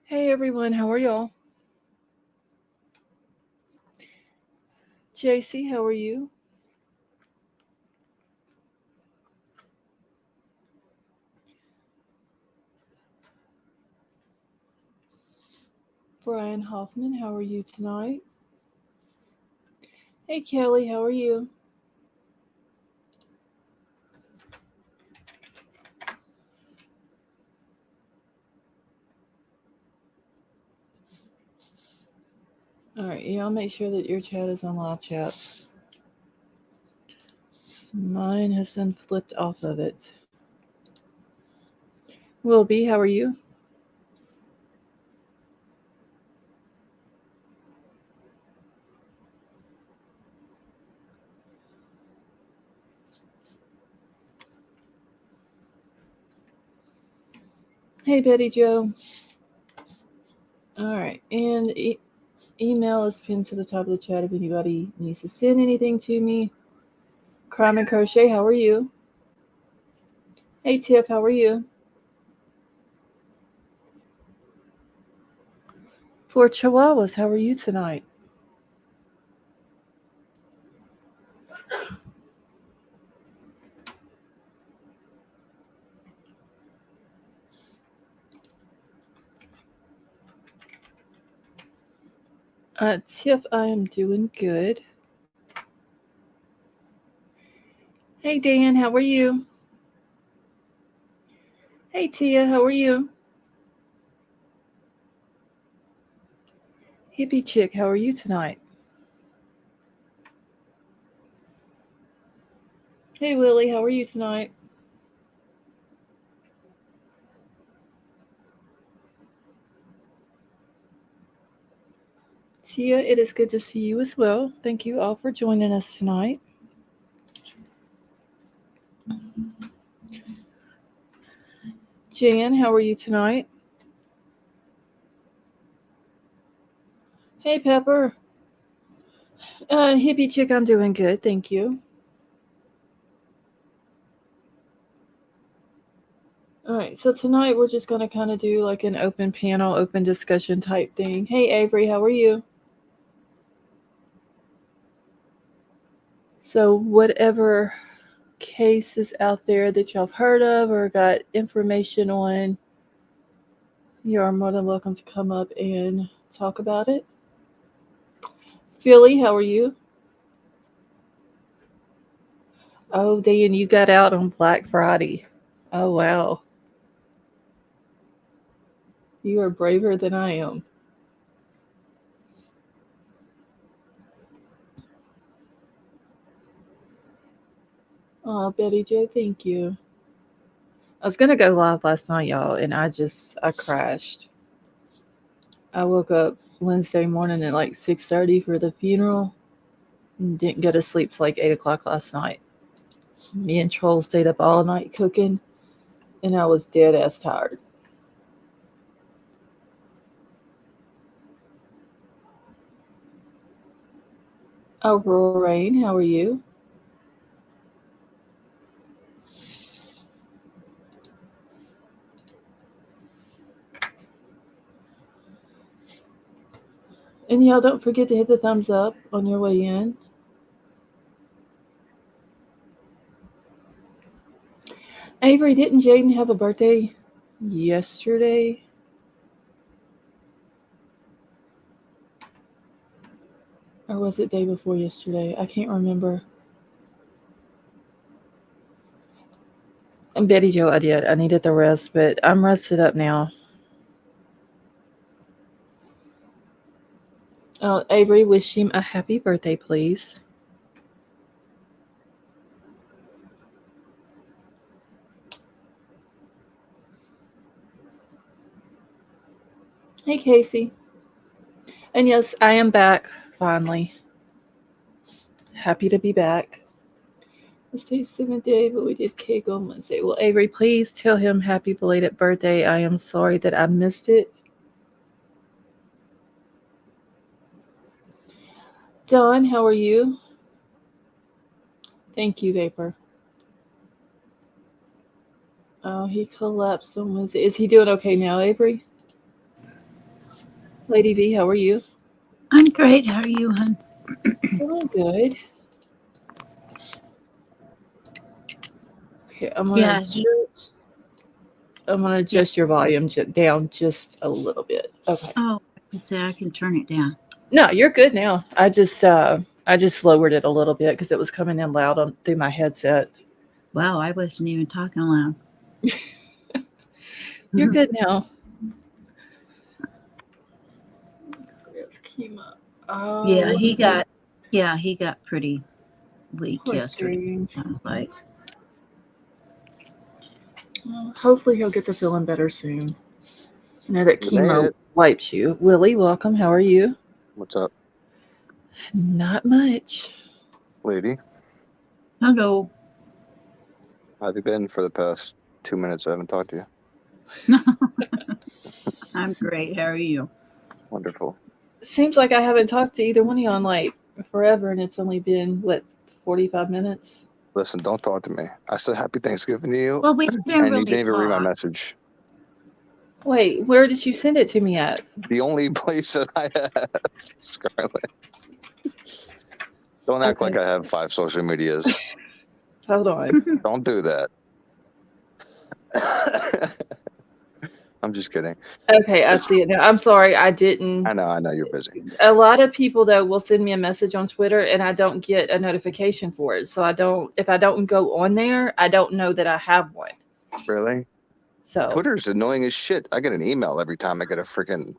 Hey everyone, how are y'all? JC, how are you? Brian Hoffman, how are you tonight? Hey Kelly, how are you? Alright, y'all make sure that your chat is on live chat. Mine has been flipped off of it. Will B, how are you? Hey Betty Joe. Alright, and email is pinned to the top of the chat if anybody needs to send anything to me. Crime and Crochet, how are you? Hey Tiff, how are you? For Chihuahuas, how are you tonight? Tiff, I am doing good. Hey Dan, how are you? Hey Tia, how are you? Hippie Chick, how are you tonight? Hey Willie, how are you tonight? Tia, it is good to see you as well. Thank you all for joining us tonight. Jan, how are you tonight? Hey Pepper. Hippie Chick, I'm doing good, thank you. Alright, so tonight we're just going to kind of do like an open panel, open discussion type thing. Hey Avery, how are you? So whatever cases out there that y'all have heard of or got information on, you are more than welcome to come up and talk about it. Philly, how are you? Oh, Dan, you got out on Black Friday. Oh, wow. You are braver than I am. Oh, Betty Jo, thank you. I was going to go live last night, y'all, and I crashed. I woke up Wednesday morning at like 6:30 for the funeral and didn't go to sleep till like 8 o'clock last night. Me and Troll stayed up all night cooking, and I was dead ass tired. Aurora Rain, how are you? And y'all don't forget to hit the thumbs up on your way in. Avery, didn't Jaden have a birthday yesterday? Or was it day before yesterday? I can't remember. And Betty Jo, I did. I needed the rest, but I'm rested up now. Avery, wish him a happy birthday, please. Hey, Casey. And yes, I am back, finally. Happy to be back. It's the 7th day, but we did cake on Wednesday. Well, Avery, please tell him happy belated birthday. I am sorry that I missed it. Don, how are you? Thank you, Vapor. Oh, he collapsed on Wednesday. Is he doing okay now, Avery? Lady V, how are you? I'm great. How are you, hon? Doing good. Okay, Yeah. I'm gonna Yeah. adjust your volume down just a little bit. Okay. Oh, I say I can turn it down. No, you're good now. I just lowered it a little bit because it was coming in loud through my headset. Wow, I wasn't even talking loud. You're good now. It's Kima. Yeah, Let's see. he got pretty weak Poor yesterday. thing. I was like, Well, hopefully he'll get to feeling better soon. I know that You made chemo it. wipes you. Willie, welcome. How are you? What's up, Not much. lady? hello. How have you been for the past 2 minutes? I haven't talked to you. I'm great. How are you? Wonderful. Seems like I haven't talked to either one of you on like forever, and it's only been what 45 minutes. Listen, don't talk to me. I said happy Thanksgiving to you, Well, we didn't and you really didn't even read my talk. message. Wait, where did you send it to me at? The only place that I have, Scarlett. Don't act Okay, like I have 5 social medias. hold on. Don't do that. I'm just kidding. Okay, I see it now. I'm sorry, I didn't. I know you're busy. A lot of people though will send me a message on Twitter, and I don't get a notification for it. So I don't. If I don't go on there, I don't know that I have one. Really? So Twitter's annoying as shit. I get an email every time I get a freaking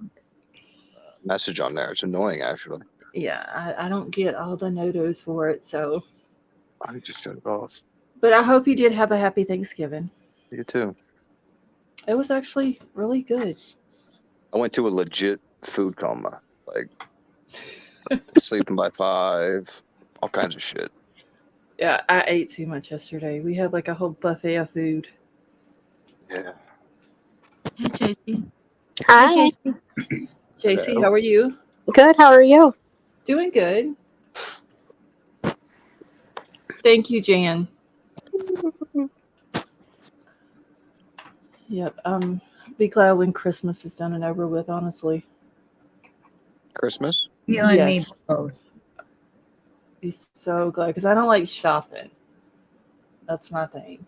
message on there. It's annoying, actually. yeah, I don't get all the notos for it. So, I just shut it off. but I hope you did have a happy Thanksgiving. You too. It was actually really good. I went to a legit food coma. Like, sleeping by 5, all kinds of shit. Yeah, I ate too much yesterday. We had like a whole buffet of food. Yeah. Hey, JC. Hi. Hey, JC. JC, how are you? Good. How are you? Doing good. Thank you, Jan. Yep. Be glad when Christmas is done and over with, honestly. Christmas? You and me Yes. both. Be so glad because I don't like shopping. That's my thing.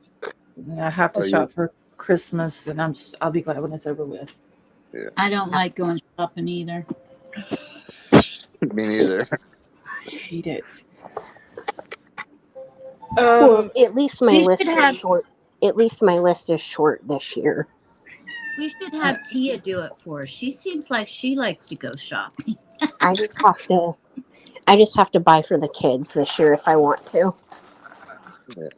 And I have to Are you? shop for Christmas, and I'll be glad when it's over with. Yeah. I don't like going shopping either. Me neither. I hate it. Well, at least my We list should is have short. At least my list is short this year. we should have Tia do it for us. She seems like she likes to go shopping. I just have to. I just have to buy for the kids this year if I want to. Yeah.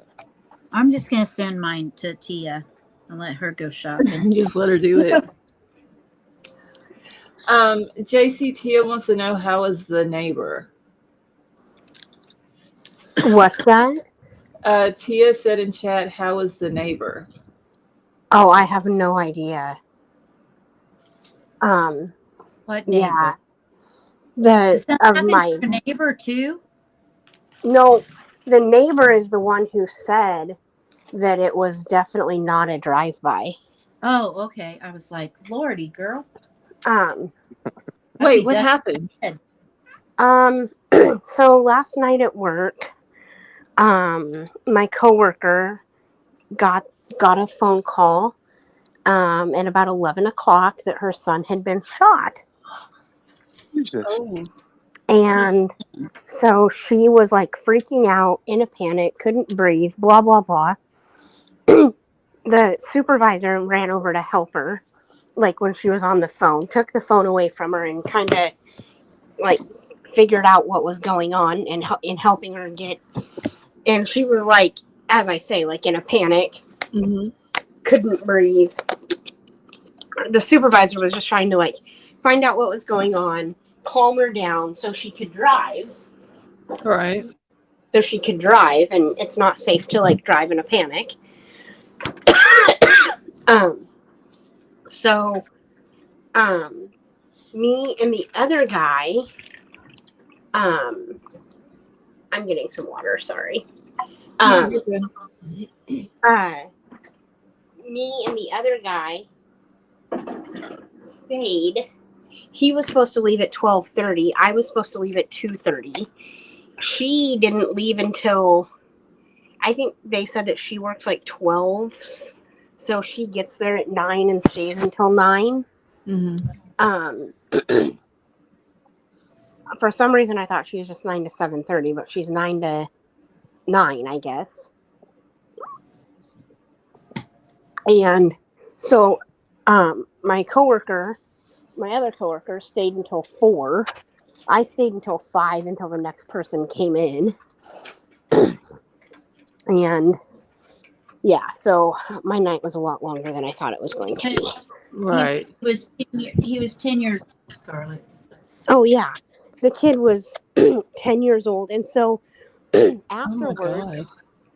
I'm just gonna send mine to Tia and let her go shopping. just let her do it. JC Tia wants to know how is the neighbor. What's that? Tia said in chat, "How is the neighbor?" Oh, I have no idea. What neighbor? Yeah. The Is that of happened my to your neighbor too? no, the neighbor is the one who said that it was definitely not a drive-by. Oh, okay. I was like, Lordy, girl. Um. I'd Wait, be what ducking happened? my head. So last night at work, my coworker got a phone call at about 11 o'clock that her son had been shot. Jesus. Oh, And so she was like freaking out, in a panic, couldn't breathe, blah, blah, blah. The supervisor ran over to help her, like when she was on the phone, took the phone away from her and kind of like figured out what was going on and in helping her get. And she was like, as I say, like in a panic, couldn't breathe. The supervisor was just trying to like find out what was going on, calm her down so she could drive. right. So she could drive, and it's not safe to like drive in a panic. So me and the other guy, I'm getting some water, sorry. You're good. Me and the other guy stayed he was supposed to leave at 12:30. I was supposed to leave at 2:30. She didn't leave until, I think they said that she works like 12, so she gets there at 9 and stays until 9. Mm-hmm. For some reason I thought she was just 9 to 7:30, but she's 9 to 9, I guess. And so my other coworker stayed until 4. I stayed until 5 until the next person came in. And yeah, so my night was a lot longer than I thought it was going to be. Right. He was 10 years old, Scarlett. Oh yeah, the kid was 10 years old, and so Oh my afterwards, God.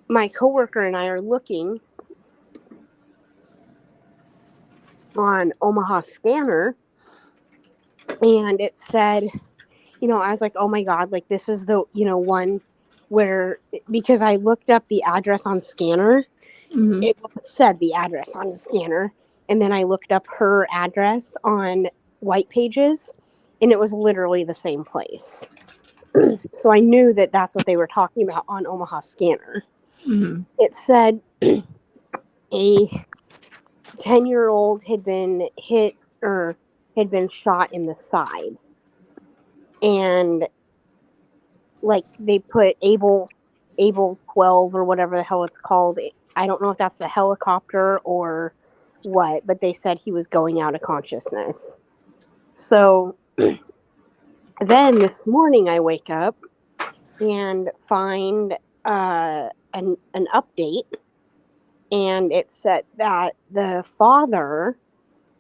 my coworker and I are looking on Omaha Scanner, and it said, I was like, oh my God, like this is the one where, because I looked up the address on Scanner, Mm-hmm. it said the address on Scanner, and then I looked up her address on White Pages, and it was literally the same place. So I knew that that's what they were talking about on Omaha Scanner. Mm-hmm. It said a 10-year-old had been hit or had been shot in the side, and like they put Able 12 or whatever the hell it's called. I don't know if that's the helicopter or what, but they said he was going out of consciousness. So then this morning I wake up and find an update, and it said that the father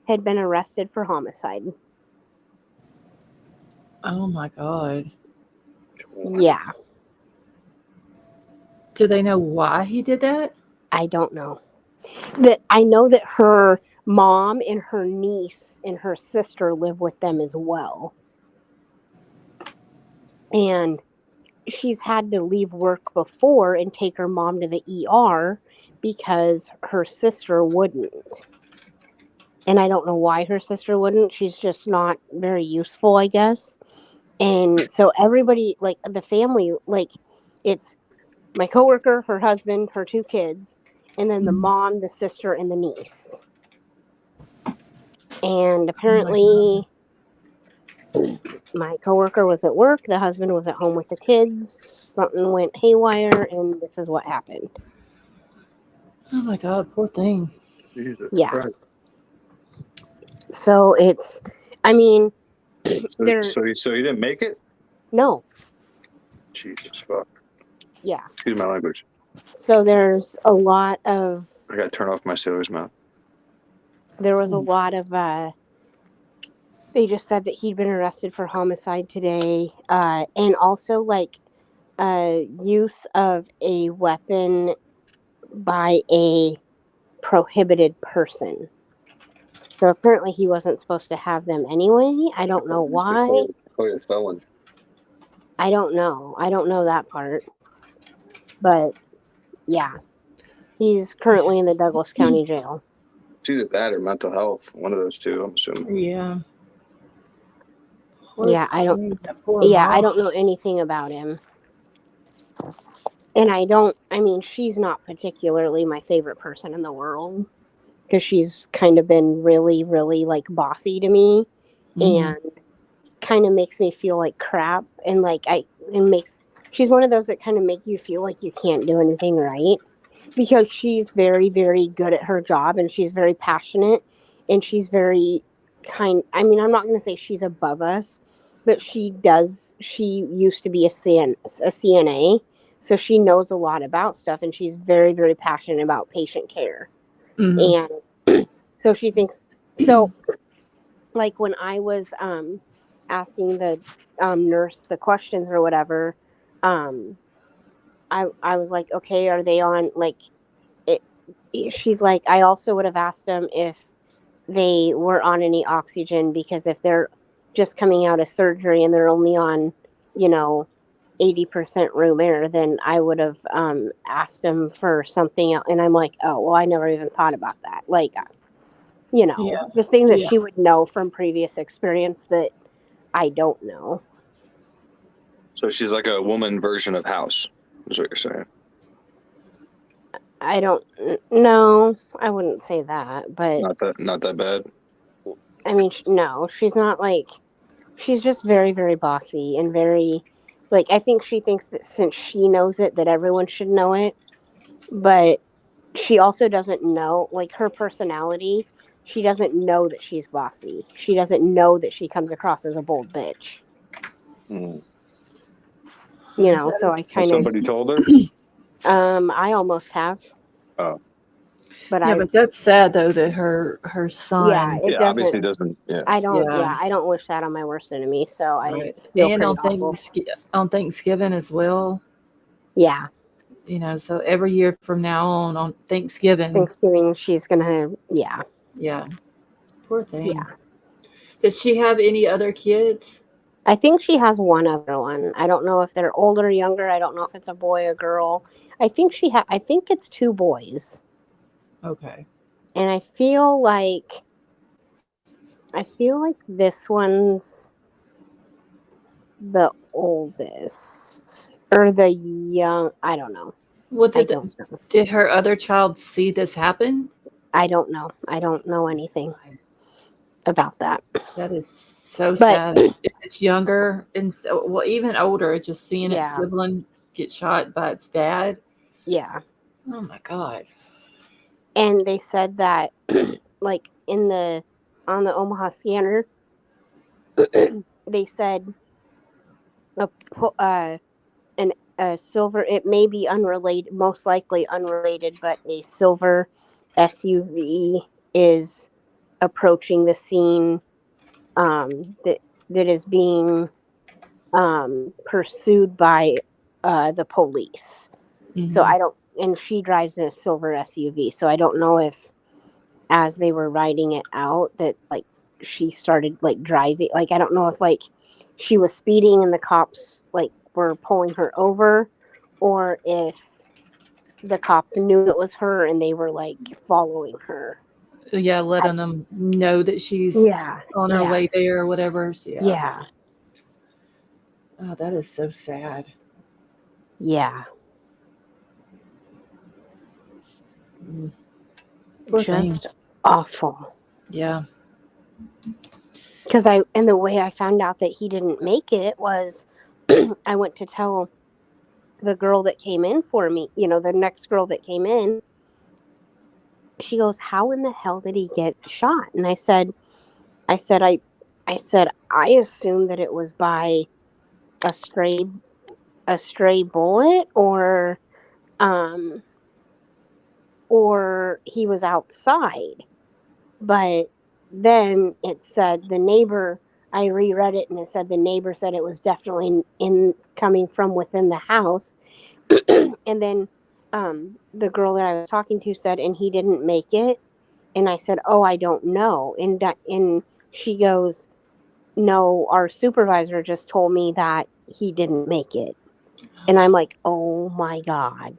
had been arrested for homicide. Oh my God. Yeah, Do they know why he did that? I don't know. That I know that her mom and her niece and her sister live with them as well. And she's had to leave work before and take her mom to the ER because her sister wouldn't. And I don't know why her sister wouldn't. She's just not very useful, I guess. And so everybody, like the family, like it's my coworker, her husband, her 2 kids, and then the mom, the sister, and the niece. And apparently my coworker was at work, the husband was at home with the kids, something went haywire, and this is what happened. Oh my God, poor thing. Jesus Yeah. Christ. So it's, I mean, So you didn't make it? no, Jesus fuck. yeah. Excuse my language. So there's a lot of, I gotta turn off my sailor's mouth. there was a lot of, they just said that he'd been arrested for homicide today, and also like use of a weapon by a prohibited person. So apparently he wasn't supposed to have them anyway. I don't know why. Oh, you're a felon. I don't know. I don't know that part. But yeah, he's currently in the Douglas County Jail. It's either that or mental health. One of those two, I'm assuming. Yeah. Yeah, I don't. Yeah, I don't know anything about him. And I mean, she's not particularly my favorite person in the world because she's kind of been really, really like bossy to me, and kind of makes me feel like crap. And like, she's one of those that kind of make you feel like you can't do anything right, because she's very, very good at her job, and she's very passionate, and she's very I mean, I'm not going to say she's above us, but she used to be a CNA, so she knows a lot about stuff, and she's very, very passionate about patient care. And so she thinks, so like when I was asking the nurse the questions or whatever, I was like, okay, are they on, like, she's like, I also would have asked them if they were on any oxygen, because if they're just coming out of surgery and they're only on, 80% room air, then I would have asked them for something else. And I'm like, oh, well, I never even thought about that. Like, You know, Yeah. just things that Yeah. she would know from previous experience that I don't know. So she's like a woman version of House, is what you're saying. I don't know. I wouldn't say that, but Not that bad. I mean, no, she's not like, she's just very, very bossy and very, like, I think she thinks that since she knows it, that everyone should know it. But she also doesn't know, like, her personality, she doesn't know that she's bossy. She doesn't know that she comes across as a bold bitch. Mm. You know, so I Has kind of, somebody told her? I almost have. Oh. But Yeah, but that's sad though that her son. yeah, it Yeah, doesn't. obviously doesn't. Yeah. I don't. Yeah. Yeah, I don't wish that on my worst enemy. So Right. I feel And pretty awful. on Thanksgiving as well. Yeah, You know, so every year from now on Thanksgiving. Thanksgiving she's gonna. Yeah, Yeah. Poor thing. yeah. Does she have any other kids? I think she has one other one. I don't know if they're older or younger. I don't know if it's a boy or girl. I think I think it's 2 boys. Okay. And I feel like this one's the oldest or the young. I don't know. Well, I don't know. did her other child see this happen? I don't know. I don't know anything about that. That is so But- sad. If it's younger and well, even older, just seeing its Yeah. sibling get shot by its dad. Yeah. Oh my God. And they said that like on the Omaha scanner they said a silver, it may be unrelated, most likely unrelated, but a silver SUV is approaching the scene that is being pursued by the police. So Mhm. I don't, and she drives a silver SUV. So I don't know if as they were riding it out that like she started like driving, like I don't know if like she was speeding and the cops like were pulling her over, or if the cops knew it was her and they were like following her. Yeah, letting them know that she's Yeah. on her yeah, way there or whatever. So, yeah. Yeah. Oh, that is so sad. Yeah. Mm. Poor thing. Just awful. Yeah. Because the way I found out that he didn't make it was I went to tell the girl that came in for me, the next girl that came in. She goes, "How in the hell did he get shot?" And I said, I assumed that it was by a stray bullet, or he was outside. But then it said I reread it and it said the neighbor said it was definitely coming from within the house. And then the girl that I was talking to said, and he didn't make it. And I said, "Oh, I don't know." And she goes, "No, our supervisor just told me that he didn't make it." And I'm like, "Oh my God."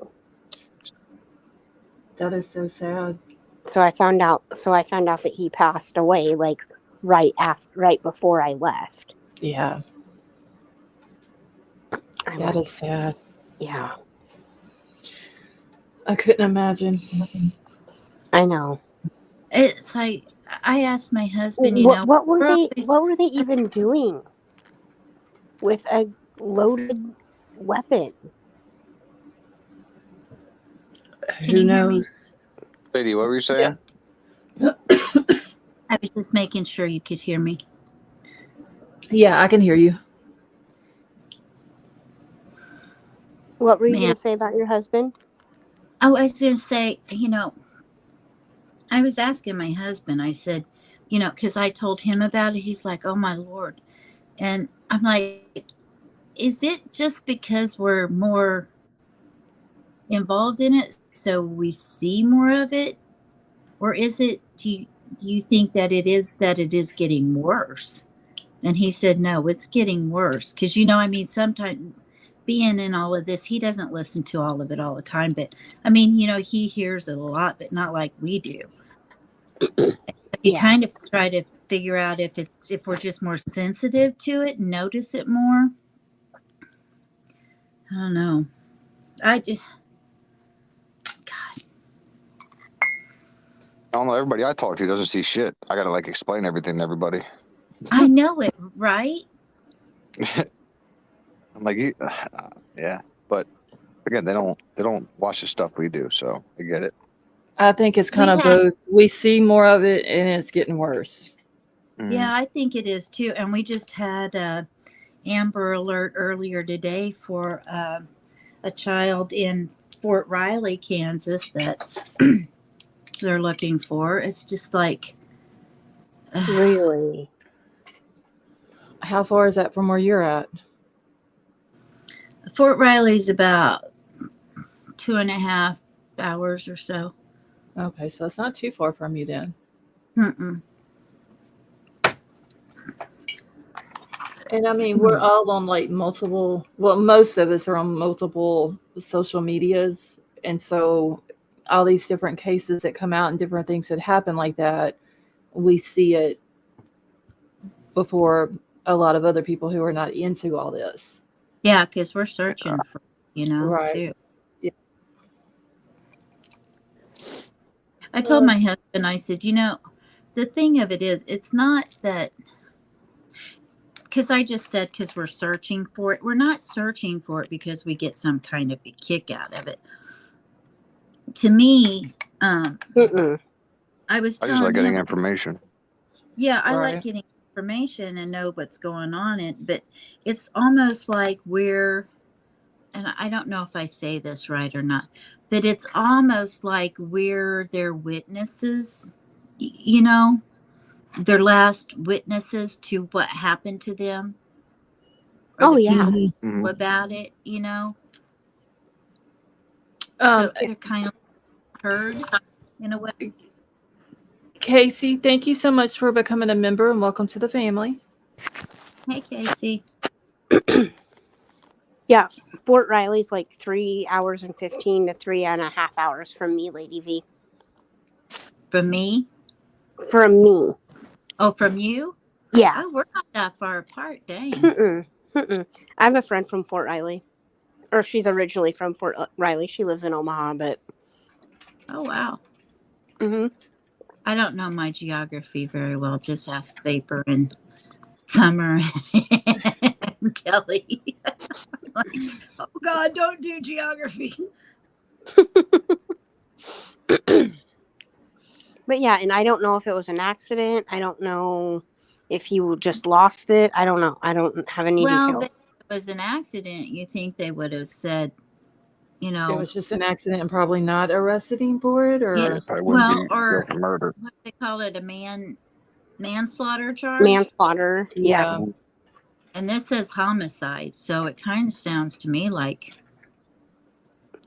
That is so sad. So I found out that he passed away like right before I left. Yeah. I'm That like, is sad. yeah, I couldn't imagine. I know. It's like I asked my husband, What were we're they always- even doing with a loaded weapon? Can Who you hear me? knows? Lady, what were you saying? I was just making sure you could hear me. Yeah, I can hear you. What were you Man. going to say about your husband? I was going to say, I was asking my husband, I said, because I told him about it. He's like, "Oh my Lord." And I'm like, is it just because we're more involved in it, so we see more of it? Or is it, do you think that it is getting worse? And he said, no, it's getting worse. Because, sometimes being in all of this, he doesn't listen to all of it all the time. But, he hears it a lot, but not like we do. you Yeah. kind of try to figure out if we're just more sensitive to it, notice it more. I don't know. I just, God, I don't know. Everybody I talk to doesn't see shit. I gotta like explain everything to everybody. I know it, right? I'm like, yeah, but again, they don't watch the stuff we do, so I get it. I think it's kind We of had, both. We see more of it, and it's getting worse. yeah, I think it is too. And we just had a Amber Alert earlier today for a child in Fort Riley, Kansas, that's they're looking for. It's just like, Really? How far is that from where you're at? Fort Riley's about 2.5 hours or so. Okay, so it's not too far from you then. Mm-mm. And I mean, we're all on like multiple, well, most of us are on multiple social medias. And so all these different cases that come out and different things that happen like that, we see it before a lot of other people who are not into all this. Yeah, because we're searching for, Right. too. Yeah. I told my husband, I said, the thing of it is, it's not that, because I just said, because we're searching for it. We're not searching for it because we get some kind of a kick out of it. To me, Mm-mm. I was I telling just like getting him, information. yeah, I like Right. getting information and know what's going on. But it's almost like and I don't know if I say this right or not, but it's almost like we're their witnesses, their last witnesses to what happened to them, or Oh, the yeah. people Mhm. Mhm. about it, Um, so they're kind of heard in a way. Casey, thank you so much for becoming a member and welcome to the family. Hey, Casey. Yeah. Fort Riley's like 3 hours and 15 to 3.5 hours from me, Lady V. From me? From me. Oh, from you? Yeah. Oh, we're not that far apart. Dang. Mm-mm. Mm-mm. I have a friend from Fort Riley. Or she's originally from Fort Riley. She lives in Omaha, but. Oh, wow. Mm-hmm. I don't know my geography very well. Just ask Vapor and Summer and Kelly. Oh, God, don't do geography. But yeah, and I don't know if it was an accident. I don't know if you just lost it. I don't know. I don't have any Well, details. if it was an accident, you think they would have said, It was just an accident and probably not arrested him for it, or yeah, Probably wouldn't well, be or guilty of murder. what do they call it, a manslaughter charge? Manslaughter. Yeah. And this says homicide, so it kind of sounds to me like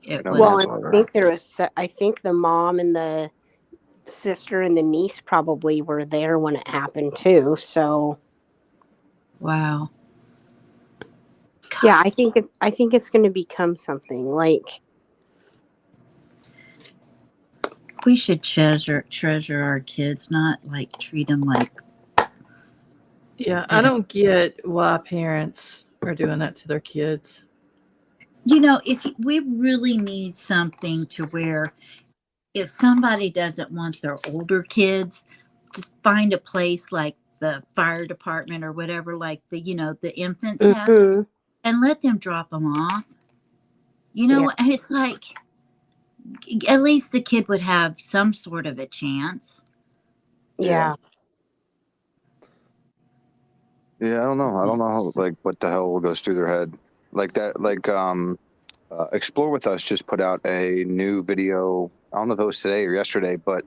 it No, was. Well, manslaughter. I think the mom and the sister and the niece probably were there when it happened too. So Wow. yeah, I think it's going to become something like. We should treasure our kids, not like treat them like. yeah, I don't get why parents are doing that to their kids. If we really need something to where, if somebody doesn't want their older kids, just find a place like the fire department or whatever, like the infants have, Mm-hmm. and let them drop them off. Yeah. It's like, at least the kid would have some sort of a chance. Yeah. Yeah, I don't know. I don't know how, like, what the hell goes through their head. Like that, like, Explore With Us just put out a new video. I don't know if it was today or yesterday, but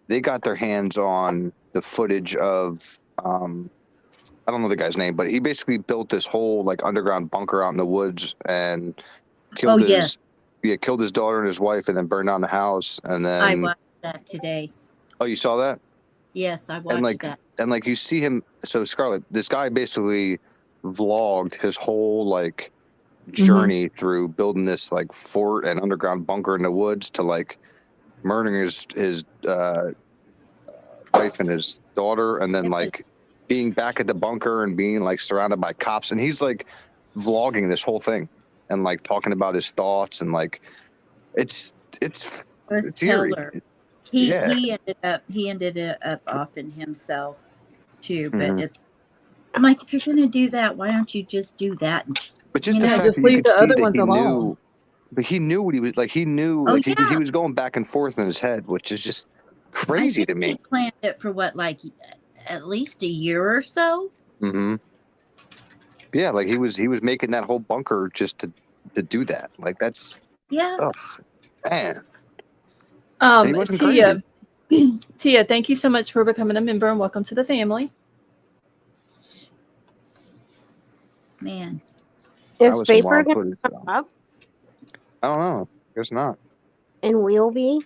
they got their hands on the footage of, I don't know the guy's name, but he basically built this whole like underground bunker out in the woods and killed yes. killed his daughter and his wife and then burned down the house. And then I watched that today. Oh, you saw that? Yes, I watched that. And like you see him. So Scarlett, this guy basically vlogged his whole like journey through building this like fort and underground bunker in the woods to like murdering his wife and his daughter, and then It was- like being back at the bunker and being like surrounded by cops, and he's like vlogging this whole thing and like talking about his thoughts, and like it's It was it's eerie. killer. He Yeah. he ended up offing himself too. But Mhm. I'm like, if you're gonna do that, why don't you just do that? But just You the know, fact just that you leave could the see other that ones he alone. knew, but he knew what he was like. He knew, Oh, like he yeah. was going back and forth in his head, which is just I crazy think to me. he planned it for what, like at least a year or so. Hmm. Yeah, like he was making that whole bunker just to do that. Like that's Yeah. man. And he wasn't Tia, crazy. Tia, thank you so much for becoming a member and welcome to the family. Man. That Is was some Vapor wild gonna footage. come up? I don't know. Guess not. And Wheelby?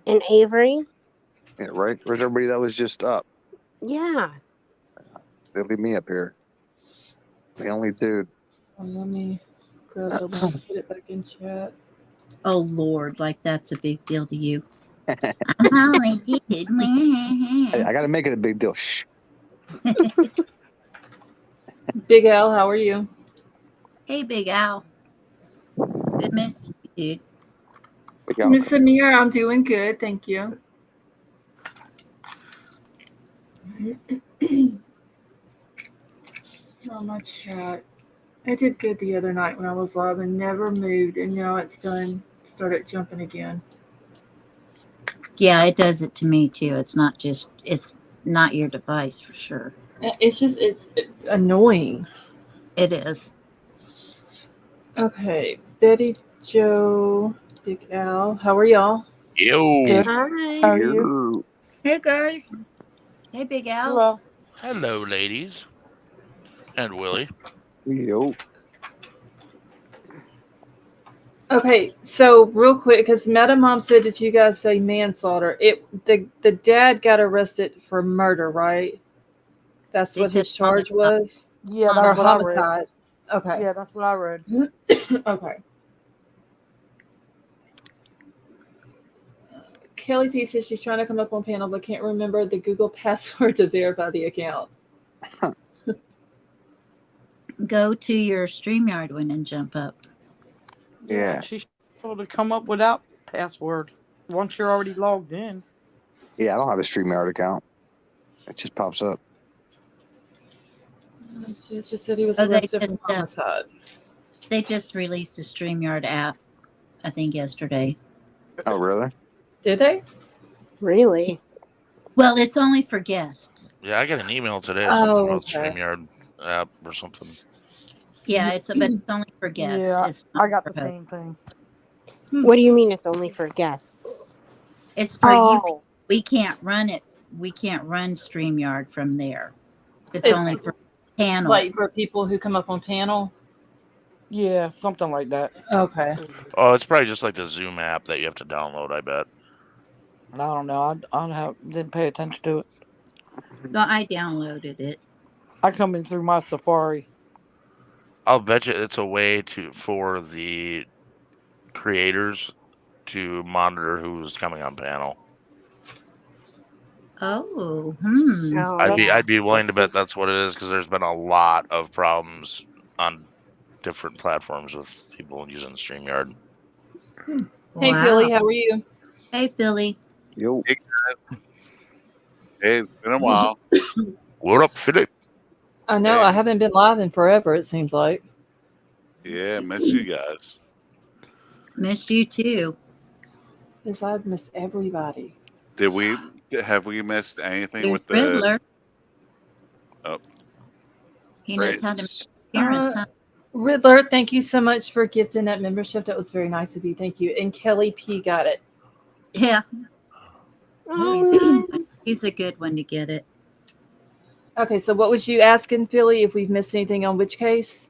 And Avery? Yeah, right. Where's everybody that was just up? Yeah. They leave me up here. The only dude. Let me grab the link, put it back in chat. Oh Lord, like that's a big deal to you. I'm only dude. Hey, I got to make it a big deal. Shh. Big Al, how are you? Hey, Big Al. Been missing you, dude. Big Al. Miss Amir, I'm doing good, thank you. On my chat. I did good the other night when I was live and never moved, and now it's done. Started jumping again. Yeah, it does it to me too. It's not your device for sure. It's annoying. It is. Okay, Betty, Joe, Big Al, how are y'all? Yo. Good. Hi. How are you? Hey guys. Hey, Big Al. Well, Hello, ladies. And Willie. Yo. Okay, so real quick, because Meta Mom said that you guys say manslaughter. The dad got arrested for murder, right? That's They what said his charge was, yeah, or that's what I read. homicide. Okay, Yeah, that's what I read. okay. Kelly P says she's trying to come up on panel but can't remember the Google password to verify the account. Go to your StreamYard one and jump up. Yeah. She should be able to come up without password once you're already logged in. Yeah, I don't have a StreamYard account. It just pops up. She just said he was Oh, arrested for homicide. They just released a StreamYard app, I think yesterday. Oh, really? Did they? Really? Well, it's only for guests. Yeah, I got an email today. Something about the okay. StreamYard app or something. Yeah, but it's only for guests. Yeah, It's not I got for the hosts. same thing. What do you mean it's only for guests? It's for you. Oh. We can't run it. We can't run StreamYard from there. It's It- only for panel. Like for people who come up on panel? Yeah, something like that. Okay. Oh, it's probably just like the Zoom app that you have to download, I bet. I don't know. Didn't pay attention to it. Well, I downloaded it. I come in through my Safari. I'll bet you it's a way for the creators to monitor who's coming on panel. Oh, Oh, I'd yeah. be willing to bet that's what it is, because there's been a lot of problems on different platforms with people using StreamYard. Hey, wow. Philly, how are you? Hey, Philly. Yo. Hey guys. Hey, it's been a while. What up, Philip? I know, Hey. I haven't been live in forever, it seems like. Yeah, miss you guys. Missed you too. Because I've missed everybody. Have we missed anything There's with the Riddler. Oh. He knows Great. how to make appearance, huh? Riddler, thank you so much for gifting that membership. That was very nice of you. Thank you. And Kelly P got it. Yeah, Oh, he's a good one to get it. Okay, so what was you asking, Philly, if we've missed anything on which case?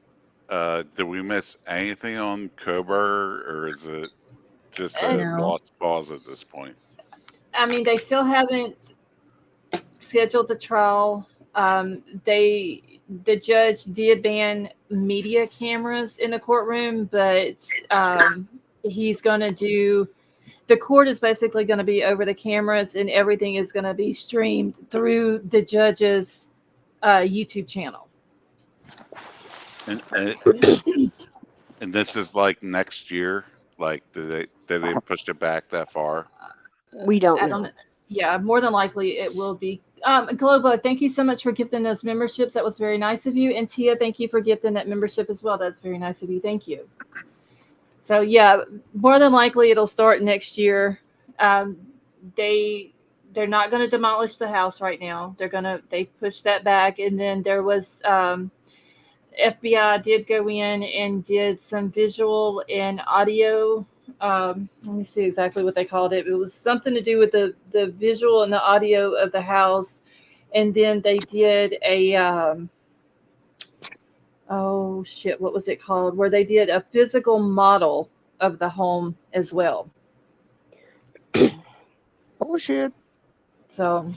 Did we miss anything on Coburg, or is it just a No. lost cause at this point? I mean, they still haven't scheduled the trial. The judge did ban media cameras in the courtroom, but he's going to do the court is basically going to be over the cameras, and everything is going to be streamed through the judge's YouTube channel. And this is like next year. Like, did they push it back that far? We don't I know. don't. Yeah, more than likely it will be. Globa, thank you so much for gifting those memberships. That was very nice of you. And Tia, thank you for gifting that membership as well. That's very nice of you. Thank you. So yeah, more than likely it'll start next year. They're not going to demolish the house right now. They've pushed that back. And then there was FBI did go in and did some visual and audio. Let me see exactly what they called it. It was something to do with the visual and the audio of the house. And then they did a oh shit, what was it called? Where they did a physical model of the home as well. Oh shit. So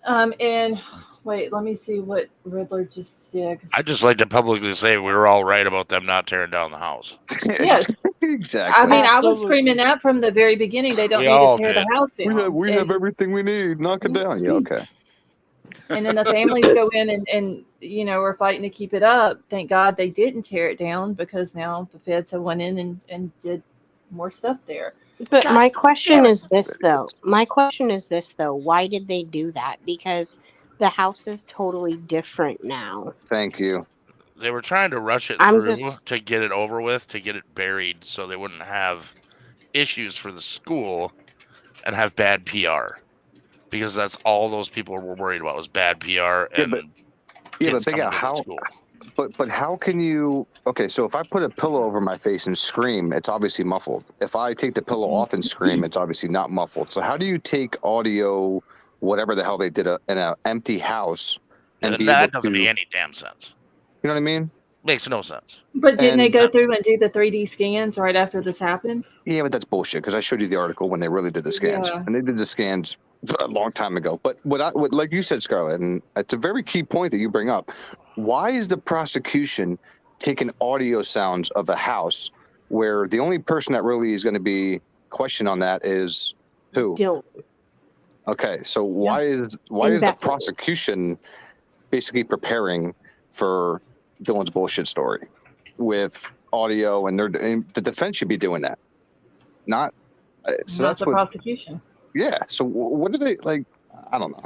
and wait, let me see what Riddler just said. I'd just like to publicly say we were all right about them not tearing down the house. Yes. Exactly. I mean, I was Absolutely. screaming that from the very beginning. They don't We need to all tear the did. house down. We have everything we need. Knock it down. Yeah, okay. And then the families go in and are fighting to keep it up. Thank God they didn't tear it down, because now the feds have went in and did more stuff there. But my question is this, though. Why did they do that? Because the house is totally different now. Thank you. They were trying to rush it I'm through just- to get it over with, to get it buried, so they wouldn't have issues for the school and have bad PR. Because that's all those people were worried about, was bad PR and but kids think coming out to the how. school. But how can you? Okay, so if I put a pillow over my face and scream, it's obviously muffled. If I take the pillow off and scream, it's obviously not muffled. So how do you take audio, whatever the hell they did, in an empty house, and be that able doesn't to? make any damn sense. You know what I mean? Makes no sense. But didn't they And- go through and do the 3D scans right after this happened? Yeah, but that's bullshit, because I showed you the article when they really did the scans, Yeah. and they did the scans a long time ago. But what like you said, Scarlett, and it's a very key point that you bring up. Why is the prosecution taking audio sounds of the house, where the only person that really is going to be questioned on that is who? Don't. Okay, so why is the Bethany. prosecution basically preparing for Dylan's bullshit story with audio, and the defense should be doing that, not so Not that's the what. prosecution. Yeah. So what do they like? I don't know.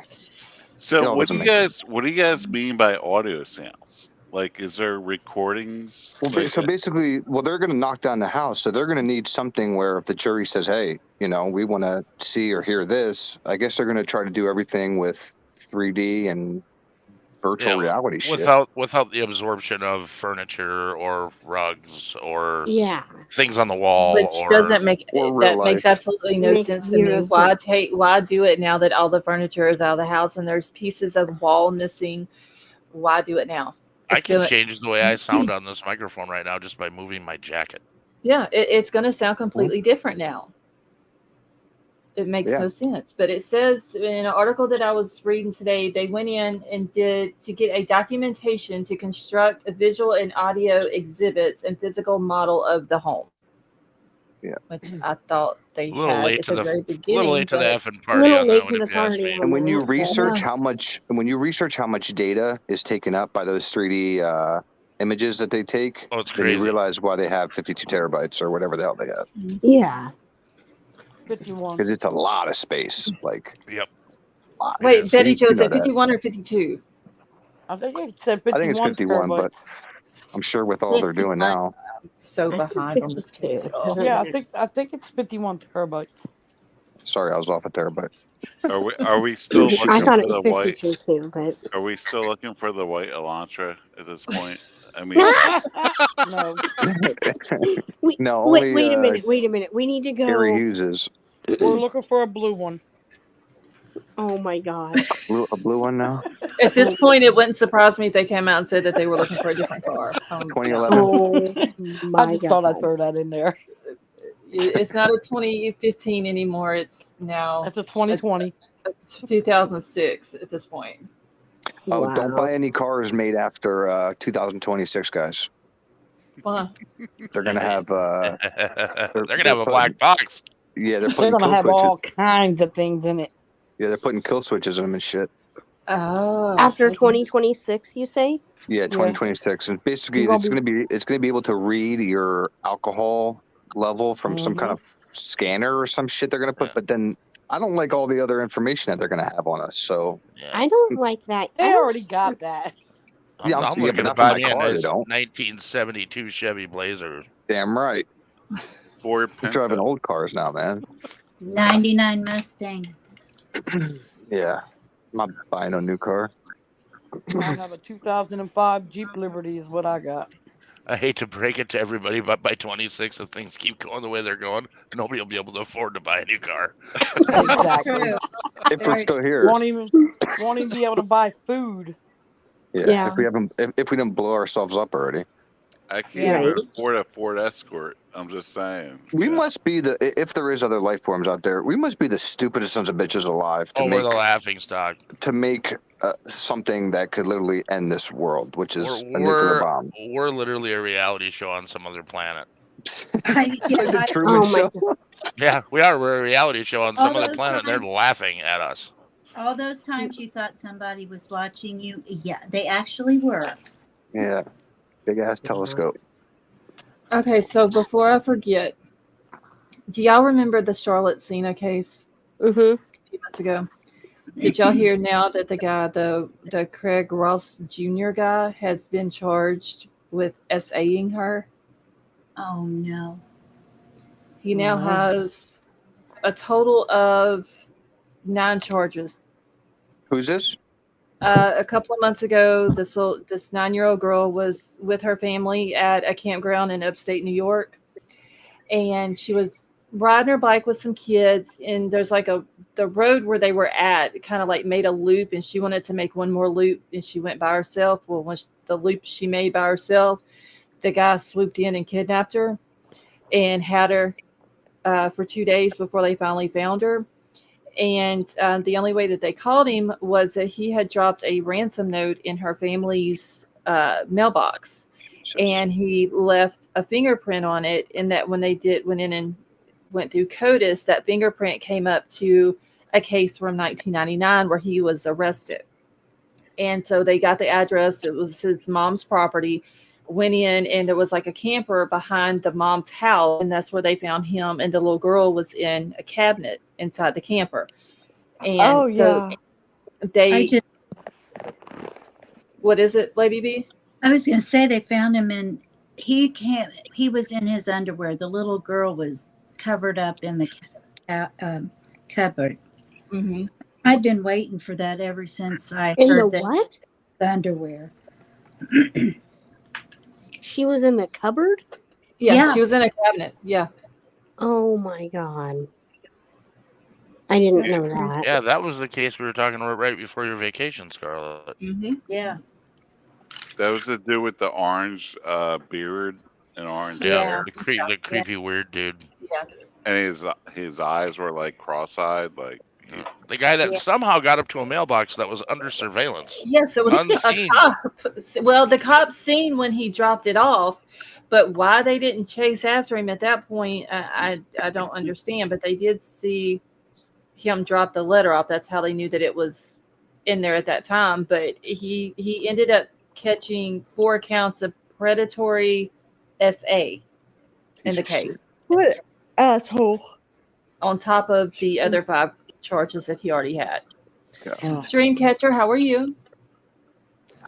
So It all what do doesn't you make guys what do you guys mean by audio sounds? Like, is there recordings? Well, like so basically, they're going to knock down the house, so they're going to need something where if the jury says, "Hey, we want to see or hear this," I guess they're going to try to do everything with 3D and virtual reality shit. Without the absorption of furniture or rugs or Yeah. things on the wall, Which doesn't make or real that makes life. absolutely no Makes sense to me. zero Why sense. why do it now that all the furniture is out of the house and there's pieces of wall missing? Why do it now? I can change the way I sound on this microphone right now just by moving my jacket. Yeah, it's going to sound completely different now. It makes no sense. But it says in an article that I was reading today, they went in and did to get a documentation to construct a visual and audio exhibits and physical model of the home. Yeah. Which I thought they A little had late at to the very a beginning. little late to the but- effing party on that one, if you ask me. And when you research Yeah. how much data is taken up by those 3D images that they take, Oh, it's then you crazy. realize why they have 52 terabytes or whatever the hell they have. Yeah. 51. Because it's a lot of space. Like, Yep. a lot. Wait, So Betty you Jo know said that. 51 or 52? I think it said I think 51 it's 51, but terabytes. I'm sure with all they're doing now. I'm so behind on this case. y'all. Yeah, I think it's 51 terabytes. Sorry, I was off a terabyte. Are we still looking I thought for it was the white? 52 too, but Are we still looking for the white Elantra at this point? I mean, No. No, wait only a minute. We need to go. Harry Hughes is We're looking for a blue one. Oh my god. a blue one now. At this point, it wouldn't surprise me if they came out and said that they were looking for a different car. 2011. Oh my I just god. thought I'd throw that in there. It's not a 2015 anymore. It's now It's a 2020. it's 2006 at this point. Oh, don't Wow. buy any cars made after 2026, guys. Why? They're gonna have They're they're gonna have a putting, black box. yeah, they're They're putting gonna kill have switches. all kinds of things in it. Yeah, they're putting kill switches in them and shit. Oh, After that's 2026, you say? Yeah, Yeah. 2026, and basically You're it's gonna gonna be able to read your alcohol level from some kind of scanner or some shit they're gonna put. Yeah. But then I don't like all the other information that they're gonna have on us. So Yeah. I don't like that. I They don't. already got that. yeah, I'm yeah, looking but to not for buy my me a car. They nice don't. 1972 Chevy Blazer. Damn right. Ford I'm driving Pinto. old cars now, man. 99 Mustang. Yeah, I'm not buying a new car. I have a 2005 Jeep Liberty is what I got. I hate to break it to everybody, but by 26, if things keep going the way they're going, nobody will be able to afford to buy a new car. Exactly. True. If we're Very still here, Won't even be able to buy food. yeah. Yeah. If we haven't, if we didn't blow ourselves up already, I can't Yeah. even afford a Ford Escort. I'm just saying. we Yeah. must be the. If there is other life forms out there, we must be the stupidest sons of bitches alive to Oh, we're make the laughing stock. something that could literally end this world, which is a We're nuclear we're, bomb. we're literally a reality show on some other planet. It's like the Truman Oh my Show. god. Yeah, we are. We're a reality show on some All other those planet, and they're times, laughing at us. all those times you thought somebody was watching you, yeah, they actually were. Yeah, big ass telescope. okay. So before I forget, do y'all remember the Charlotte Cena case Mm-hmm. a few months ago? Did y'all hear now that the guy, the Craig Ross Jr. guy, has been charged with SAing her? Oh no. He now No. has a total of 9 charges. Who's this? A couple of months ago, this 9-year-old girl was with her family at a campground in upstate New York, and she was riding her bike with some kids. And there's like the road where they were at kind of like made a loop, and she wanted to make one more loop, and she went by herself. Well, once the loop she made by herself, the guy swooped in and kidnapped her, and had her for 2 days before they finally found her. And the only way that they called him was that he had dropped a ransom note in her family's mailbox, and he left a fingerprint on it. And that when they went in and went through CODIS, that fingerprint came up to a case from 1999 where he was arrested. And so they got the address. It was his mom's property. Went in, and there was like a camper behind the mom's house, and that's where they found him. And the little girl was in a cabinet inside the camper. And Oh so yeah. they, what is it, Lady B? I was going to say they found him in. He was in his underwear. The little girl was covered up in the cupboard. Mm-hmm. I've been waiting for that ever since I In the heard that what? the underwear. She was in the cupboard? Yeah, Yeah. she was in a cabinet. Yeah. Oh my god. I didn't know that. Yeah, that was the case we were talking about right before your vacation, Scarlett. Mm-hmm. Yeah. That was the dude with the orange beard and orange Yeah, hair, the creepy weird dude. Yeah. and his eyes were like cross-eyed, like The guy that Yeah. somehow got up to a mailbox that was under surveillance. Yes, it was Unseen. a cop. Well, the cop seen when he dropped it off, but why they didn't chase after him at that point, I don't understand. But they did see him drop the letter off. That's how they knew that it was in there at that time. But he ended up catching 4 counts of predatory SA in the case, What asshole? on top of the other 5 charges that he already had. Yeah. Dreamcatcher, how are you?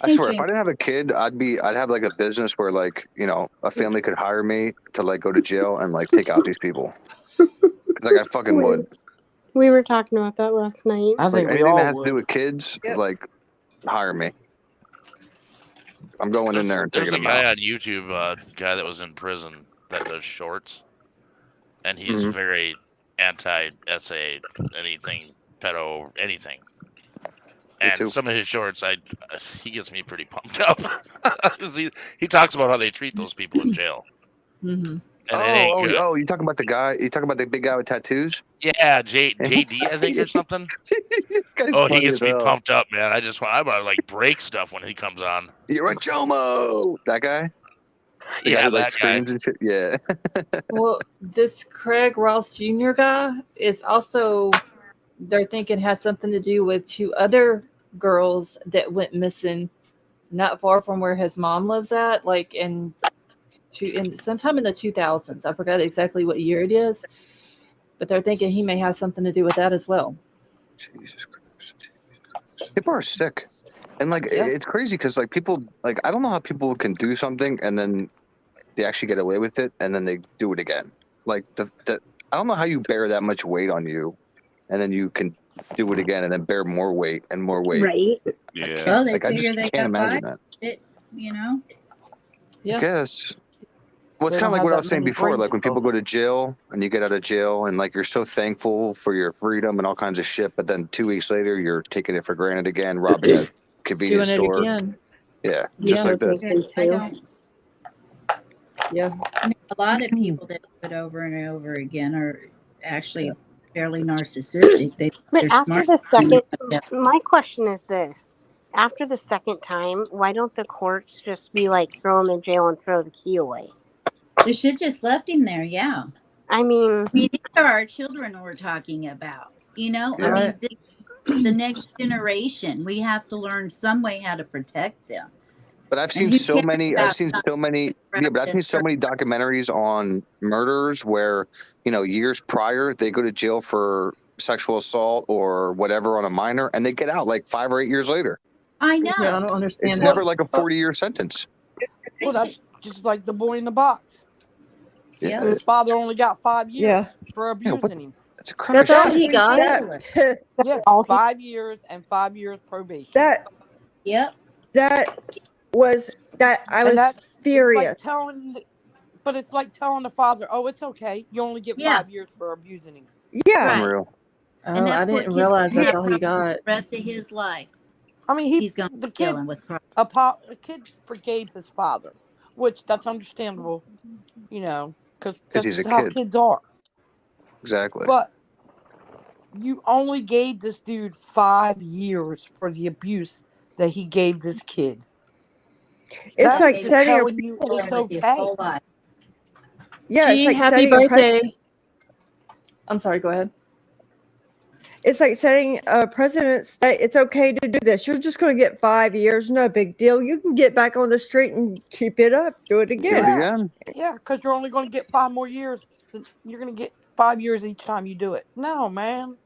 I swear, if I didn't have a kid, I'd have like a business where like, you know, a family could hire me to like go to jail and like take out these people. Like I fucking would. We were talking about that last night. I Like think we anything that all has to do would. with kids, Yep. like hire me. I'm going in there and There's taking a them guy out. on YouTube, guy that was in prison that does shorts, and he's Mhm. very anti-SA, anything pedo, anything. And too. some of his shorts, he gets me pretty pumped up. 'Cause he talks about how they treat those people in jail, Mm-hmm. and it ain't good. You talking about the guy? You talking about the big guy with tattoos? Yeah, JD, I think, or something. Guy's Oh, he funny gets as me hell. pumped up, man. I want to like break stuff when he comes on. You're a Jomo. That guy. The guy Yeah, who like that guy. screams and shit. Yeah. Well, this Craig Ross Jr. guy is also, they're thinking, has something to do with two other girls that went missing not far from where his mom lives at, like in sometime in the 2000s. I forgot exactly what year it is, but they're thinking he may have something to do with that as well. Jesus Christ. People are sick. And like Yeah. it's crazy because like people like I don't know how people can do something and then they actually get away with it and then they do it again. Like the I don't know how you bear that much weight on you and then you can do it again and then bear more weight and more weight. Right. Yeah. Well, they Like I just figure they can't got imagine by that. it, you know. Yeah. I guess. Well, it's They kind of don't like have what I that was saying many before. brain Like when people cells. go to jail and you get out of jail and like you're so thankful for your freedom and all kinds of shit, but then 2 weeks later you're taking it for granted again, robbing a convenience Doing it store. again. Yeah, That's just Yeah. like this. taken I too. don't. Yeah. I mean, a lot of people that do it over and over again are actually fairly narcissistic. But They're after smart. the second, Yeah. my question is this: after the second time, why don't the courts just be like throw him in jail and throw the key away? They should just left him there. Yeah. I mean, I mean, these are our children we're talking about. You know, I Yeah. mean, the next generation. We have to learn some way how to protect them. But I've And seen who so cares many. I've about seen not so many. Yeah, but I've seen so many documentaries on murders where years prior they go to jail for sexual assault or whatever on a minor, and they get out like 5 or 8 years later. I know. Yeah, I don't understand It's that. never like a 40-year sentence. Well, that's just like the boy in the box. Yeah. His father only got 5 years Yeah. for abusing him. That's a crock of That's all shit. he got. Ridiculous. Yeah, all he, 5 years and 5 years probation. that Yep. was that I And was that furious. but it's like telling the father, "Oh, it's okay. You only get Yeah. 5 years for abusing him." Yeah. Right. Unreal. Oh, And that I poor didn't kid's realize gonna that's have all he problems got. the rest of his life. I mean, He's going the to kill kid him with problems. a kid forgave his father, which that's understandable, because Because that's he's a how kid. kids are. Exactly. But you only gave this dude 5 years for the abuse that he gave this kid. It's That's like just setting a telling you Kill him it's with his okay. whole life. yeah. It's Gee, like happy setting a birthday. I'm sorry, go ahead. It's like setting a precedent that it's okay to do this. You're just going to get 5 years, no big deal. You can get back on the street and keep it up, do it Do again. it again. Yeah, because you're only going to get 5 more years. You're going to get 5 years each time you do it. No, man.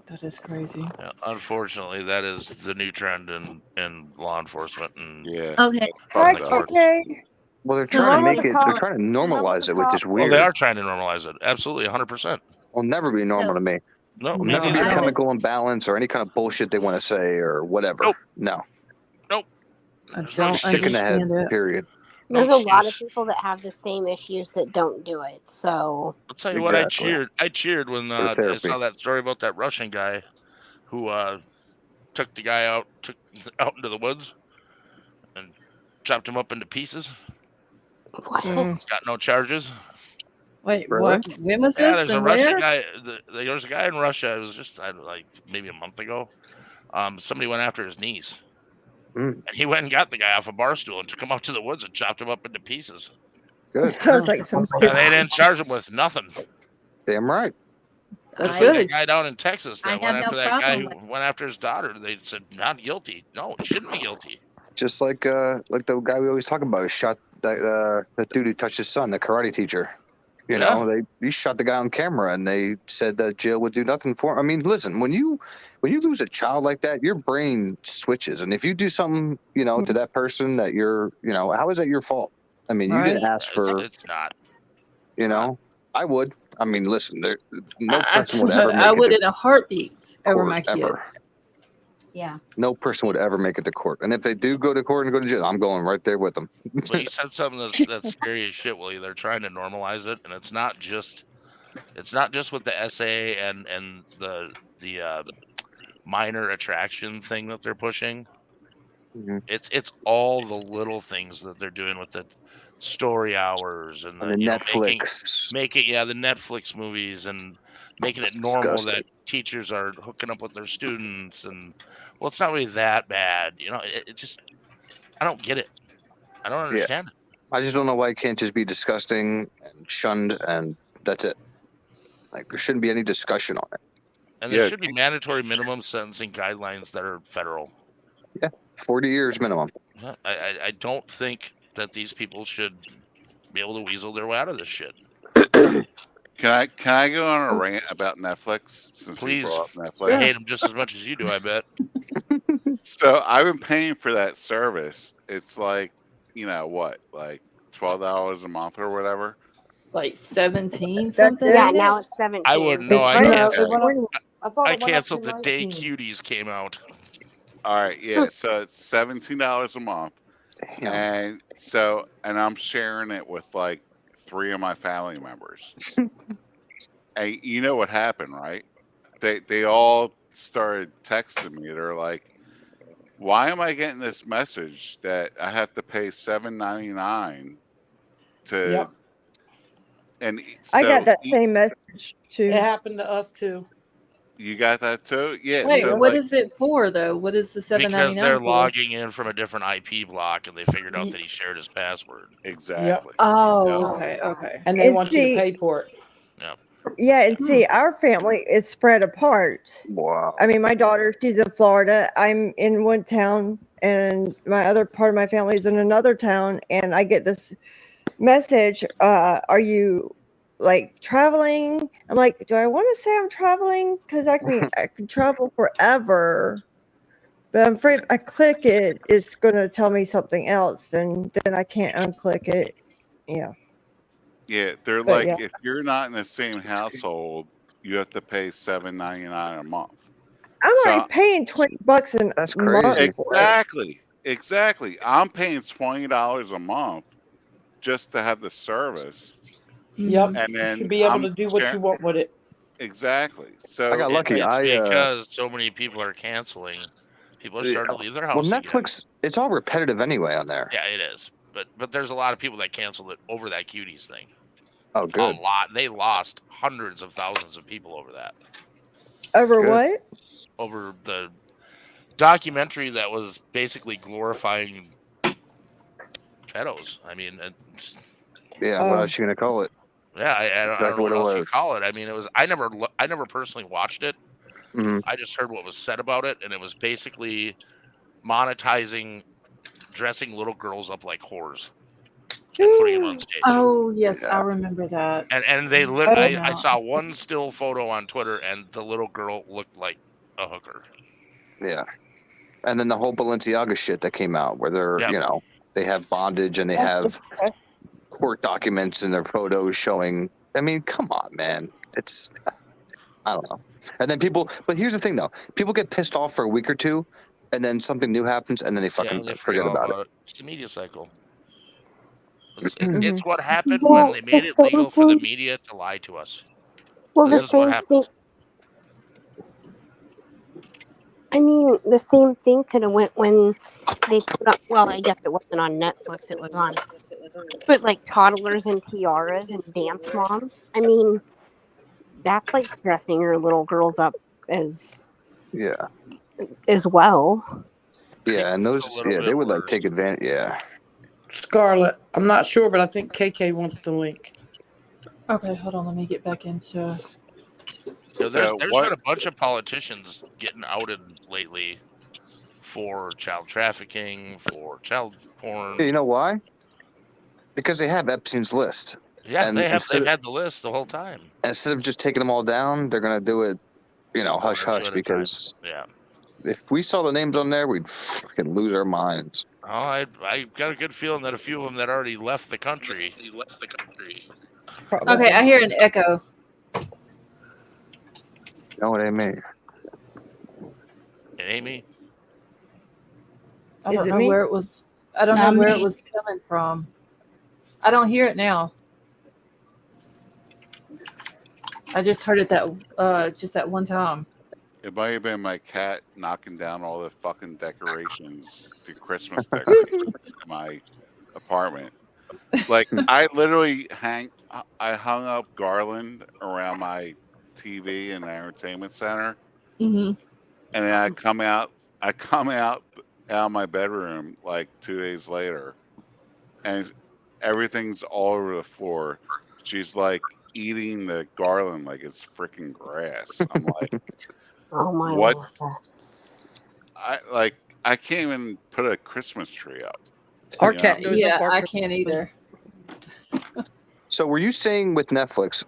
That is crazy. Yeah, unfortunately, that is the new trend in law enforcement and Yeah. Okay. That's fucked Heck, up. Okay. Well, they're trying to Remember make the it. cop- They're trying to remember normalize the it, which cop- is well, weird. they are trying to normalize it. Absolutely, 100%. Will never be normal to me. No, Will me never be neither. a I was- chemical imbalance or any kind of bullshit they want to say or whatever. Nope. No. I There's no don't Sick in the head. understand it. Period. No there's a lot of excuse. people that have the same issues that don't do it. So I'll tell you what, I Exactly. cheered when Go to I therapy. saw that story about that Russian guy who took the guy out into the woods and chopped him up into pieces. what? Got no charges. Wait, Really? what? When was Yeah, this there's a and Russian where? guy. There's a guy in Russia. It was just like maybe a month ago. Somebody went after his niece, Mm. and he went and got the guy off a bar stool and took him out to the woods and chopped him up into pieces. Good. Sounds like some And they didn't charge him with nothing. Damn right. That's Just like good. that guy down in Texas I that went have after no that guy who problem went after his daughter. They said not guilty. No, he shouldn't be guilty. Just like the guy we always talk about who shot that dude who touched his son, the karate teacher. You know, he shot the guy on camera, and they said that jail would do nothing for him. I mean, listen, when you lose a child like that, your brain switches, and if you do something, to that person that you're, how is that your fault? I mean, you didn't Right. ask for, It's not. I would. I mean, listen, no I person would ever make I it would to in a heartbeat over court, my kids. ever. Yeah. No person would ever make it to court, and if they do go to court and go to jail, I'm going right there with them. But you said something that's scary as shit, Willie. They're trying to normalize it, and it's not just with the SA and the minor attraction thing that they're pushing. Mhm. It's all the little things that they're doing with the story hours and And the Netflix. making the Netflix movies and making it normal Disgusting. that teachers are hooking up with their students, and well, it's not really that bad. It just, I don't get it. I don't understand it. I just don't know why it can't just be disgusting and shunned, and that's it. Like there shouldn't be any discussion on it. And there Yeah. should be mandatory minimum sentencing guidelines that are federal. 40 years minimum. I don't think that these people should be able to weasel their way out of this shit. Can I go on a rant about Netflix since you Please. brought up I Netflix? hate them just as much as you do, I bet. So I've been paying for that service. It's like, what, like $12 a month or whatever. Like 17 That's something. it? Yeah, ain't it? now it's 17. I wouldn't know. It's I Mine no, is it canceled. went up. 20. I thought I it went up to canceled the day 19. Cuties came out. All right, yeah. So it's $17 a month, Damn. and I'm sharing it with like 3 of my family members. And you know what happened, right? They all started texting me. They're like, "Why am I getting this message that I have to pay $7.99 to?" Yep. And I got so that same message It too. happened to us too. you got that too? Yeah. Wait, So what like, is it for though? What is the Because they're $7.99 for? logging in from a different IP block and they figured out that he shared his password. exactly. Oh, Yep. okay. And they And want you to see, pay for it. yeah, and see, our family is spread apart. Wow. I mean, my daughter, she's in Florida. I'm in one town, and my other part of my family is in another town. And I get this message: "Are you like traveling?" I'm like, "Do I want to say I'm traveling? Because I can travel forever." But I'm afraid if I click it, it's going to tell me something else, and then I can't unclick it. Yeah, Yeah, they're but like, yeah, if you're not in the same household, you have to pay $7.99 a month. I'm So already paying $20 a That's month crazy. for it. exactly. I'm paying $20 a month just to have the service, Yep. and You should then be able I'm to do what you sharing. want with it. Exactly. I So got lucky. It's I because so many people are canceling. People are yeah. starting to leave their Well, house again. Netflix, it's all repetitive anyway on there. Yeah, it is. But there's a lot of people that canceled it over that Cuties thing. Oh, A good. lot. They lost hundreds of thousands of people over that. Over Good. what? Over the documentary that was basically glorifying pedos. I mean, Yeah. What else you gonna call it? yeah, I don't Exactly know what what it else you was. call it. I mean, it was. I never personally watched it. Hmm. I just heard what was said about it, and it was basically monetizing dressing little girls up like whores and putting them on stage. Oh, yes, Yeah. I remember that. And they Oh, I saw one still photo on Twitter, and the little girl looked like a hooker. Yeah. And then the whole Balenciaga shit that came out, where they're Yep. they have bondage and they that's have disgusting. court documents and their photos showing. I mean, come on, man. It's I don't know. And then but here's the thing though, people get pissed off for a week or two, and then something new happens, and then they fucking They forget all about it. It's the media cycle. It's Mhm. what happened when Well, they the made it same legal for the thing. media to lie to us. Well, This the is what same thing. happens. I mean, the same thing could have went when they put up. Well, I guess it wasn't on Netflix. It was on, but like toddlers and tiaras and dance moms. I mean, that's like dressing your little girls up as Yeah. well. Yeah, and It's a those, little they bit would like worse. take advantage. Yeah. Scarlett, I'm not sure, but I think KK wants the link. Okay, hold on. Let me get back into. There's So been what? a bunch of politicians getting outed lately for child trafficking, for child porn. Yeah, you know why? Because they have Epstein's list, Yeah, and they've had the list the whole time. instead of just taking them all down, they're gonna do it, hush One or two hush. at a time. Because Yeah. if we saw the names on there, we'd fucking lose our minds. Oh, I got a good feeling that a few of them that already left the country. Probably. Okay, I hear an echo. You know what I mean? And Amy, I Is don't it know me? where it was. I don't know Not where it me. was coming from. I don't hear it now. I just heard it just that one time. It might have been my cat knocking down all the fucking decorations, the Christmas decorations in my apartment. Like I literally I hung up garland around my TV in the entertainment center, Mm-hmm. and then I come out of my bedroom like 2 days later, and everything's all over the floor. She's like eating the garland like it's freaking grass. I'm like, Oh my what? lord. I can't even put a Christmas tree up. Our You know? cat goes up Yeah, our I Christmas can't tree. either. So were you saying with Netflix,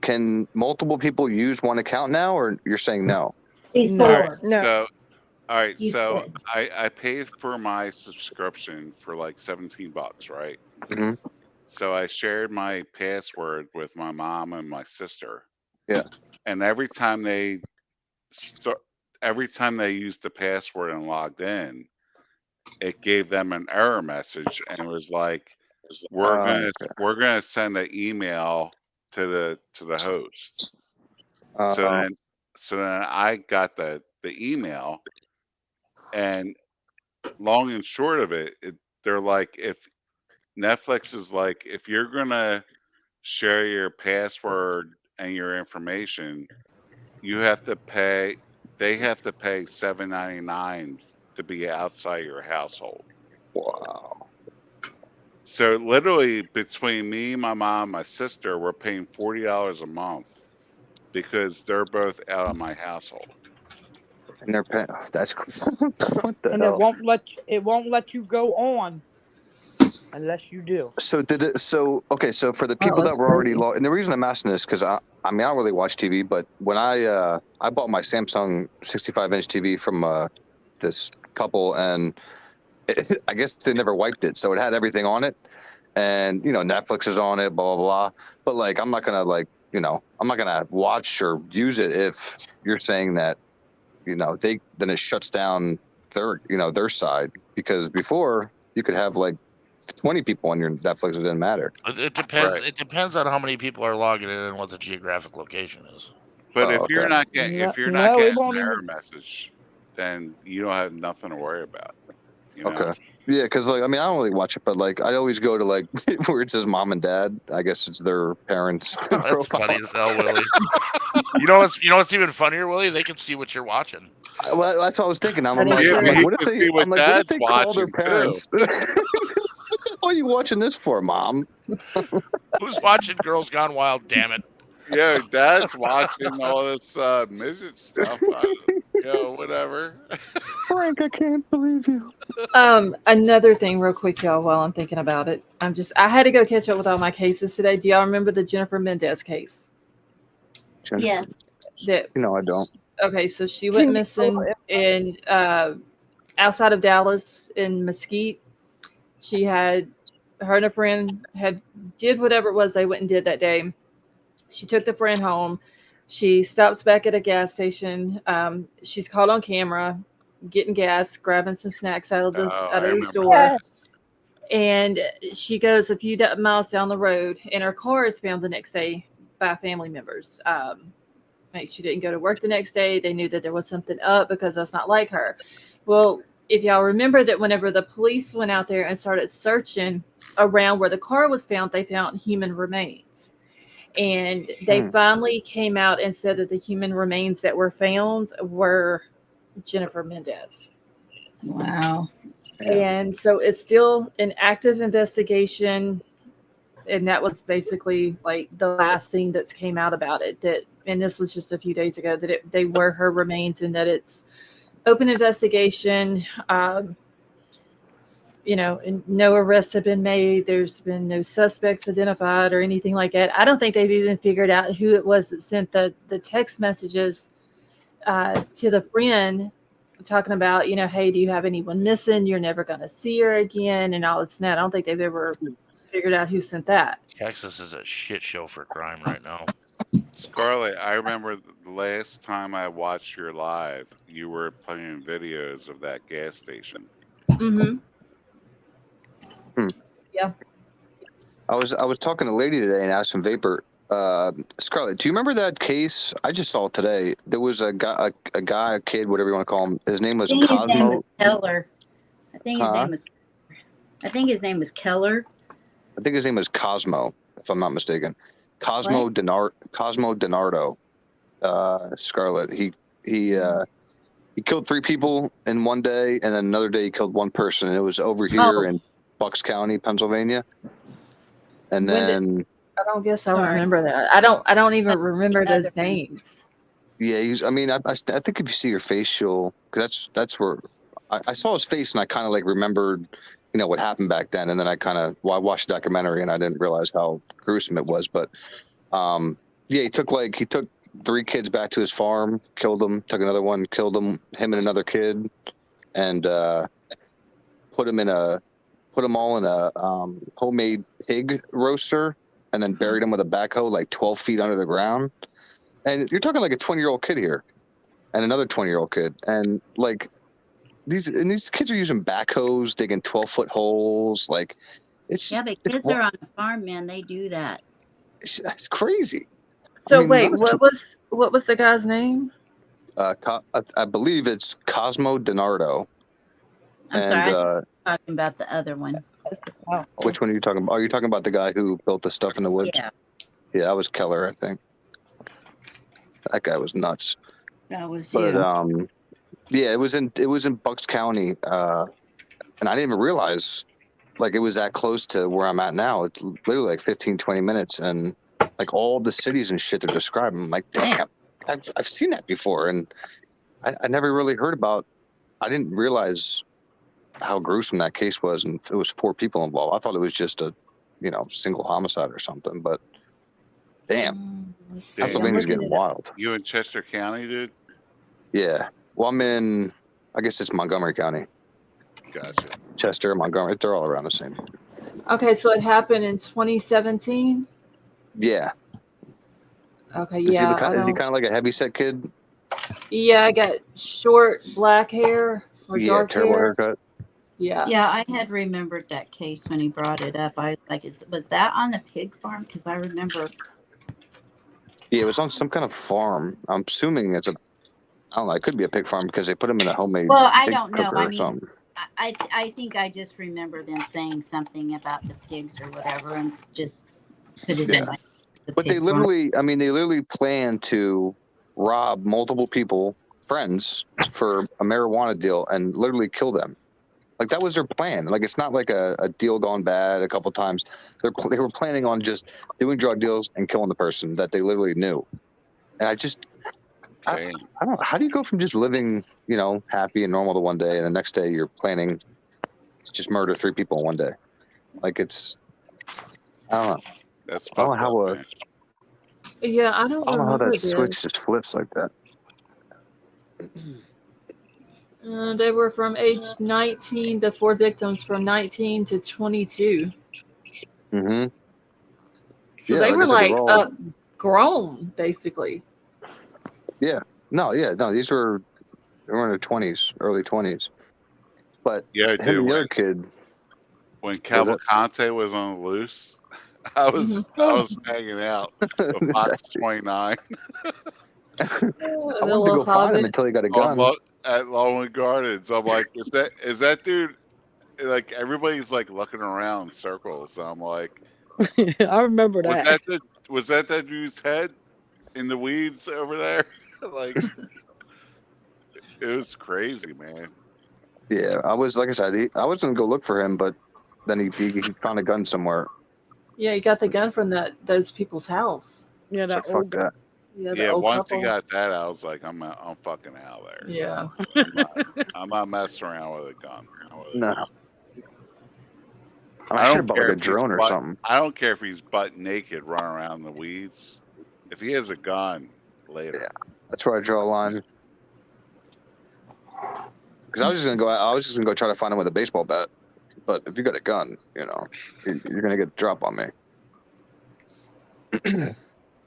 can multiple people use one account now, or you're saying no? No. All right, Before No. so all right, you so could. I paid for my subscription for like $17, right? Hmm. So I shared my password with my mom and my sister, Yeah. and start, every time they used the password and logged in, it gave them an error message and was like, we're gonna send an email to the host. So Uh, then so then I got the email, and long and short of it, they're like, if Netflix is like, if you're gonna share your password and your information, you have to pay. They have to pay $7.99 to be outside your household. wow. So literally, between me, my mom, my sister, we're paying $40 a month because they're both out of my household. And they're paying. That's what the And hell. it won't let you go on unless you do. So did it? So okay. So for the Oh, people that's that were already crazy. logged, and the reason I'm asking this because I mean I don't really watch TV, but when I bought my Samsung 65-inch TV from this couple, and I guess they never wiped it, so it had everything on it, and Netflix is on it, blah blah blah. But like I'm not gonna I'm not gonna watch or use it if you're saying that then it shuts down their side, because before you could have like 20 people on your Netflix, it didn't matter. It depends. Right. It depends on how many people are logging in and what the geographic location is. But Oh, okay. if you're not No, it getting won't an even. error message, then you don't have nothing to worry about. You know? Okay. Yeah, because like I mean I don't really watch it, but like I always go to like where it says mom and dad. I guess it's their parents' That's profile. funny as hell, Willie. You know what's even funnier, Willie? They can see what you're watching. Well, that's what I was thinking. I'm That is like, Yeah, I'm but like, true. he what if can they? see what I'm like, what if dad's they call their watching too. parents? What are you watching this for, mom? Who's watching Girls Gone Wild? Damn it! Yeah, dad's watching all this midget stuff. Whatever. Frank, I can't believe you. Another thing, real quick, y'all. While I'm thinking about it, I had to go catch up with all my cases today. Do y'all remember the Jennifer Mendez case? Yes. That I don't. Okay, so she went Can you missing in outside of Dallas in Mesquite. She had her and a friend had did whatever it was they went and did that day. She took the friend home. She stops back at a gas station. She's caught on camera getting gas, grabbing some snacks out of Oh, I the remember store. that. And she goes a few miles down the road, and her car is found the next day by family members. Like she didn't go to work the next day. They knew that there was something up because that's not like her. Well, if y'all remember that whenever the police went out there and started searching around where the car was found, they found human remains. And they finally came out and said that the human remains that were found were Jennifer Mendez. Wow. Yeah. And so it's still an active investigation. And that was basically like the last thing that's came out about it. And this was just a few days ago, that they were her remains, and that it's open investigation. And no arrests have been made. There's been no suspects identified or anything like that. I don't think they've even figured out who it was that sent the text messages to the friend talking about, hey, do you have anyone missing? You're never going to see her again, and all this and that. I don't think they've ever figured out who sent that. Texas is a shit show for crime right now. Scarlett, I remember the last time I watched your live, you were playing videos of that gas station. Mm-hmm. Yeah. I was talking to a lady today and asked some vapor. Scarlett, do you remember that case? I just saw it today. There was a kid, whatever you want to call him. His name was I think his name was Cosmo. Keller. I think his Huh? name was. I think his name was Keller. I think his name was Cosmo, if I'm not mistaken. Cosmo DiNardo. Scarlett. He killed 3 people in one day, and then another day he killed 1 person. And it was over here Oh, in Bucks County, Pennsylvania. And When did- then I don't guess I Sorry. remember that. I don't even remember Other those one. names. yeah, I think if you see your face, because that's where I saw his face and I kind of like remembered, what happened back then. And then I watched the documentary and I didn't realize how gruesome it was. But yeah, he took 3 kids back to his farm, killed them, took another one, killed him and another kid, and put them all in a homemade pig roaster, and then buried them with a backhoe like 12 feet under the ground. And you're talking like a 20-year-old kid here, and another 20-year-old kid, and like these kids are using backhoes, digging 12-foot holes. Like it's Yeah, but kids are on a farm, man. They do that. it's crazy. So I mean, wait, what was the guy's name? I believe it's Cosmo DiNardo. I'm And sorry, I think you're talking about the other one. which one are you talking about? Are you talking about the guy who built the stuff in the woods? Yeah, Yeah, that was Keller, I think. That guy was nuts. that was But you. yeah, it was in Bucks County, and I didn't even realize like it was that close to where I'm at now. It's literally like 15, 20 minutes, and like all the cities and shit they're describing. I'm like, damn, I've seen that before, and I never really heard about. I didn't realize how gruesome that case was, and it was 4 people involved. I thought it was just a single homicide or something, but damn, Let's see, Pennsylvania's I'm looking getting it up. wild. You in Chester County, dude? Yeah, well, I'm in, I guess it's Montgomery County. Gotcha. Chester, Montgomery, they're all around the same. Okay, so it happened in 2017. Yeah. Okay, Is yeah. he kind of like a heavyset kid? Yeah, I got short black hair or Yeah, dark terrible hair. haircut. Yeah. Yeah, I had remembered that case when he brought it up. I was like, was that on the pig farm? Because I remember. Yeah, it was on some kind of farm. I'm assuming it's I don't know, it could be a pig farm because they put him in a homemade Well, I pig don't know. cooker I or mean, something. I think I just remember them saying something about the pigs or whatever, and just could have been Yeah. like the But they pig farm. literally plan to rob multiple people, friends, for a marijuana deal and literally kill them. Like that was their plan. Like it's not like a deal gone bad a couple times. They were planning on just doing drug deals and killing the person that they literally knew. And I Damn. don't know. How do you go from just living, happy and normal to one day, and the next day you're planning to just murder 3 people in one day? Like it's, I don't know. That's I don't know fucked how up, man. Yeah, I don't how remember that switch this. just flips like that. They were from age 19, the 4 victims from 19 to 22. Mm-hmm. So Yeah, they like I were said, they like were all grown, basically. no, these were they were in their 20s, early 20s. But Yeah, him dude. and the other kid, When was it? Cavalcante was on the loose, I was hanging out with Fox 29 I The wanted to little go find him hobbit. until he got a on gun. at Longwood Gardens. I'm like, is that dude? Like everybody's like looking around in circles. So I'm like, I remember was that. that dude's head in the weeds over there? Like it was crazy, man. Yeah, I was like I said, I was gonna go look for him, but then he found a gun somewhere. Yeah, you got the gun from those people's house. Yeah, So that fuck old guy. that. Yeah, the Yeah, old once couple. he got that, I was like, I'm fucking out of there. Yeah. I'm not messing around with a gun. No. I I should don't have bought care like a if he's drone or something. I don't care if he's butt naked running around the weeds. If he has a gun, later. Yeah, that's where I draw a line. Because I was just gonna go try to find him with a baseball bat. But if you got a gun, you're gonna get a drop on me.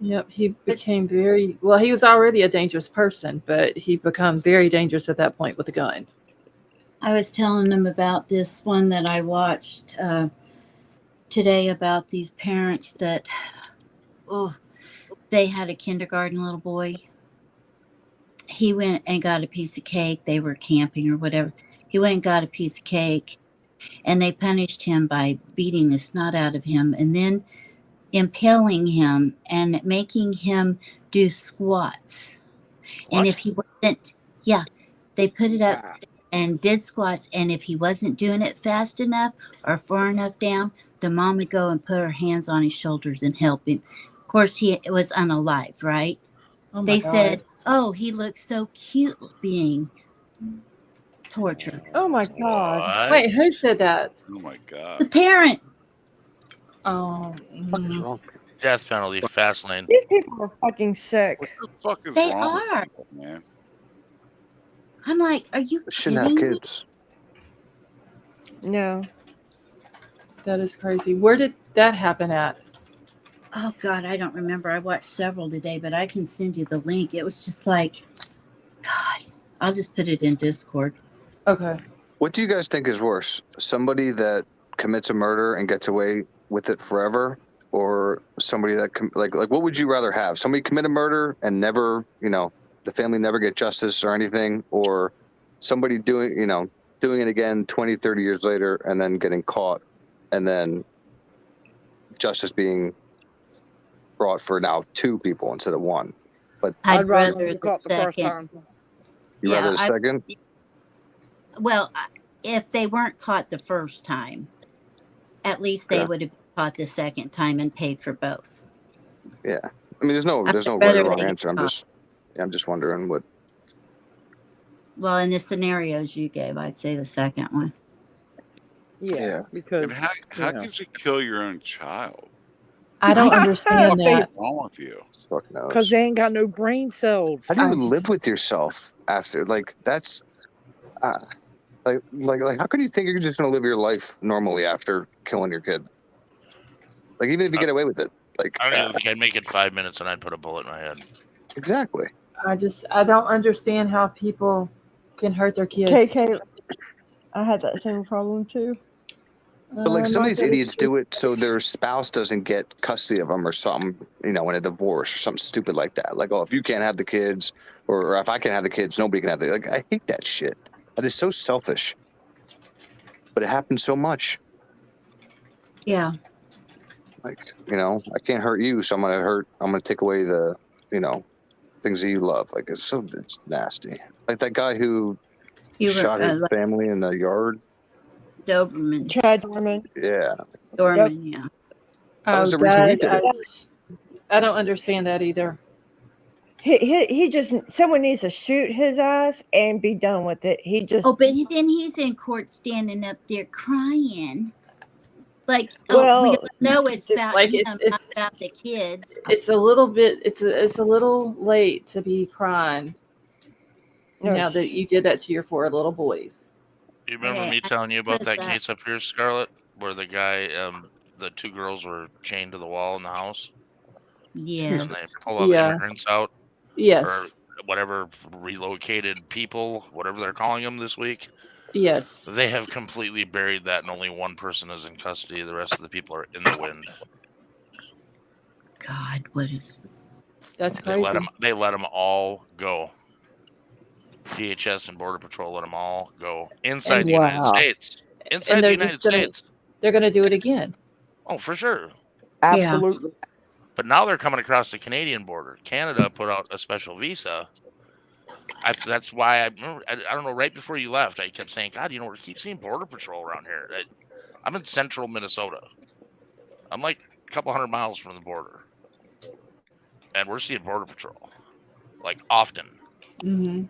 Yep, he became he was already a dangerous person, but he became very dangerous at that point with a gun. I was telling them about this one that I watched today about these parents that, they had a kindergarten little boy. He went and got a piece of cake. They were camping or whatever. He went and got a piece of cake, and they punished him by beating the snot out of him and then impaling him and making him do squats. What? And if he wasn't, they put it up. and did squats. And if he wasn't doing it fast enough or far enough down, the mom would go and put her hands on his shoulders and help him. Of course, he was unalived, right? Oh my They God. said, "Oh, he looks so cute being tortured." Oh my God. What? Wait, who said that? Oh my The god. parent. Oh, What is wrong? Death penalty, fast lane. These people are fucking sick. What the fuck is They wrong are. with people, man? I'm like, are you They shouldn't have kidding me? kids. No. that is crazy. Where did that happen at? Oh God, I don't remember. I watched several today, but I can send you the link. It was just like, God, I'll just put it in Discord. Okay. What do you guys think is worse? Somebody that commits a murder and gets away with it forever, or somebody that like what would you rather have? Somebody commit a murder and never, the family never get justice or anything, or somebody doing it again 20, 30 years later and then getting caught and then justice being brought for now 2 people instead of 1. But I'd rather rather get caught the first second. time. you rather the second? Well, if they weren't caught the first time, at least they Yeah. would have been caught the second time and paid for both. Yeah. I mean, there's no I'd right or rather wrong they get answer. I'm caught. just wondering what. Well, in the scenarios you gave, I'd say the second one. Yeah. Because And how you know. could you kill your own child? I don't I- understand What's that. wrong with you? Fuck knows. Because they ain't got no brain cells. How do you I even just- live with yourself after? Like that's, like how can you think you're just gonna live your life normally after killing your kid? Like even if you get away with it, like I don't even think I'd make it 5 minutes and I'd put a bullet in my head. exactly. I don't understand how people can hurt their kids. KK, I had that same problem too. But like some My of these God, idiots do it so their spouse doesn't get custody of them or something, in a divorce or something stupid like that. Like, oh, if you can't have the kids, or if I can't have the kids, nobody can have the. Like, I hate that shit. That is so selfish. But it happens so much. Yeah. Like, I can't hurt you, so I'm gonna take away the, things that you love. Like it's nasty. Like that guy who You shot his were family in the yard. Doberman. Chad Dorman. Yeah. Doberman, yeah. That was Oh, the reason he did that- it. I don't understand that either. He just, someone needs to shoot his ass and be done with it. He just, Oh, but then he's in court standing up there crying. Like, we Well, all know it's about like, him, it's- not about the kids. It's a little bit. It's a little late to be crying No, now that you did that to your 4 little boys. You remember Okay, me telling you about heard that that. case up here, Scarlett, where the guy, the 2 girls were chained to the wall in the house, and they Yes. pull up Yeah. immigrants out, Yes. or whatever, relocated people, whatever they're calling them this week. Yes. They have completely buried that, and only one person is in custody. The rest of the people are in the wind. God, what is... That's They let crazy. them all go. DHS and Border Patrol let them all go inside the United Wow. States. Inside the they're United just gonna- States. They're going to do it again. Oh, for sure. Absolutely. But now they're coming across the Canadian border. Canada put out a special visa. That's why I don't know. Right before you left, I kept saying, "God, we keep seeing Border Patrol around here." I'm in central Minnesota. I'm like a couple 100 miles from the border, and we're seeing Border Patrol like often. Mm-hmm.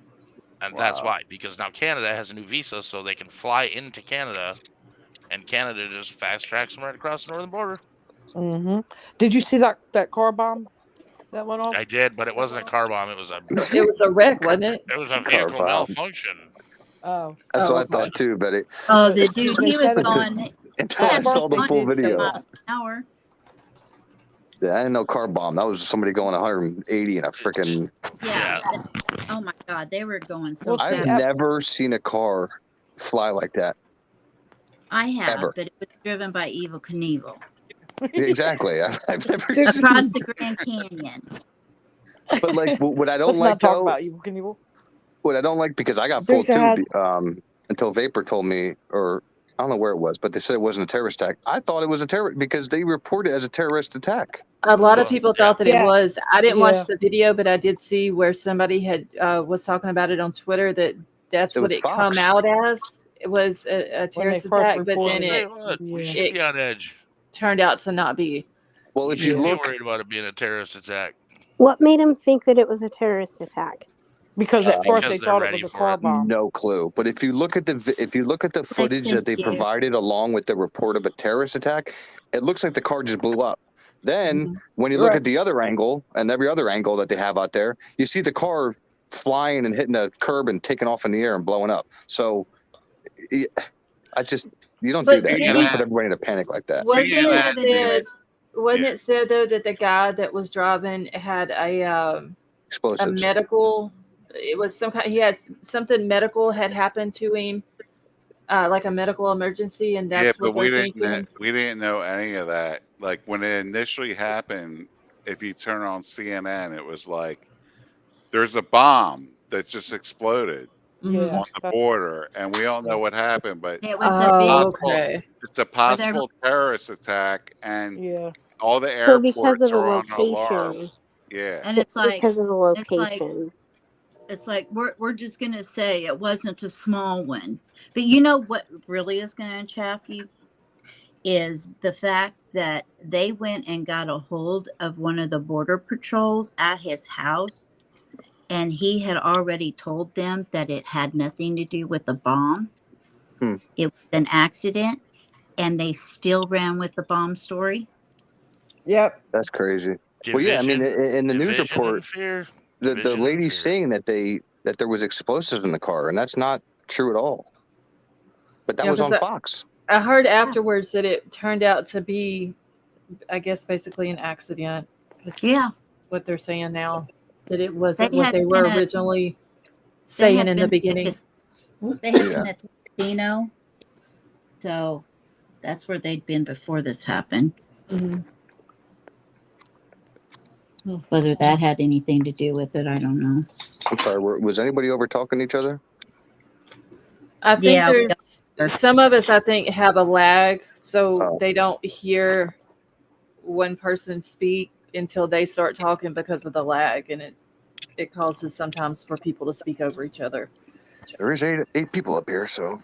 And that's Wow. why, because now Canada has a new visa, so they can fly into Canada, and Canada just fast tracks them right across the northern border. Mm-hmm. Did you see that car bomb that went off? I did, but it wasn't a car bomb. It was a It was a wreck, wasn't it? vehicle bomb. malfunction. Oh. That's Oh, what okay. I thought too, Betty. Oh, the dude, They he was said it- going Until I At saw first the they full did say video. miles an hour. Yeah, I didn't know car bomb. That was somebody going 180 in a freaking. Yeah. Oh my God, they were going so Well, see, I've fast. never seen a car fly like that. I have, ever. but it was driven by Evil Knievel Exactly. I've never There's- seen. across the Grand Canyon. But like, what I don't Let's like not talk though, about you, can you? what I don't like, because I got fooled There's a too. Until Vapor told me, or I don't know where it was, but they said it wasn't a terrorist attack. I thought it was a terrorist because they reported it as a terrorist attack. A lot of Well, people yeah. thought that Yeah. it was. I didn't Yeah. watch the video, but I did see where somebody had was talking about it on Twitter that that's It what was it come Fox. out as. It was a When they terrorist first attack, but reported then Tell it you what, we Yeah. should be on edge. turned out to not be. Well, if We you should be look, worried about it being a terrorist attack What made him think that it was a terrorist attack? Because at first they because they're thought it ready was a for car it. bomb. no clue. But if you look at the footage that they yeah. provided along with the report of a terrorist attack, it looks like the car just blew up. Then Mhm. when you look Right. at the other angle and every other angle that they have out there, you see the car flying and hitting a curb and taking off in the air and blowing up. So I just you don't do But that. You You're don't gonna put have, everybody in a panic like that. wasn't you're gonna it have to do said? it. Wasn't Yeah. it said though that the guy that was driving had a Explosives. medical? It was some kind. He had something medical had happened to him, like a medical emergency, and Yeah, that's but what they're thinking. we didn't know any of that. Like when it initially happened, if you turn on CNN, it was like there's a bomb that just exploded Mhm. on the border, and we don't know what happened, but It was a Oh, big possible okay. it's a where they're possible terrorist attack, and Yeah. all the So because airports of the are on alarm. location, Yeah, and it's like because of the it's like location. we're just gonna say it wasn't a small one. But you know what really is gonna chaff you is the fact that they went and got a hold of one of the border patrols at his house, and he had already told them that it had nothing to do with the bomb. Hmm. It was an accident, and they still ran with the bomb story. Yep. That's crazy. Well, yeah, I mean, in the news division report, and fear. the Division and lady's fear. saying that there was explosives in the car, and that's not true at all. But that Yeah, was 'cause on Fox. I heard afterwards that it turned out to be, I guess, basically an accident. Is Yeah, what they're saying now. That it they wasn't what had they been were at originally they saying had in been the at the beginning. they had Yeah. been at the casino, so that's where they'd been before this happened. Mhm. Whether that had anything to do with it, I don't know. I'm sorry. Was anybody over talking to each other? I think Yeah, we there's some of us, I think, have a lag, so Oh. they don't hear one person speak until they start talking because of the lag, and it causes sometimes for people to speak over each other. There is eight people up here, so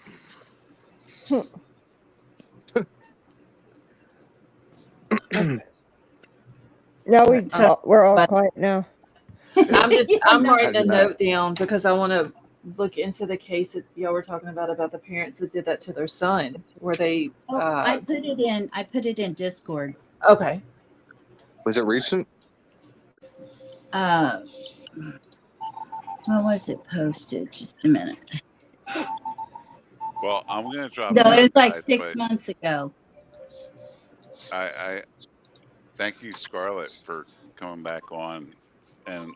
No, we're all but- quiet now. I'm Yeah, no. writing a Imagine that. note down because I want to look into the case that y'all were talking about the parents that did that to their son, where they. I put it in Discord. Okay. was it recent? When was it posted? Just a minute. well, I'm gonna drop. No, out, it was like guys, 6 but months ago. I thank you, Scarlett, for coming back on, and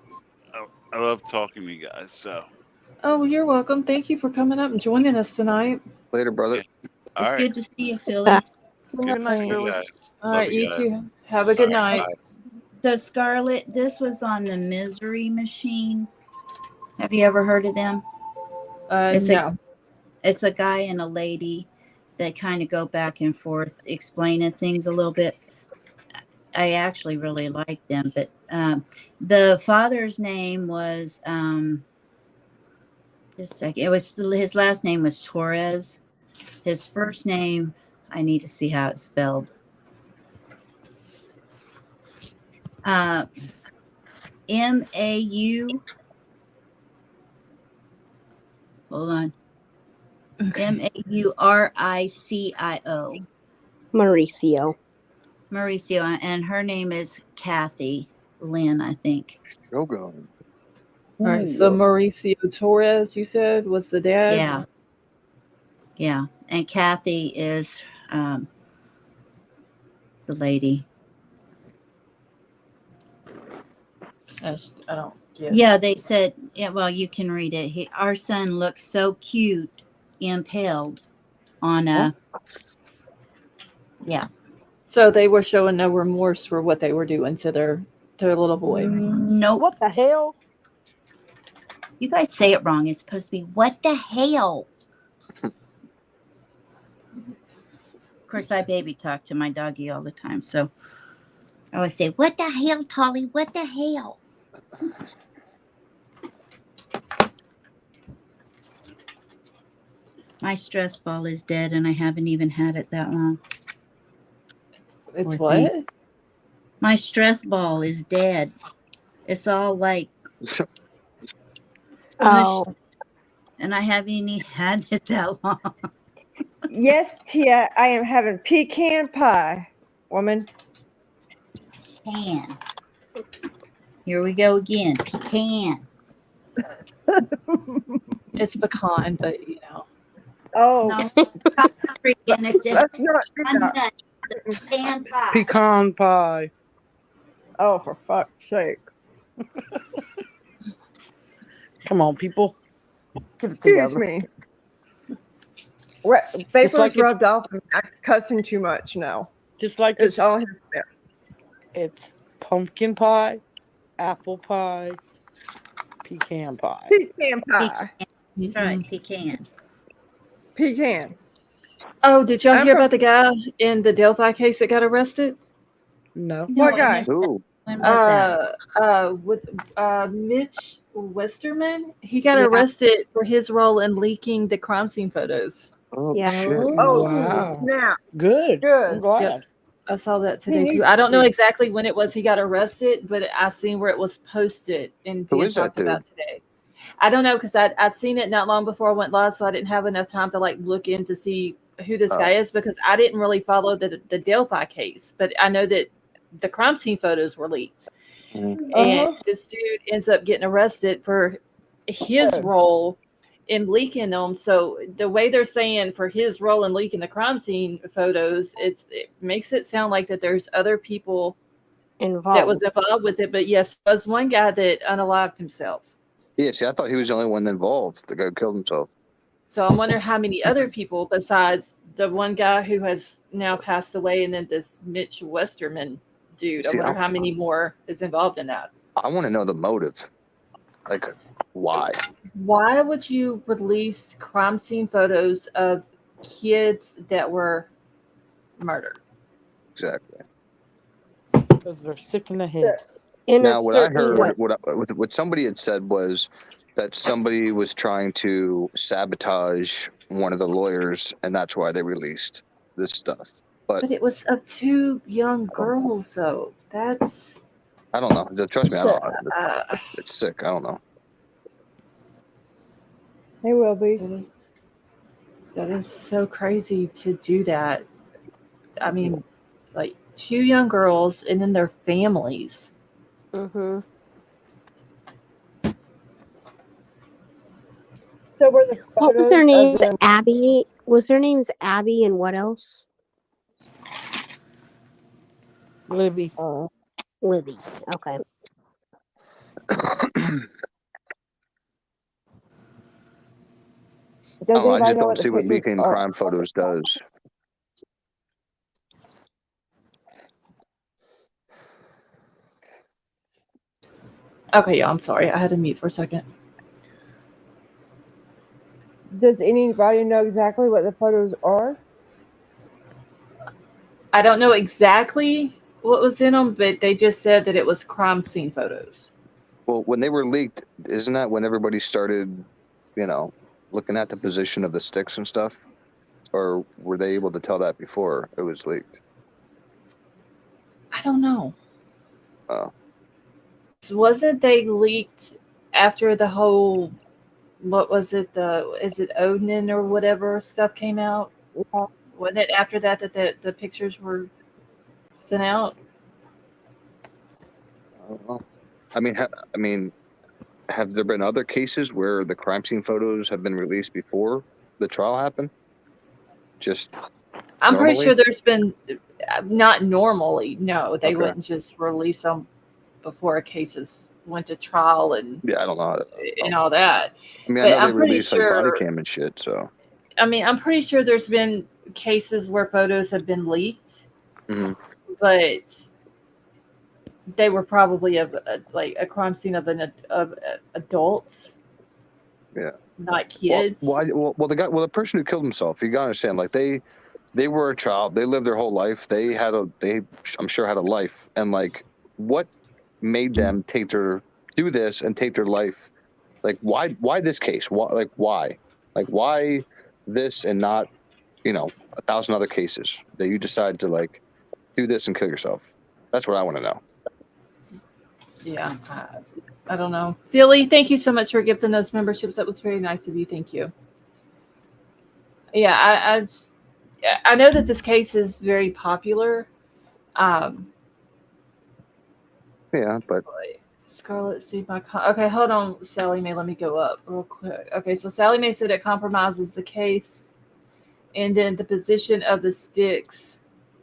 I love talking to you guys. So Oh, you're welcome. Thank you for coming up and joining us tonight. Later, brother. Yeah. all It's right, good to see you, Philly. good Good to night, see you Philly. guys. All Love right, you guys. too. Have a good All right, night. bye. So, Scarlett, this was on the Misery Machine. Have you ever heard of them? It's No. It's a guy and a lady that kind of go back and forth explaining things a little bit. I actually really like them, but the father's name was just a second. It was his last name was Torres. His first name, I need to see how it's spelled. M-A-U. Hold on. M-A-U-R-I-C-I-O. Mauricio. Mauricio, and her name is Kathy Lynn, I think. Shogun. All right. So Mauricio Torres, you said, was the dad? Yeah. Yeah. And Kathy is the lady. I don't get. Yeah, they said, yeah, well, you can read it. Our son looks so cute, impaled on a. Yeah. So they were showing no remorse for what they were doing to their little boy. Nope. What the hell? You guys say it wrong. It's supposed to be, what the hell? Of course, I baby talk to my doggy all the time. So I always say, what the hell, Tolly? What the hell? My stress ball is dead, and I haven't even had it that long. It's Poor thing. what? My stress ball is dead. It's all like Oh, mushed, and I haven't even had it that long. Yes, Tia, I am having pecan pie, woman. Pecan. Here we go again. Pecan. It's pecan, but you know. Oh, No, concrete, and it's just let's not do one that. nut. It's pecan pie. Pecan pie. Oh, for fuck's sake. Come on, people. Get it Excuse together. me. Vapor's like it's- rubbed off and I'm cussing too much now. Just like It's all his fault. it's pumpkin pie, apple pie, pecan pie. Pecan pie. That's right, pecan. Pecan. Oh, did y'all I'm hear from- about the guy in the Delphi case that got arrested? No. No, What I guy? missed that. Ooh. When was that? With Mitch Westerman, he got Yeah. arrested for his role in leaking the crime scene photos. Oh Yeah. shit. Oh, Wow. snap. Good. Good. I'm glad. I saw that He today needs too. I don't to know be. exactly when it was he got arrested, but I seen where it was posted and Who being is that talked dude? about today. I don't know because I'd seen it not long before I went live, so I didn't have enough time to like look in to see who this Oh. guy is because I didn't really follow the Delphi case, but I know that the crime scene photos were leaked. Mhm. And this dude ends up getting arrested for his role in leaking them. So the way they're saying for his role in leaking the crime scene photos, it makes it sound like that there's other people involved. that was involved with it. But yes, there was one guy that unalived himself. Yeah, see, I thought he was the only one involved. The guy who killed himself. So I'm wondering how many other people besides the one guy who has now passed away and then this Mitch Westerman dude. I See, wonder how many more is involved in that. I want to know the motive. Like, why? Why would you release crime scene photos of kids that were murdered? Exactly. Because they're sick in the head. In Now, a what I certain way. heard, what somebody had said was that somebody was trying to sabotage one of the lawyers, and that's why they released this stuff. But it was of two young girls, though. That's I don't know. Trust me, I don't know. uh, It's sick. I don't know. They will be. that is so crazy to do that. I mean, like two young girls and then their families. Mm-hmm. So were the What was photos their of names? them- Abby. Was their names Abby and what else? Libby. Libby. Okay. Does I anybody just know don't what the see what pictures leaking are? crime photos does. Okay, yeah, I'm sorry. I had to mute for a second. Does anybody know exactly what the photos are? I don't know exactly what was in them, but they just said that it was crime scene photos. Well, when they were leaked, isn't that when everybody started, looking at the position of the sticks and stuff? Or were they able to tell that before it was leaked? I don't know. Oh. Wasn't they leaked after the whole, what was it, is it Odin or whatever stuff came out? Yeah. Wasn't it after that the pictures were sent out? I don't know. I mean, have there been other cases where the crime scene photos have been released before the trial happened? Just I'm pretty normally? sure there's been, not normally, no, they Okay. wouldn't just release them before cases went to trial and Yeah, I don't know. and all that. I mean, But I know I'm they pretty release like body sure. cam and shit. So I mean, I'm pretty sure there's been cases where photos have been leaked, Mhm. but they were probably of a crime scene of adults, yeah, not kids. Well, the person who killed himself. You gotta understand, like they were a child. They lived their whole life. I'm sure had a life. And like, what made them do this and take their life? Like, why this case? Why? Like, why this and not, 1,000 other cases that you decide to like do this and kill yourself? That's what I want to know. Yeah, I don't know. Philly, thank you so much for gifting those memberships. That was very nice of you. Thank you. Yeah, I know that this case is very popular. Yeah, but Scarlet Seed by okay, hold on, Sally Mae. Let me go up real quick. Okay, so Sally Mae said it compromises the case, and then the position of the sticks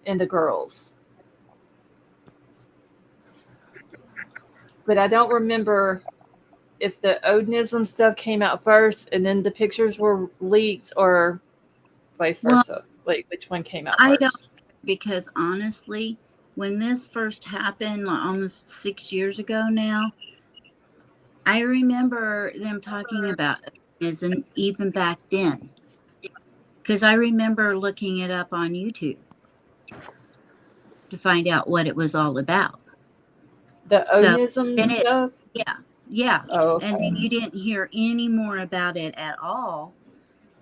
and the girls. But I don't remember if the Odinism stuff came out first and then the pictures were leaked, or vice versa. Like which one came out I first? don't, because honestly, when this first happened, like almost 6 years ago now, I remember them talking about Odinism even back then. Because I remember looking it up on YouTube to find out what it was all about. The So Odinism then stuff? yeah. Oh, okay. And then you didn't hear any more about it at all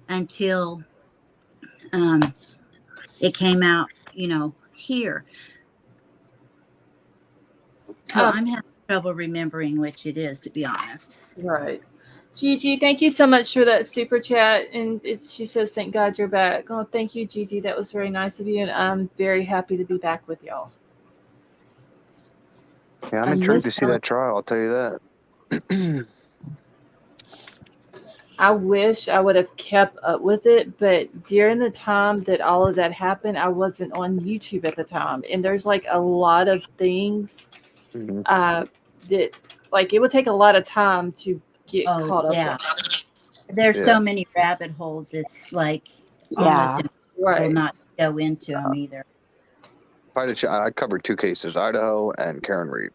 until it came out, here. So I'm having trouble remembering which it is, to be honest. Right. Gigi, thank you so much for that super chat. And she says, thank God you're back. Oh, thank you, Gigi. That was very nice of you. And I'm very happy to be back with y'all. Yeah, I'm intrigued to see that trial. I'll tell you that. I wish I would have kept up with it, but during the time that all of that happened, I wasn't on YouTube at the time. And there's like a lot of things that like it would take a lot of time to get caught up with. There's so many rabbit holes. It's like almost impossible not to go into them either. I covered 2 cases, Idaho and Karen Reed.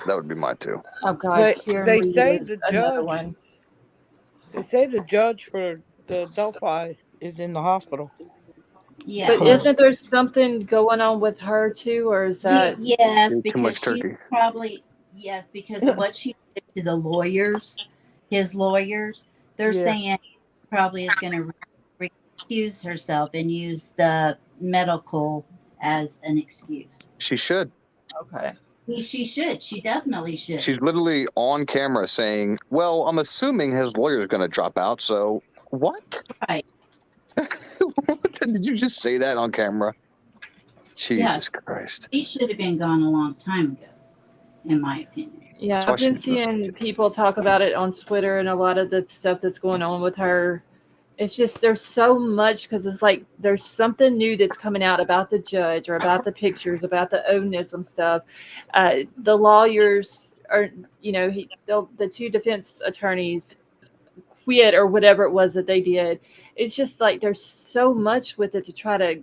That would be my 2. Oh God, They say the judge. They say the judge for the Delphi is in the hospital. Yeah, but isn't there something going on with her too, or is that yes? Too much Because she turkey. probably because of what she did to the lawyers, his lawyers. They're saying probably is going to recuse herself and use the medical as an excuse. She should. Okay. She should. She definitely should. She's literally on camera saying, well, I'm assuming his lawyer is going to drop out. So what? Right. Did you just say that on camera? Jesus Christ. She should have been gone a long time ago, in my opinion. Yeah, I've been seeing people talk about it on Twitter and a lot of the stuff that's going on with her. It's just there's so much because it's like there's something new that's coming out about the judge or about the pictures, about the Odinism stuff. The lawyers are, the 2 defense attorneys quit or whatever it was that they did. It's just like there's so much with it to try to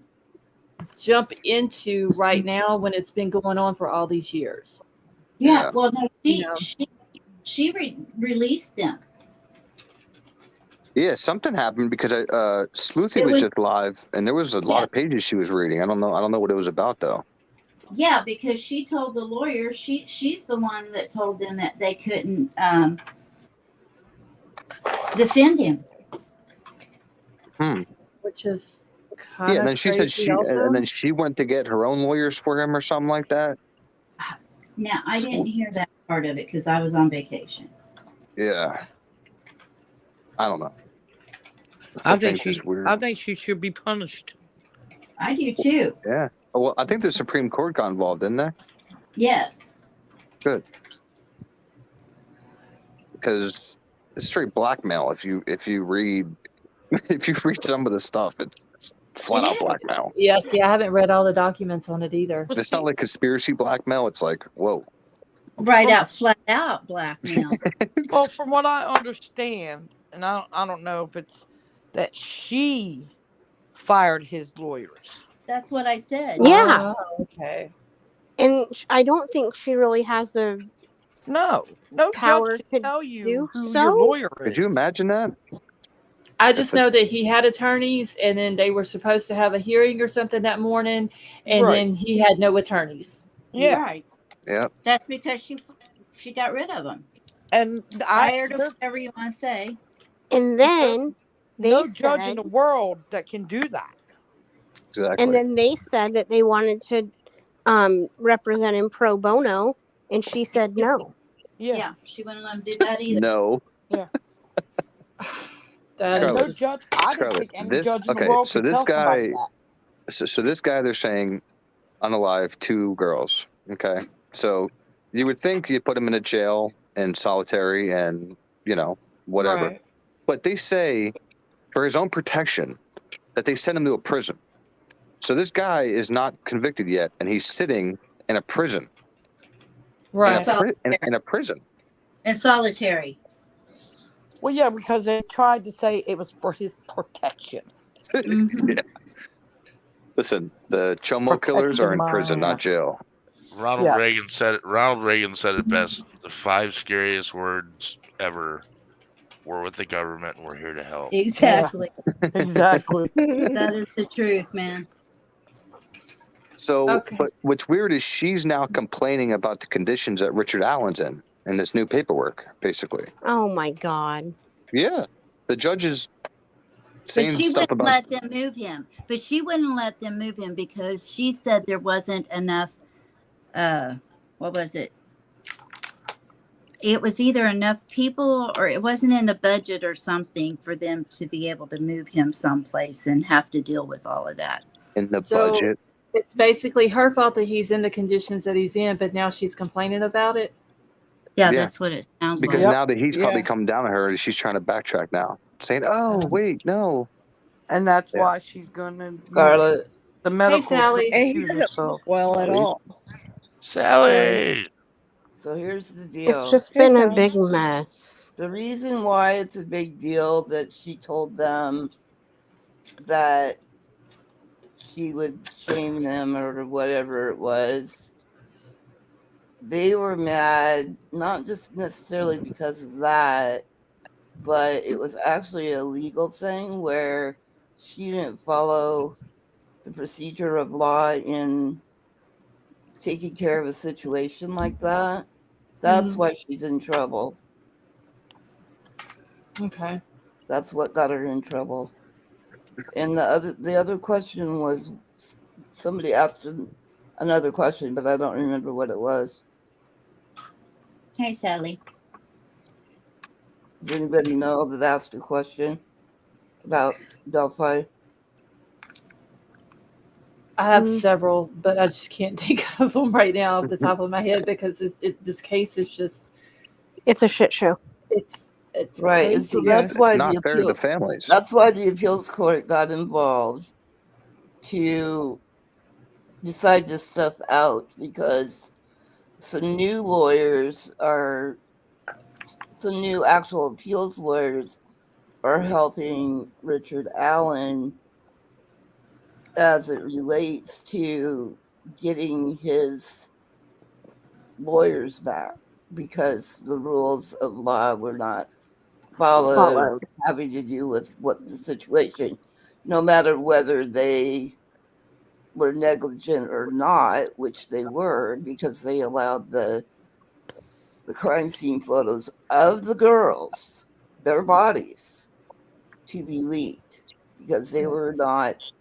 jump into right now when it's been going on for all these years. Yeah, well, no, she released them. Yeah, something happened because Sleuthy was just live, and there was a lot of pages she was reading. I don't know what it was about though. Yeah, because she told the lawyer she's the one that told them that they couldn't defend him. Which is kind of and then she said and then she went to get her own lawyers for him or something like that. Now I didn't hear that part of it because I was on vacation. Yeah, I don't know. I think she should be punished. I do too. Yeah. Well, I think the Supreme Court got involved, didn't they? Yes. Good. Because it's straight blackmail. If you read some of the stuff, it's flat out blackmail. Yeah, see, I haven't read all the documents on it either. It's not like conspiracy blackmail. It's like, whoa. Flat out blackmail. Well, from what I understand, and I don't know if it's that she fired his lawyers. That's what I said. Yeah. Oh, okay. And I don't think she really has the power judge to tell you do who so? your lawyer is. Could you imagine that? I just know that he had attorneys, and then they were supposed to have a hearing or something that morning, and then he had no attorneys. Yeah. Right. Yeah. That's because she got rid of them. And fired or whatever you want to say. And then no judge in the world that can do that. Exactly. And then they said that they wanted to represent him pro bono, and she said no. Yeah, she wouldn't let him do that either. No. Yeah. That Scarlett, No is judge. I didn't Scarlett, think any judge in the okay, world so could this tell somebody guy, that. so this guy, they're saying unalive, 2 girls. Okay, so you would think you put him in a jail and solitary and whatever, right. but they say for his own protection that they send him to a prison. So this guy is not convicted yet, and he's sitting in a prison. Right. In a prison. And solitary. Well, yeah, because they tried to say it was for his protection. Mhm. Yeah. Listen, the Chomo killers are in prison, not jail. Ronald Reagan said it. Ronald Reagan said it best. The 5 scariest words ever were with the government, and we're here to help. Exactly. Exactly. That is the truth, man. So, but what's weird is she's now complaining about the conditions that Richard Allen's in this new paperwork, basically. Oh my God. Yeah, the judge is But saying she stuff wouldn't about. let them move him. But she wouldn't let them move him because she said there wasn't enough. What was it? It was either enough people or it wasn't in the budget or something for them to be able to move him someplace and have to deal with all of that. In the budget. It's basically her fault that he's in the conditions that he's in, but now she's complaining about it. Yeah, that's what it sounds because like. now that he's probably come down to her, she's trying to backtrack now, saying, "Oh, wait, no." And that's why she's gonna Scarlett. the medical. Hey, Sally. And he doesn't look well at all. Sally. So here's the deal. It's just been a big mess. The reason why it's a big deal that she told them that she would shame them or whatever it was, they were mad, not just necessarily because of that, but it was actually a legal thing where she didn't follow the procedure of law in taking care of a situation like that. That's why she's in trouble. Okay. That's what got her in trouble. And the other question was, somebody asked another question, but I don't remember what it was. Hey, Sally. Does anybody know that asked a question about Delphi? I have several, but I just can't think of them right now off the top of my head because this case is just. It's a shit show. It's right, crazy. and so that's why not fair to the families. That's why the appeals court got involved to decide this stuff out, because some new actual appeals lawyers are helping Richard Allen as it relates to getting his lawyers back, because the rules of law were not followed, having to do with what the situation, no matter whether they were negligent or not, which they were, because they allowed the crime scene photos of the girls, their bodies, to be leaked because they were not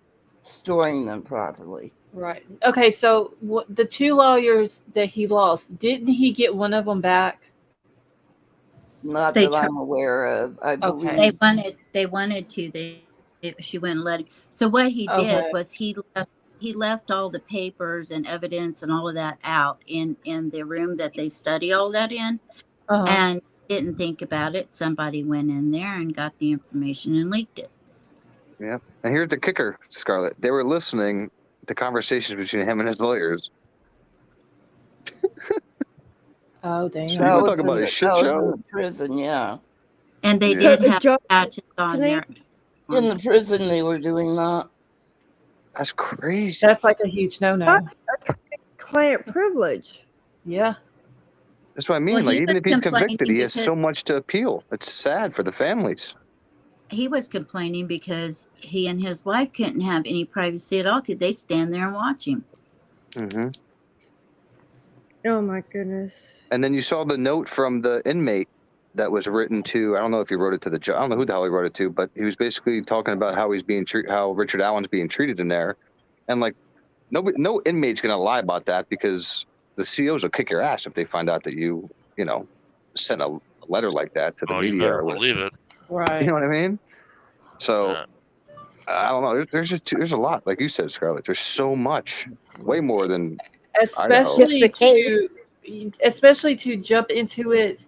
storing them properly. Right. Okay, so the 2 lawyers that he lost, didn't he get one of them back? Not that I'm aware of. I believe they wanted to. She wouldn't let him. So what he did was he left all the papers and evidence and all of that out in the room that they study all that in, and didn't think about it. Somebody went in there and got the information and leaked it. Yeah, and here's the kicker, Scarlett. They were listening to conversations between him and his lawyers. Oh, damn. So you talk about a shit show. Was in the prison, yeah. And they did have patches on there. In the prison, they were doing that. That's crazy. That's like a huge no-no. That's client privilege. Yeah. That's what I mean. Well, like, he even was if he's convicted, he has because- so much to appeal. It's sad for the families. He was complaining because he and his wife couldn't have any privacy at all. Could they stand there and watch him? Mm-hmm. Oh my goodness. And then you saw the note from the inmate that was written to. I don't know if he wrote it to the judge. I don't know who the hell he wrote it to, but he was basically talking about how he's being how Richard Allen's being treated in there, and like no inmate's gonna lie about that because the COs will kick your ass if they find out that you sent a letter like that to the Oh, you media better or whatever. believe it. Right. You know what I mean? So Yeah. I don't know. There's a lot, like you said, Scarlett. There's so much, way more than Idaho. Just the especially case. especially to jump into it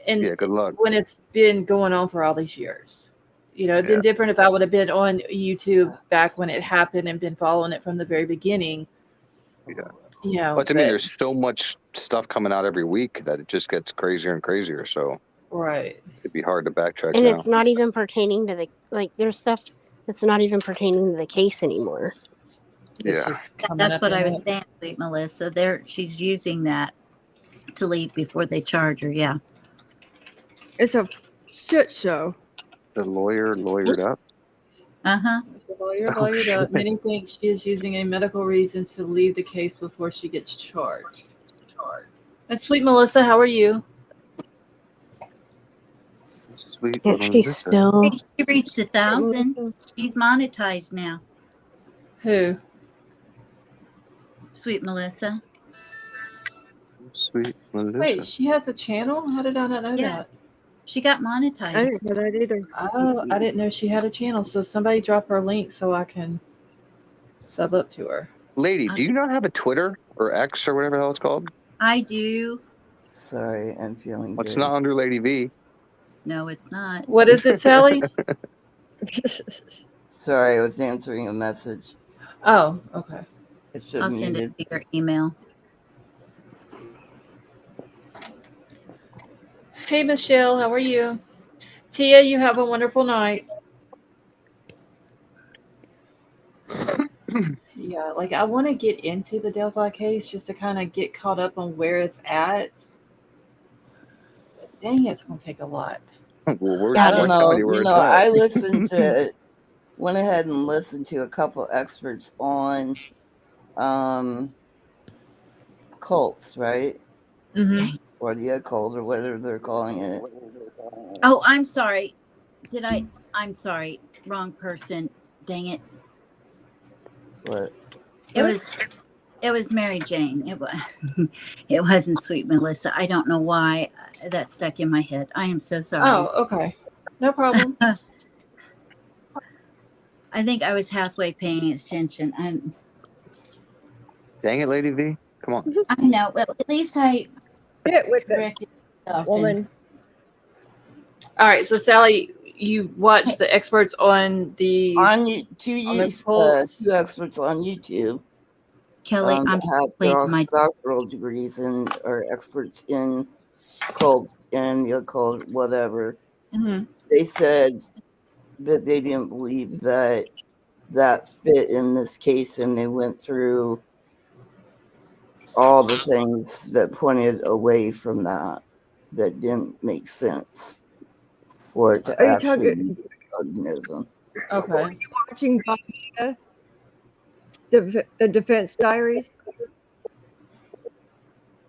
and Yeah, good luck. when it's been going on for all these years. It'd Yeah. been different if I would have been on YouTube back when it happened and been following it from the very beginning. Yeah. But I mean, there's so much stuff coming out every week that it just gets crazier and crazier. So right. it'd be hard to backtrack And now. it's not even pertaining to the there's stuff that's not even pertaining to the case anymore. It's Yeah. just coming That's up what in I was it. saying, sweet Melissa. She's using that to leave before they charge her. Yeah. It's a shit show. The lawyered up. Uh-huh. The lawyer Oh, lawyered up. shit. Many think she is using a medical reason to leave the case before she gets charged. And sweet Melissa, how are you? Sweet. If she's still She reached 1,000. She's monetized now. Who? Sweet Melissa. Sweet Melissa. Wait, she has a channel? How did I not know Yeah. that? She got I monetized. didn't know that either. Oh, I didn't know she had a channel. So somebody drop her link so I can sub up to her. Lady, do you not have a Twitter or X or whatever the hell it's called? I do. Sorry, I'm feeling It's good. not under Lady V. No, it's not. What is it, Sally? Sorry, I was answering a message. Oh, okay. It should I'll be send muted. it to your email. Hey, Michelle, how are you? Tia, you have a wonderful night. Yeah, like I want to get into the Delphi case just to kind of get caught up on where it's at. But dang, it's going to take a lot. Well, I don't know. where You it's know, at. I listened to, went ahead and listened to a couple experts on cults, right? Mm-hmm. Or the occult, or whatever they're calling it. Oh, I'm sorry. I'm sorry. Wrong person. Dang it. What? It was Mary Jane. It wasn't Sweet Melissa. I don't know why that stuck in my head. I am so sorry. Oh, okay. No problem. I think I was halfway paying attention. Dang it, Lady V. Come on. I know. Well, at least I Get with it, corrected stuff. woman. All right, so Sally, you watched the experts on the Two experts on YouTube. Kelly, I'm have my doctoral degrees and are experts in cults and the occult, whatever. Mm-hmm. They said that they didn't believe that fit in this case, and they went through all the things that pointed away from that didn't make sense for it to actually be organism. Okay. Are you watching Bob Mata? The Defense Diaries?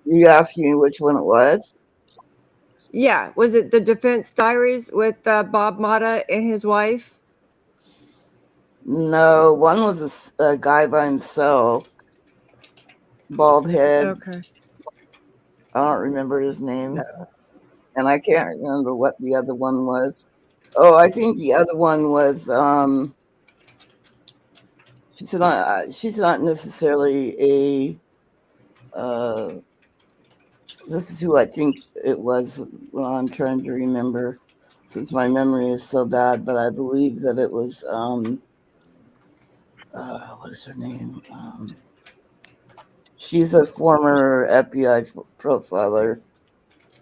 You asking me which one it was? Yeah. Was it the Defense Diaries with Bob Mata and his wife? No, one was a guy by himself, bald head. Okay. I don't remember his name, and I can't remember what the other one was. Oh, I think the other one was she's not necessarily a. This is who I think it was. Well, I'm trying to remember, since my memory is so bad. But I believe that it was what is her name? She's a former FBI profiler,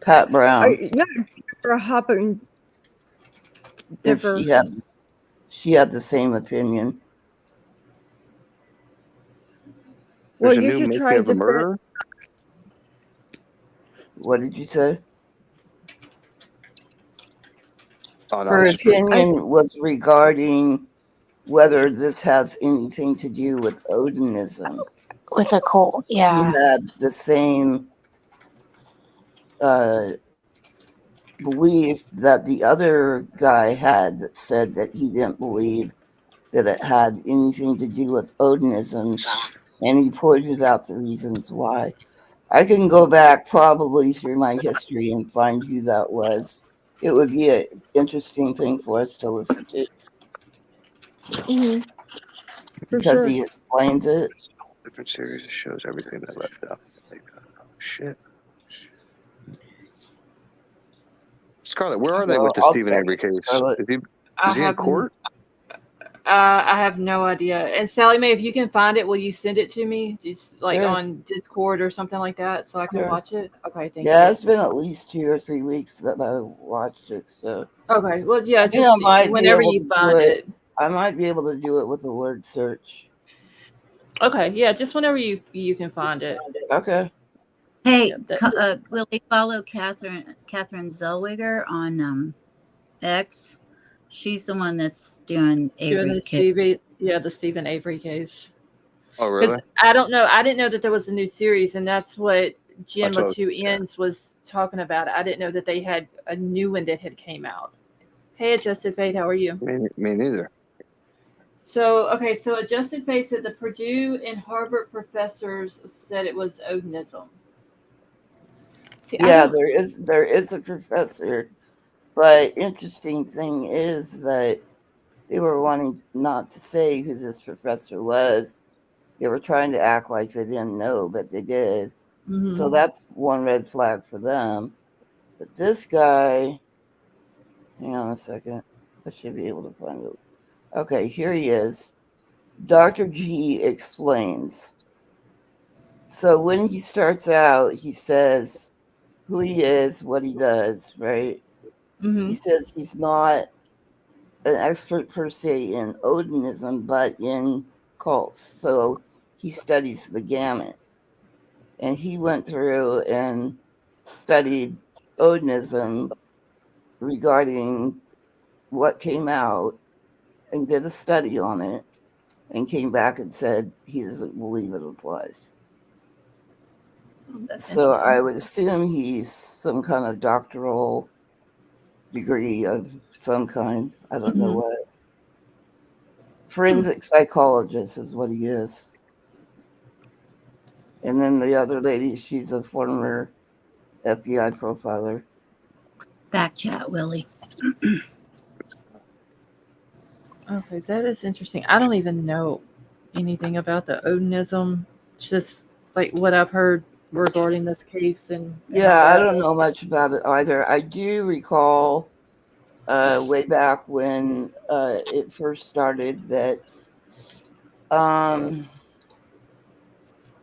Pat Brown. You're hopping. If she had the same opinion. There's Well, a you new should making try of a murderer. What did you say? Oh, no, Her this is pretty- opinion was regarding whether this has anything to do with Odinism. with a cult, yeah. She had the same belief that the other guy had that said that he didn't believe that it had anything to do with Odinism, and he pointed out the reasons why. I can go back probably through my history and find who that was. It would be an interesting thing for us to listen to For because sure. he explains it. It's a whole different series. It shows everything that left out. Like, oh shit. Scarlett, where are they So with the I'll Stephen check Avery it, case? Scarlett. I Is he in have court? I have no idea. And Sally Mae, if you can find it, will you send it to me? Just like Sure. on Discord or something like that so I can Sure. watch it? Okay, thank Yeah, you. it's been at least 2 or 3 weeks that I watched it, so Okay. Well, yeah, I think I just might be whenever able you to do find it. it. I might be able to do it with a word search. Okay, yeah, just whenever you can find it. Okay. Hey, Yeah, will they follow Catherine Zellweger on X? She's the one that's doing doing Avery's the case. the Stephen Avery case. Oh, Because really? I don't know, I didn't know that there was a new series, and that's what Jen That's with what. two N's was talking about. I didn't know that they had a new one that had came out. Hey, Adjusted Fate, how are you? Me neither. So, okay, so Adjusted Fate said the Purdue and Harvard professors said it was Odinism. See, I Yeah, don't. there is a professor, but interesting thing is that they were wanting not to say who this professor was. They were trying to act like they didn't know, but they did. So that's one red flag for them. But this guy, hang on a second. I should be able to find it. Okay, here he is. Dr. G explains. So when he starts out, he says who he is, what he does, right? He says he's not an expert per se in Odinism, but in cults. So he studies the gamut. And he went through and studied Odinism regarding what came out and did a study on it and came back and said he doesn't believe it applies. That's So interesting. I would assume he's some kind of doctoral degree of some kind. I don't know what. Forensic psychologist is what he is. And then the other lady, she's a former FBI profiler. Back chat, Willie. Okay, that is interesting. I don't even know anything about the Odinism. Just like what I've heard regarding this case and all Yeah, I that. don't know much about it either. I do recall way back when it first started that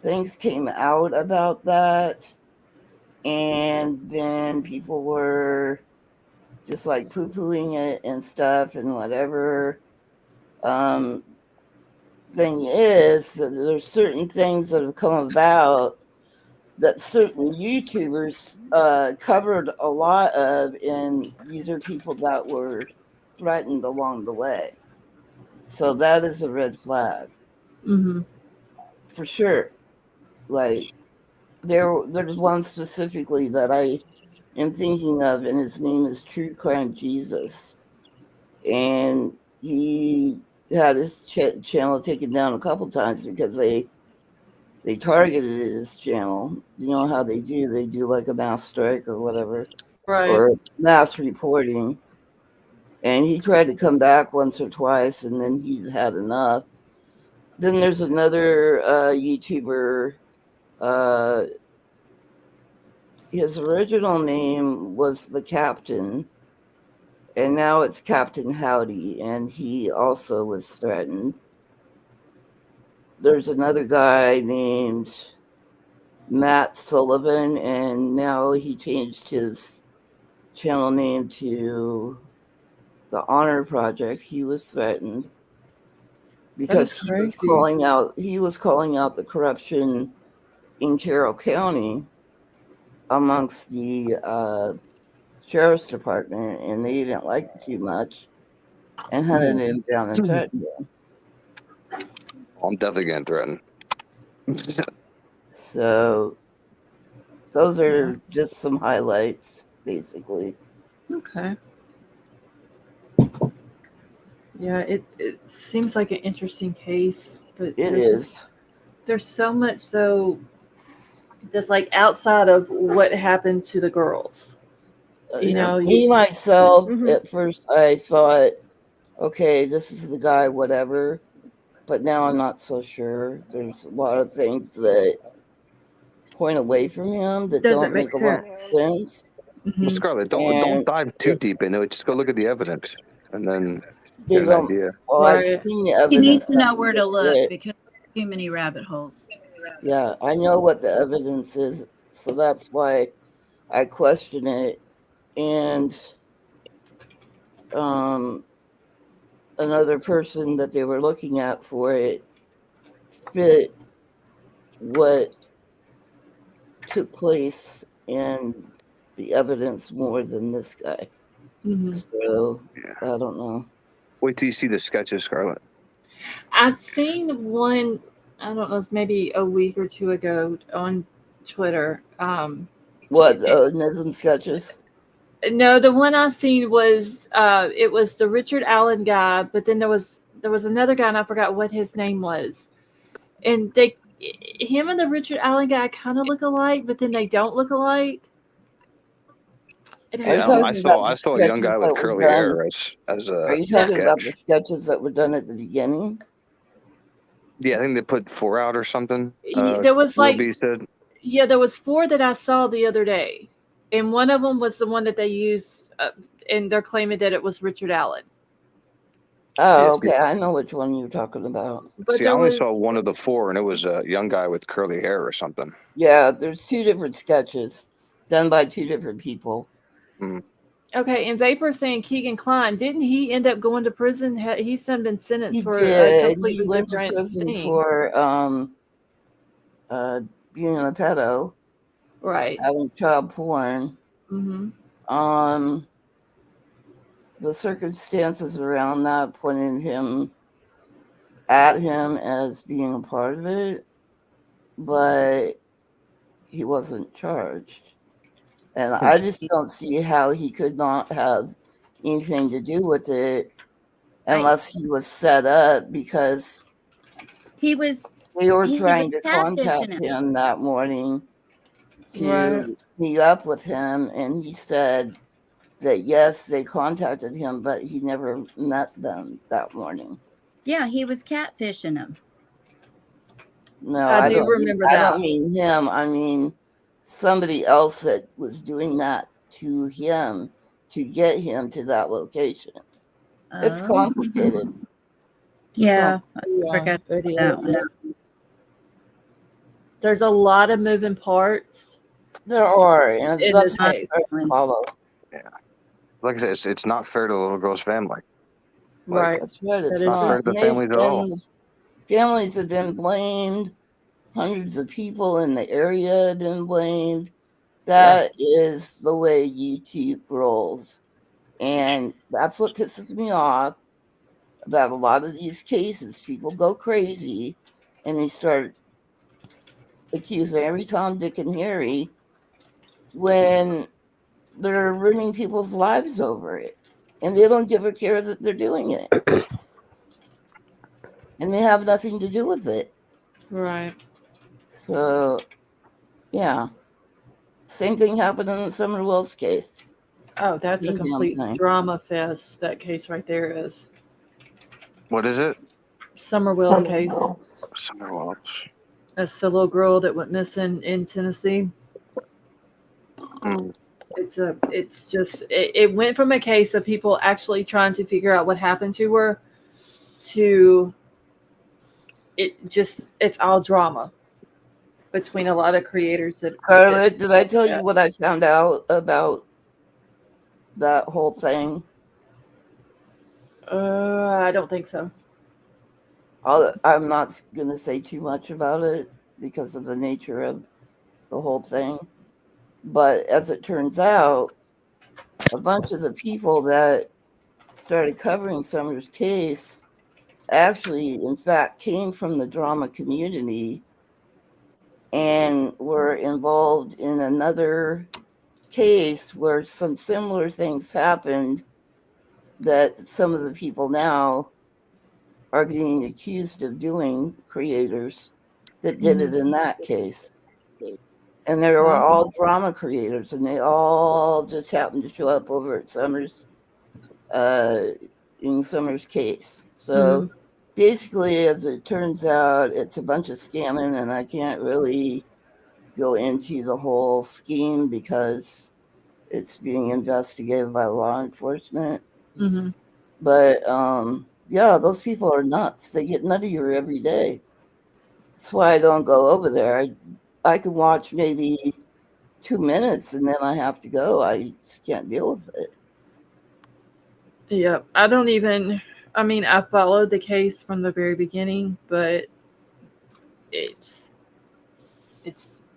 things came out about that, and then people were just like poo-pooing it and stuff and whatever. Thing is that there's certain things that have come about that certain YouTubers covered a lot of, and these are people that were threatened along the way. So that is a red flag for sure. Like there's one specifically that I am thinking of, and his name is True Crime Jesus, and he had his channel taken down a couple times because they targeted his channel. You know how they do? They do like a mass strike or whatever, Right. or mass reporting. And he tried to come back once or twice, and then he had enough. Then there's another YouTuber. Uh, his original name was The Captain, and now it's Captain Howdy, and he also was threatened. There's another guy named Matt Sullivan, and now he changed his channel name to the Honor Project. He was threatened That is because he was crazy. calling out the corruption in Carroll County amongst the sheriff's department, and they didn't like it too much and hunted him down and threatened him. I'm definitely getting threatened. So those are just some highlights, basically. Okay. Yeah, it seems like an interesting case, but It is. there's so much though that's like outside of what happened to the girls. You know, Me myself, Mhm. at first I thought, okay, this is the guy, whatever. But now I'm not so sure. There's a lot of things that point away from him that Doesn't don't make make a lot of sense. Well, mhm. Scarlett, don't And dive too deep into it. Just go look at the evidence, and then they get an don't. idea. Well, I've Right. seen the You need evidence. to know where to look because there's too many rabbit holes. Yeah, I know what the evidence is, so that's why I question it. And another person that they were looking at for it fit what took place in the evidence more than this guy. Mhm. So Yeah. I don't know. Wait till you see the sketches, Scarlett. I've seen one. I don't know, it's maybe a week or two ago on Twitter. What Nism sketches? No, the one I seen was it was the Richard Allen guy, but then there was another guy and I forgot what his name was. And they him and the Richard Allen guy kind of look alike, but then they don't look alike. Are you Yeah, talking about I the saw a young guy sketches with that were curly done? hair as Are a you talking about the sketch. sketches that were done at the beginning? Yeah, I think they put 4 out or something. There was Will like B said. yeah, there was four that I saw the other day, and one of them was the one that they used, and they're claiming that it was Richard Allen. Oh, Yeah, okay. I know which one you're talking about. But see, I there only saw was one of the 4, and it was a young guy with curly hair or something. Yeah, there's 2 different sketches done by 2 different people. Mm. okay, and Vapor saying Keegan Klein didn't he end up going to prison? He's been sentenced He for a did. He completely went to different prison thing, for being a pedo, right? having child porn. Mm-hmm. Um, the circumstances around that pointed him at him as being a part of it, but he wasn't charged. And I just don't see how he could not have anything to do with it unless he was set up, because He was they were he was trying to contact catfishing him. him that morning Right. to meet up with him, and he said that yes, they contacted him, but he never met them that morning. Yeah, he was catfishing him. No, I I do don't remember that. mean him. I mean somebody else that was doing that to him to get him to that location. It's Oh, complicated. yeah, I Yeah, forgot it that is. one. There's a lot of moving parts There are, and in that's this not case, hard to follow. Yeah, like I said, it's not fair to the little girl's family. Like, right? That's right. That It's is not fair not. to the And families at all. the families have been blamed. Hundreds of people in the area have been blamed. That is the way YouTube rolls. And that's what pisses me off about a lot of these cases. People go crazy and they start accusing every Tom, Dick, and Harry when they're ruining people's lives over it. And they don't give a care that they're doing it. And they have nothing to do with it. Right. So, yeah. Same thing happened in the Summer Wells case. Oh, that's a Same damn complete thing. drama fest. That case right there is What is it? Summer Wells case. Summer Wells. That's the little girl that went missing in Tennessee. Mm. It's just it went from a case of people actually trying to figure out what happened to her to it's all drama between a lot of creators that Scarlett, did I tell you what I found out about that whole thing? I don't think so. I'm not going to say too much about it because of the nature of the whole thing. But as it turns out, a bunch of the people that started covering Summer's case actually, in fact, came from the drama community and were involved in another case where some similar things happened that some of the people now are being accused of doing, creators that did it in that case. And they were all drama creators, and they all just happened to show up over at Summers, in Summers' case. So basically, as it turns out, it's a bunch of scamming, and I can't really go into the whole scheme because it's being investigated by law enforcement. Mm-hmm. But yeah, those people are nuts. They get nuttier every day. That's why I don't go over there. I can watch maybe 2 minutes and then I have to go. I just can't deal with it. Yeah, I don't even. I mean, I followed the case from the very beginning, but it's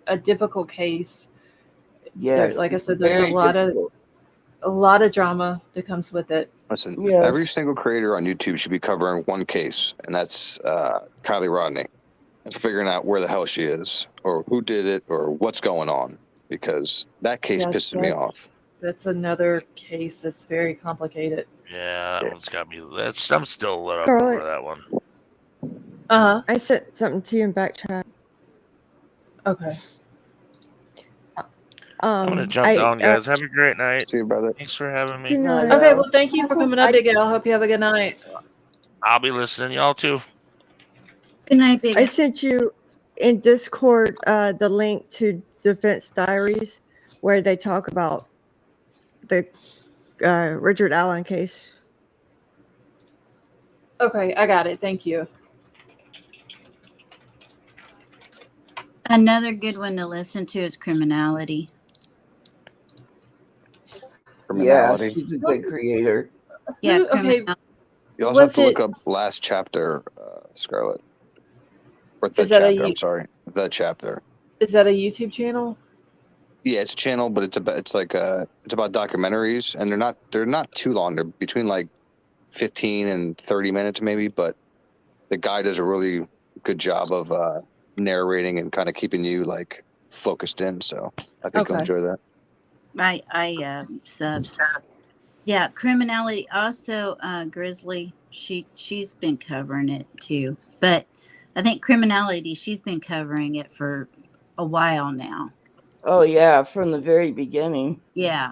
a difficult case. Yes, Like I said, it's there's very difficult. a lot of drama that comes with it. Listen, Yes. every single creator on YouTube should be covering one case, and that's Kylie Rodney, and figuring out where the hell she is, or who did it, or what's going on, because that case Yeah, pisses me off. That's another case that's very complicated. Yeah, that one's got me. I'm still lit up Scarlett. over that one. I sent something to you in back chat. Okay. I'm gonna jump down, guys. Have a great night. See you, brother. Thanks for having me. Good night. Okay, well, thank you for coming up, Big Al. Hope you have a good night. I'll be listening, y'all too. Good night, Big I Al. sent you in Discord the link to Defense Diaries where they talk about the Richard Allen case. Okay, I got it. Thank you. Another good one to listen to is Criminality. Yeah, Criminality. she's a good creator. Yeah, Okay. Criminality. You also have to Was look up last chapter, Scarlett. Or the Is that a chapter, you- I'm sorry. The chapter. Is that a YouTube channel? Yeah, it's a channel, but it's about documentaries, and they're not too long. They're between like 15 and 30 minutes maybe, but the guy does a really good job of narrating and kind of keeping you like focused in. So I think you'll Okay. enjoy that. I subbed. Yeah, Criminality. Also, Grizzly. She's been covering it too, but I think Criminality. She's been covering it for a while now. Oh yeah, from the very beginning. Yeah.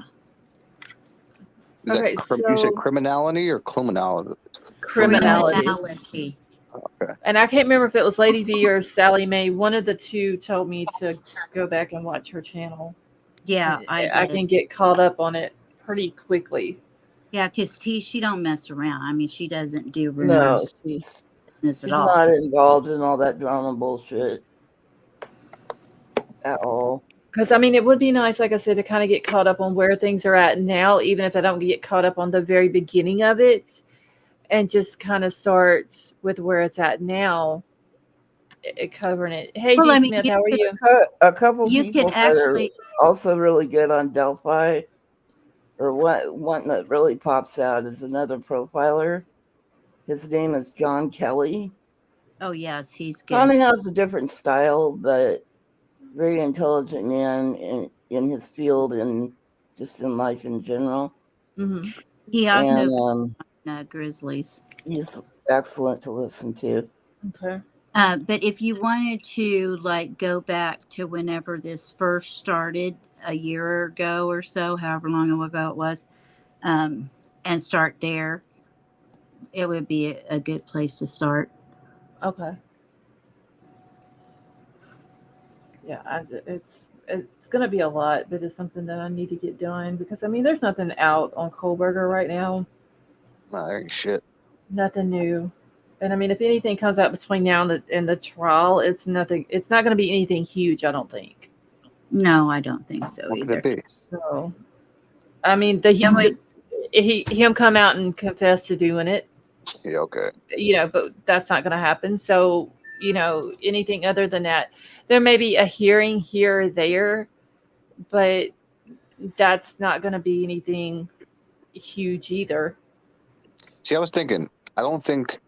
Is Okay, that you said so- criminality or criminality? Criminality. Okay. And I can't remember if it was Lady V or Sally Mae. One of the two told me to go back and watch her channel. Yeah, I can get caught up on it pretty quickly. Yeah, because she don't mess around. I mean, she doesn't do No, rumors she's at all. not involved in all that drama bullshit at all. Because, I mean, it would be nice, like I said, to kind of get caught up on where things are at now, even if I don't get caught up on the very beginning of it, and just kind of start with where it's at now, covering it. Hey, Well, D. I mean, Smith, you how are could- you? A couple You people could that actually- are also really good on Delphi, or one that really pops out is another profiler. His name is John Kelly. Oh yes, he's good. Kind of has a different style, but very intelligent man in his field and just in life in general. Mm-hmm. He also And Grizzlies. he's excellent to listen to. Okay. But if you wanted to like go back to whenever this first started a year ago or so, however long ago it was, and start there, it would be a good place to start. Okay. Yeah, it's gonna be a lot, but it's something that I need to get done because I mean, there's nothing out on Kohlberger right now, Nah, there ain't shit. nothing new, and I mean, if anything comes out between now and the trial, it's nothing. It's not gonna be anything huge, I don't think. No, I don't think so What could either. it be? So, I mean, him come out and confess to doing it, Yeah, okay. but that's not gonna happen. So, anything other than that, there may be a hearing here or there, but that's not going to be anything huge either. See, I was thinking, I don't think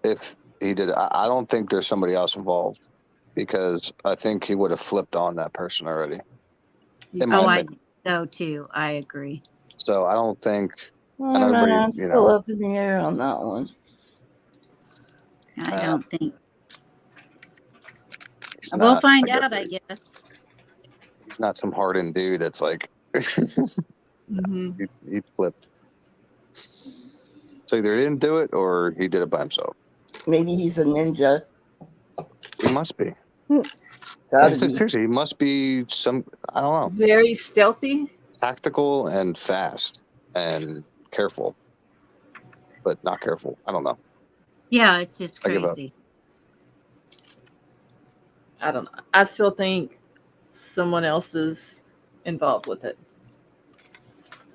if he did, I don't think there's somebody else involved because I think he would have flipped on that person already. In my Oh, I opinion. think so too. I agree. So I don't think. I know don't know. everybody, I'm still up in the air on that one. I don't think. he's We'll not, find guess out, I guess. he's not some hardened dude that's like Mm-hmm. he'd flip. So either he didn't do it or he did it by himself. Maybe he's a ninja. He must be. Gotta be. Seriously, he must be some. I don't know. Very stealthy. Tactical and fast and careful, but not careful. I don't know. Yeah, it's just I give up. crazy. I don't know. I still think someone else is involved with it.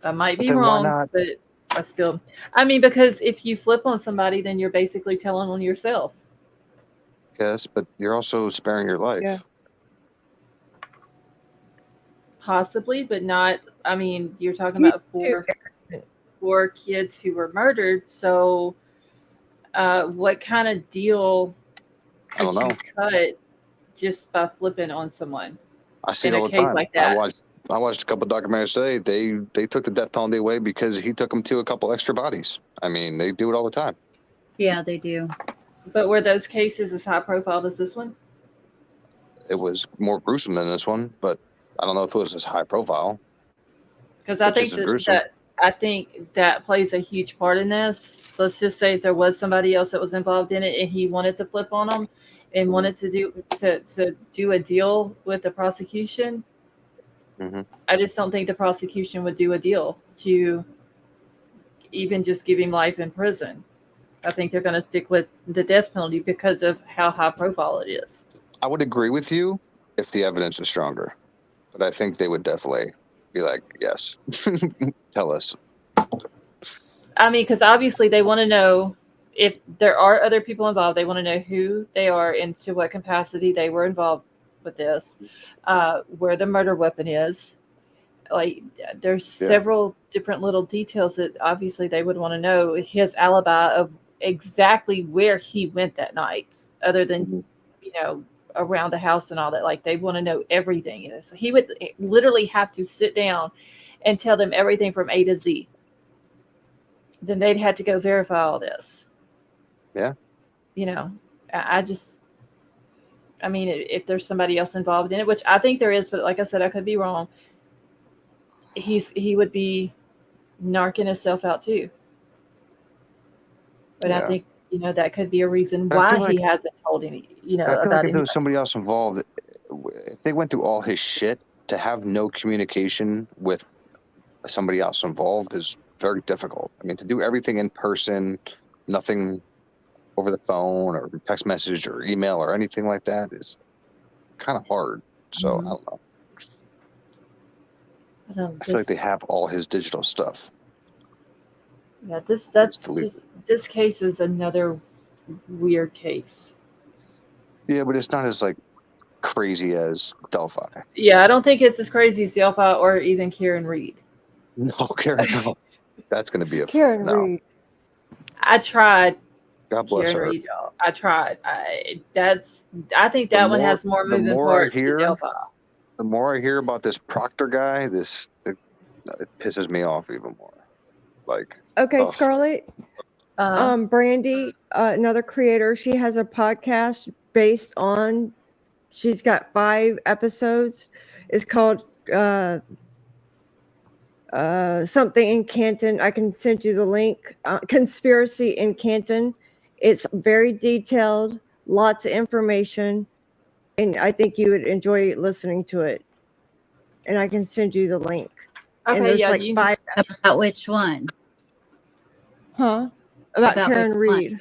I might But be then why wrong, not? but I mean, because if you flip on somebody, then you're basically telling on yourself. Yes, but you're also sparing your life. Yeah. Possibly, but not. I mean, you're talking You about four kids who were murdered. So, what kind of deal I don't could you know. cut just by flipping on someone I see in it a all the case time. like I that? watched a couple documentaries today. They took the death penalty away because he took them to a couple extra bodies. I mean, they do it all the time. Yeah, they do. But were those cases as high profile as this one? It was more gruesome than this one, but I don't know if it was as high profile. Because I It's think just as gruesome. that plays a huge part in this. Let's just say if there was somebody else that was involved in it and he wanted to flip on them and wanted to do a deal with the prosecution. Mhm. I just don't think the prosecution would do a deal to even just give him life in prison. I think they're going to stick with the death penalty because of how high profile it is. I would agree with you if the evidence was stronger, but I think they would definitely be like, yes, tell us. I mean, because obviously they want to know if there are other people involved. They want to know who they are and to what capacity they were involved with this, where the murder weapon is. Like, there's several different little details that obviously they would want to know. His alibi of exactly where he went that night, other than, around the house and all that. Like, they want to know everything. So he would literally have to sit down and tell them everything from A to Z. Then they'd have to go verify all this. Yeah. I mean, if there's somebody else involved in it, which I think there is, but like I said, I could be wrong. He would be narking himself out too. But I think, that could be a reason why he hasn't told any, I feel about like if it. there was somebody else involved, if they went through all his shit, to have no communication with somebody else involved is very difficult. I mean, to do everything in person, nothing over the phone or text message or email or anything like that is kind of hard. So I don't know. I feel like they have all his digital stuff. Yeah, this case is another weird case. Yeah, but it's not as like crazy as Delphi. Yeah, I don't think it's as crazy as Delphi or even Karen Reed. No, Karen, no. That's going to be Karen Reed. I tried. God bless Karen her. Reed, y'all. I tried. I think that one has more moving parts than Delphi. The more I hear about this Proctor guy, it pisses me off even more. Like, okay, Scarlett. Brandy, another creator, she has a podcast based on. She's got 5 episodes. It's called something in Canton. I can send you the link. Conspiracy in Canton. It's very detailed, lots of information, and I think you would enjoy listening to it. And I can send you the link. Okay, and there's yeah. like 5 episodes. About which one? Huh? About Karen Reed.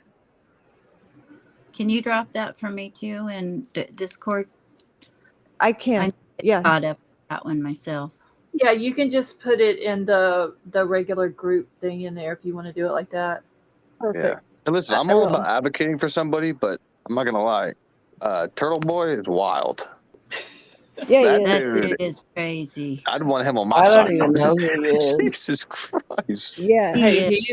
Can you drop that for me too in Discord? I can. Yeah. Caught up that one myself. Yeah, you can just put it in the regular group thing in there if you want to do it like that. Perfect. Yeah. And listen, I'm all about advocating for somebody, but I'm not gonna lie. Turtle Boy is wild. Yeah, that dude is crazy. I'd want him on my I side. don't even know who he is. Jesus Christ. Yeah. Hey,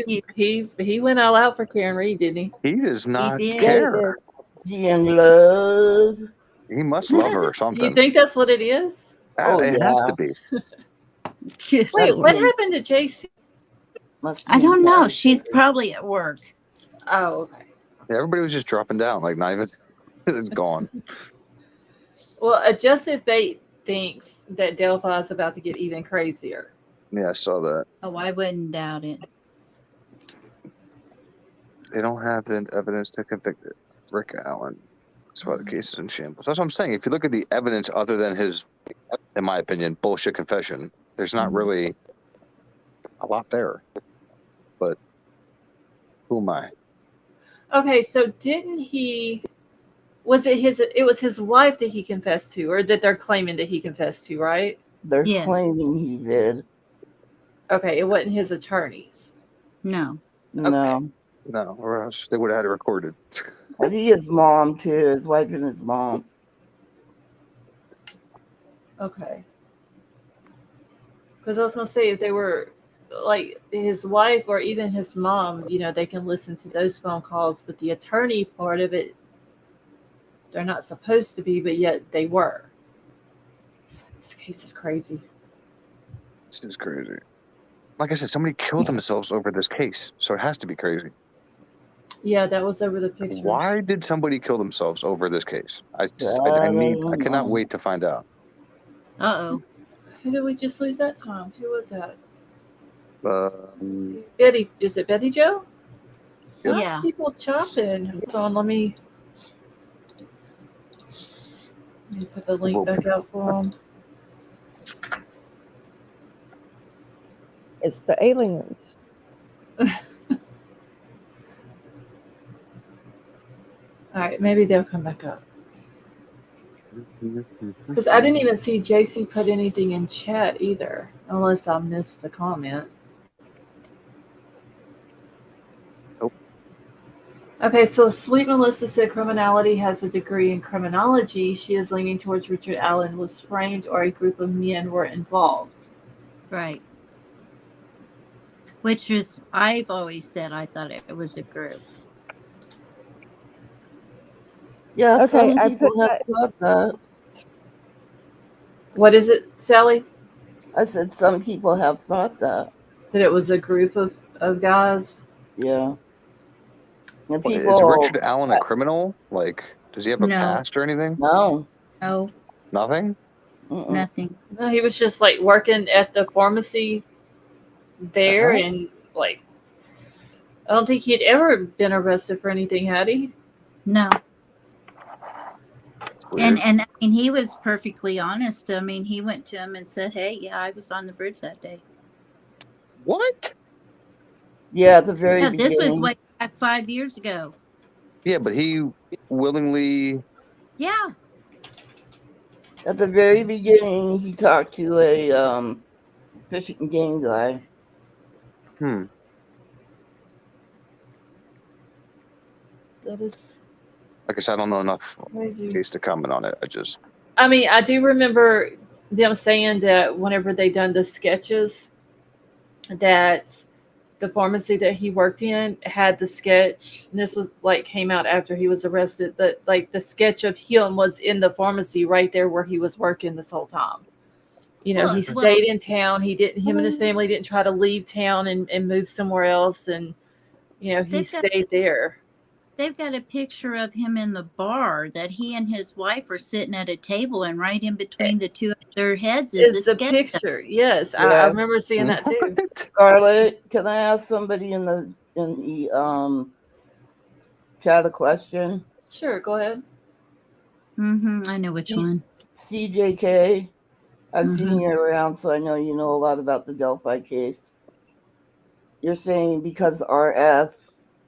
he went all out for Karen Reed, didn't he? He does not did. care. Is he in love? He must love her or something. You think that's what it is? It has to be. Yes. Wait, That what means- happened to JC? Must I be don't know. bad. She's probably at work. Oh, okay. Yeah, everybody was just dropping down, like not even. It's gone. Well, Adjusted Fate thinks that Delphi is about to get even crazier. Yeah, I saw that. Oh, I wouldn't doubt it. They don't have the evidence to convict Rick Allen. That's why the case is in shambles. That's what I'm saying. If you look at the evidence other than his, in my opinion, bullshit confession, there's not really a lot there. But who am I? Okay, so didn't he? Was it his? It was his wife that he confessed to, or that they're claiming that he confessed to, right? They're Yes. claiming he did. Okay, it wasn't his attorneys. No. No. No, or else they would have had it recorded. I think his mom too, his wife and his mom. Okay. Because I was gonna say if they were like his wife or even his mom, you know, they can listen to those phone calls, but the attorney part of it, they're not supposed to be, but yet they were. This case is crazy. This is crazy. Like I said, somebody killed themselves over this case, so it has to be crazy. Yeah, that was over the pictures. Why did somebody kill themselves over this case? I don't cannot know. wait to find out. Uh-oh. Who did we just lose that time? Who was that? Um, Betty. Is it Betty Joe? Why Yeah. is people chopping? Hold on, let me put the link back out for them. It's the aliens. All right, maybe they'll come back up. Because I didn't even see JC put anything in chat either, unless I missed the comment. Nope. Okay, so Sweet Melissa said criminality has a degree in criminology. She is leaning towards Richard Allen was framed or a group of men were involved. Right. Which is, I've always said I thought it was a group. Yeah, Okay, some I people put have thought that. What is it, Sally? I said some people have thought that. That it was a group of guys? Yeah. And Is people Richard Allen a criminal? Like, does he have a No. past or anything? no. No, Nothing? Mm-mm. nothing. No, he was just like working at the pharmacy there, Uh-huh. and like I don't think he'd ever been arrested for anything, had he? No. Weird. And I mean, he was perfectly honest. I mean, he went to him and said, "Hey, yeah, I was on the bridge that day." What? Yeah, at the very Yeah, this was beginning. way back 5 years ago. Yeah, but he willingly. Yeah. At the very beginning, he talked to a fishing game guy. That is Like I said, I don't know enough crazy. case to comment on it. I mean, I do remember them saying that whenever they done the sketches, that the pharmacy that he worked in had the sketch. And this was like came out after he was arrested. But like the sketch of him was in the pharmacy right there where he was working this whole time. You know, he Well, stayed in town. He didn't. Him and his family didn't try to leave town and move somewhere else. And you know, he They've got- stayed there. they've got a picture of him in the bar that he and his wife are sitting at a table, and right in between the two of their heads is Is a the sketch. picture? Yes, I Yeah. remember seeing that too. Scarlett, can I ask somebody in the chat a question? Sure, go ahead. I know which one. CJK, I've seen you around, so I know you know a lot about the Delphi case. You're saying because RF,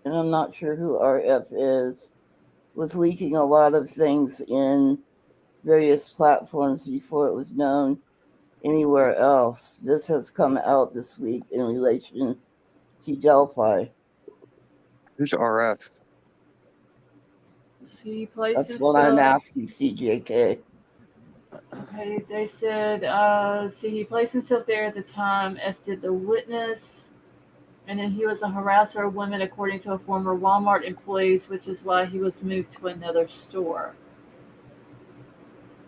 and I'm not sure who RF is, was leaking a lot of things in various platforms before it was known anywhere else. This has come out this week in relation to Delphi. Who's RF? He placed That's what I'm himself. asking CJK. Okay, they said, he placed himself there at the time, as did the witness. And then he was a harasser of women, according to a former Walmart employee, which is why he was moved to another store.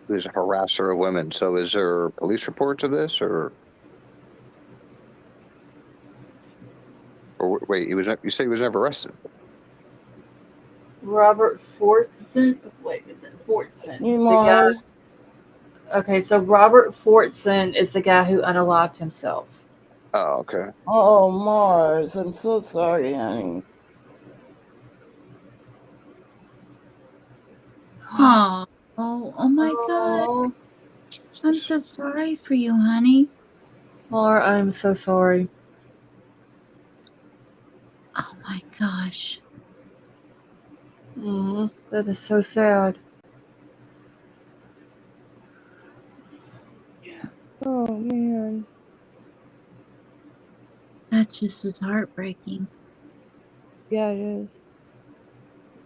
Who's a harasser of women? So is there police reports of this, or? Wait, you said he was never arrested. Robert Fortson. Wait, is it Fortson? Hey, The guy. Mars. Okay, so Robert Fortson is the guy who unalived himself. Oh, okay. Oh, Mars. I'm so sorry, honey. Oh, oh my God. Oh, I'm so sorry for you, honey. Laura, I'm so sorry. Oh my gosh. That is so sad. Oh man. That just is heartbreaking. Yeah, it is.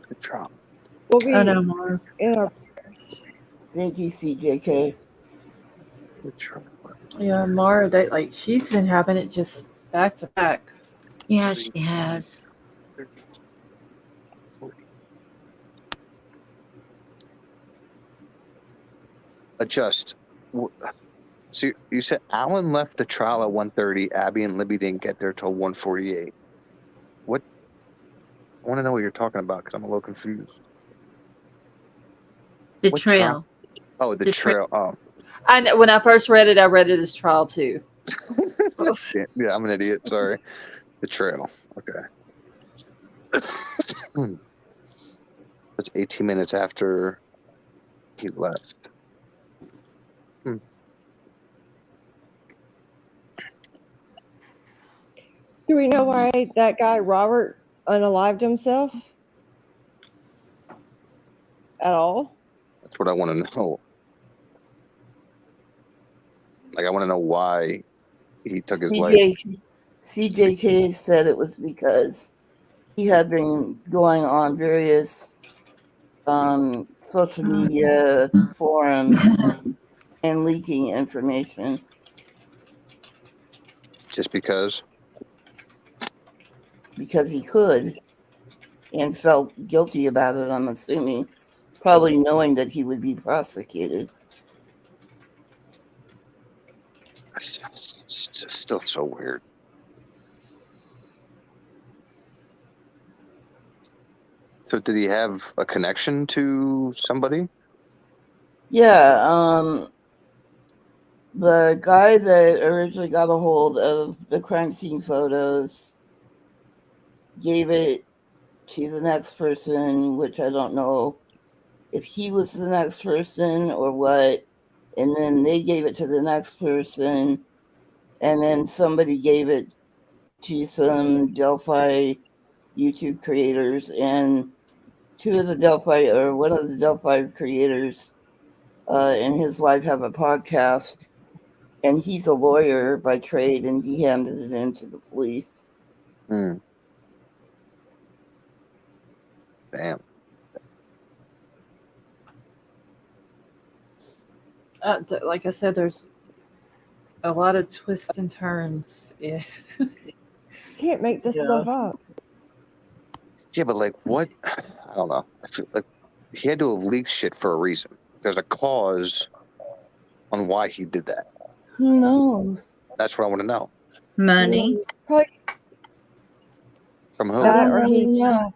The trial. We'll be I know, Mara. in our Thank you, CJK. The trial. Yeah, Mara, she's been having it just back to back. Yeah, she has. 30, 40. Adjust. So you said Alan left the trial at 1:30. Abby and Libby didn't get there till 1:48. What? I want to know what you're talking about because I'm a little confused. The What trail. trial? Oh, the trail. Oh. I know, when I first read it, I read it as trial too. Yeah, I'm an idiot. Sorry. The trail. Okay. That's 18 minutes after he left. Do we know why that guy Robert unalived himself? At all? That's what I want to know. Like, I want to know why he took his life. CJK said it was because he had been going on various social media forums and leaking information. Just because? Because he could and felt guilty about it, I'm assuming, probably knowing that he would be prosecuted. It's still so weird. So did he have a connection to somebody? Yeah, the guy that originally got a hold of the crime scene photos gave it to the next person, which I don't know if he was the next person or what. And then they gave it to the next person, and then somebody gave it to some Delphi YouTube creators, and one of the Delphi creators and his wife have a podcast, and he's a lawyer by trade, and he handed it in to the police. Damn. Like I said, there's a lot of twists and turns. Yeah. Can't make this stuff up. Yeah, but like what? I don't know. I feel like he had to have leaked shit for a reason. There's a cause on why he did that. Who knows? That's what I want to know. Money. Probably From who? that, or he know.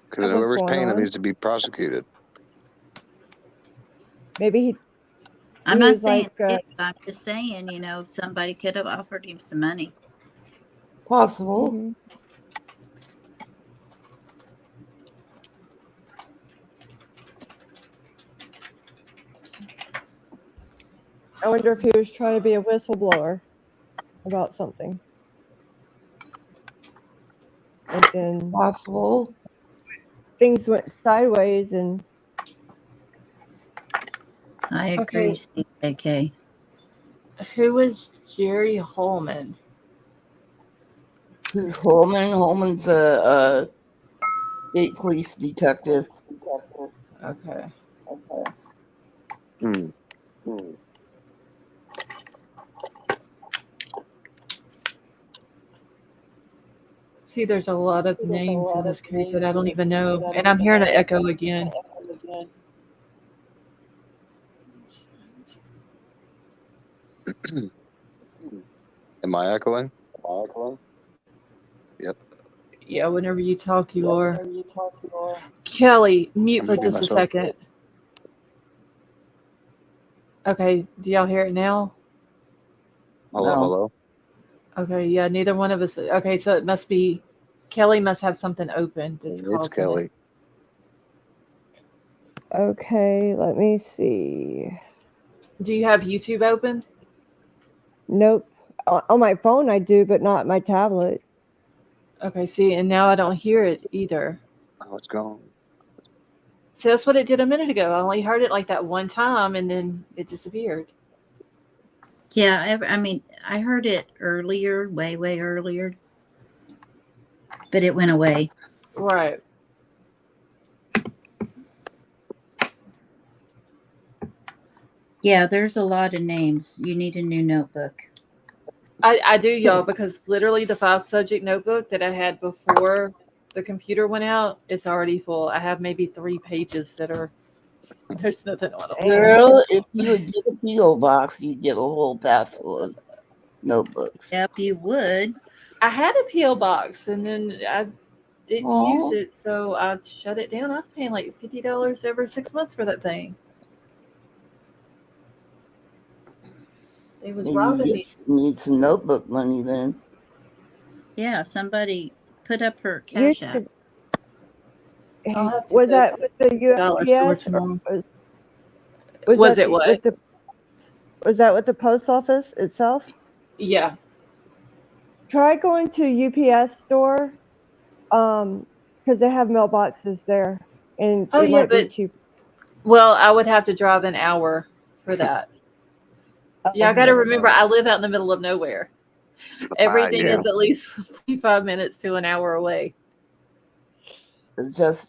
Because what's whoever's going paying him on. needs to be prosecuted. maybe he I'm He not was saying like, it, I'm just saying, somebody could have offered him some money. Possible. mhm. I wonder if he was trying to be a whistleblower about something. And then Possible. things went sideways, and I agree, CJK. Who is Jerry Holman? Who's Holman? Holman's a state police detective. Okay. See, there's a lot of names in this case that I don't even know. And I'm hearing an echo again. Am I echoing? Yep. Yeah, whenever you talk, you are. Kelly, mute I'm for muting just a myself. second. Okay, do y'all hear it now? Hello, No. hello. Okay, yeah, neither one of us. Okay, so it must be Kelly must have something open that's It's causing Kelly. it. Okay, let me see. Do you have YouTube open? Nope. On my phone I do, but not my tablet. Okay, see, and now I don't hear it either. Oh, it's gone. See, that's what it did a minute ago. I only heard it like that one time, and then it disappeared. Yeah, I mean, I heard it earlier, way earlier, but it went away. Right. Yeah, there's a lot of names. You need a new notebook. I do, y'all, because literally the 5 subject notebook that I had before the computer went out, it's already full. I have maybe 3 pages that are there's nothing on them. Girl, if you would get a P.O. box, you'd get a whole passel of notebooks. Yep, you would. I had a PO box and then I didn't use Aw. it, so I shut it down. I was paying like $50 every 6 months for that thing. It was Maybe robbing you me. need some notebook money then. Yeah, somebody put up her You cash app. should. I'll have to Was go that to with the the dollar store USPS or tomorrow. was Was that it what? with the was that with the post office itself? Yeah. Try going to UPS store, because they have mailboxes there, and Oh it yeah, might be but cheap. well, I would have to drive an hour for that. Yeah, I got to remember I live out in the middle of nowhere. Everything yeah. is at least 45 minutes to an hour away. That's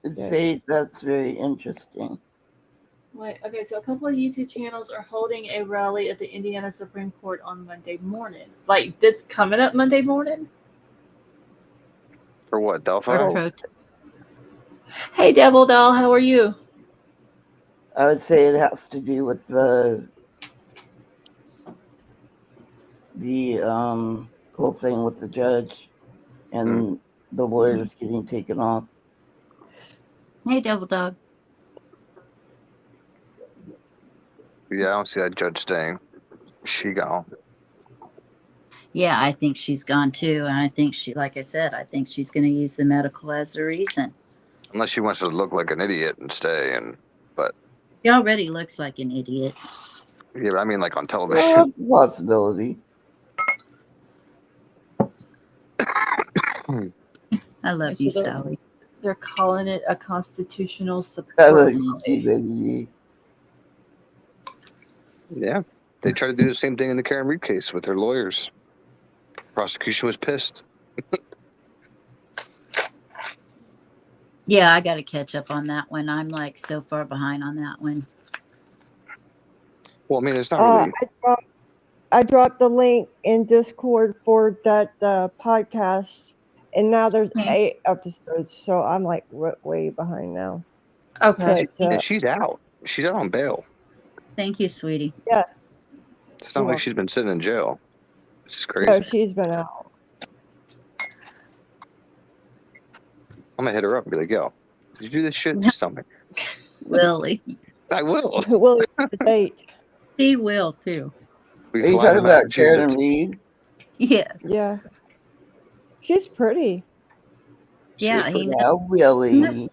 very interesting. Wait, okay, so a couple of YouTube channels are holding a rally at the Indiana Supreme Court on Monday morning. Like this coming up Monday morning? For what, Delphi? Or Hey, Devil Doll, how are you? I would say it has to do with the whole thing with the judge and the lawyers getting taken off. Hey, Devil Dog. Yeah, I don't see that judge staying. She gone. Yeah, I think she's gone too. And I think like I said, I think she's going to use the medical as a reason. Unless she wants to look like an idiot and stay, but She already looks like an idiot. yeah, but I mean like on television. Well, that's a possibility. I love So you, Sally. They're calling it a constitutional I support. love you too, baby. Yeah, they tried to do the same thing in the Karen Reed case with their lawyers. Prosecution was pissed. Yeah, I got to catch up on that one. I'm like so far behind on that one. Well, I mean, it's not really. I dropped the link in Discord for that podcast, and now there's 8 episodes, so I'm like way behind now. Okay. But, She's out. She's out on bail. Thank you, sweetie. yeah. It's not like she's been sitting in jail. It's just crazy. No, she's been out. I'm gonna hit her up and be like, "Yo, did you do this shit? Just tell me." Willie. I will. Willie the date. He will too. We Are you fly to talking about Karen Massachusetts. Reed? Yeah. Yeah. She's pretty. Yeah, he knows. Yeah, Willie.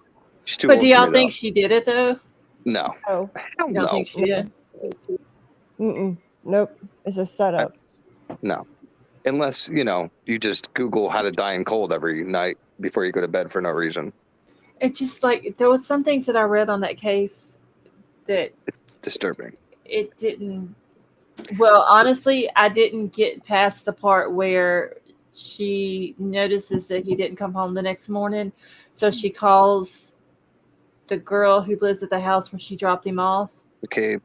She's too But old do for y'all me, think though. she did it though? No. Oh. Hell You don't no. think she did? Nope. It's a setup. No. Unless, you just Google how to die in cold every night before you go to bed for no reason. It's just like there was some things that I read on that case that It's disturbing. it didn't. Well, honestly, I didn't get past the part where she notices that he didn't come home the next morning, so she calls the girl who lives at the house where she dropped him off. Okay.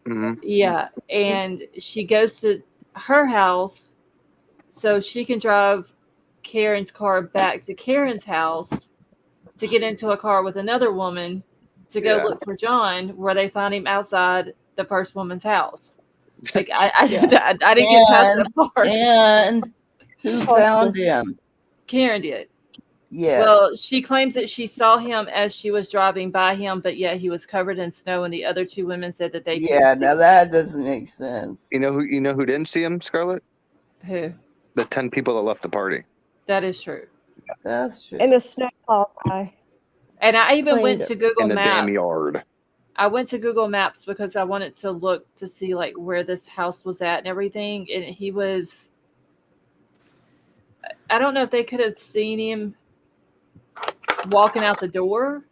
Mm-hmm. Yeah, and she goes to her house so she can drive Karen's car back to Karen's house to get into a car with another woman to go look for John, where they find him outside the first woman's house. Like I didn't get past that part. And who found him? Karen did. Yes. Well, she claims that she saw him as she was driving by him, but yeah, he was covered in snow, and the other two women said that they Yeah, couldn't see now that doesn't make sense. You know who didn't see him, Scarlett? who. The 10 people that left the party. That is true. That's true. And the snowplow guy. And I even went Cleaned to Google In the damn Maps. yard. I went to Google Maps because I wanted to look to see like where this house was at and everything. And he was, I don't know if they could have seen him walking out the door,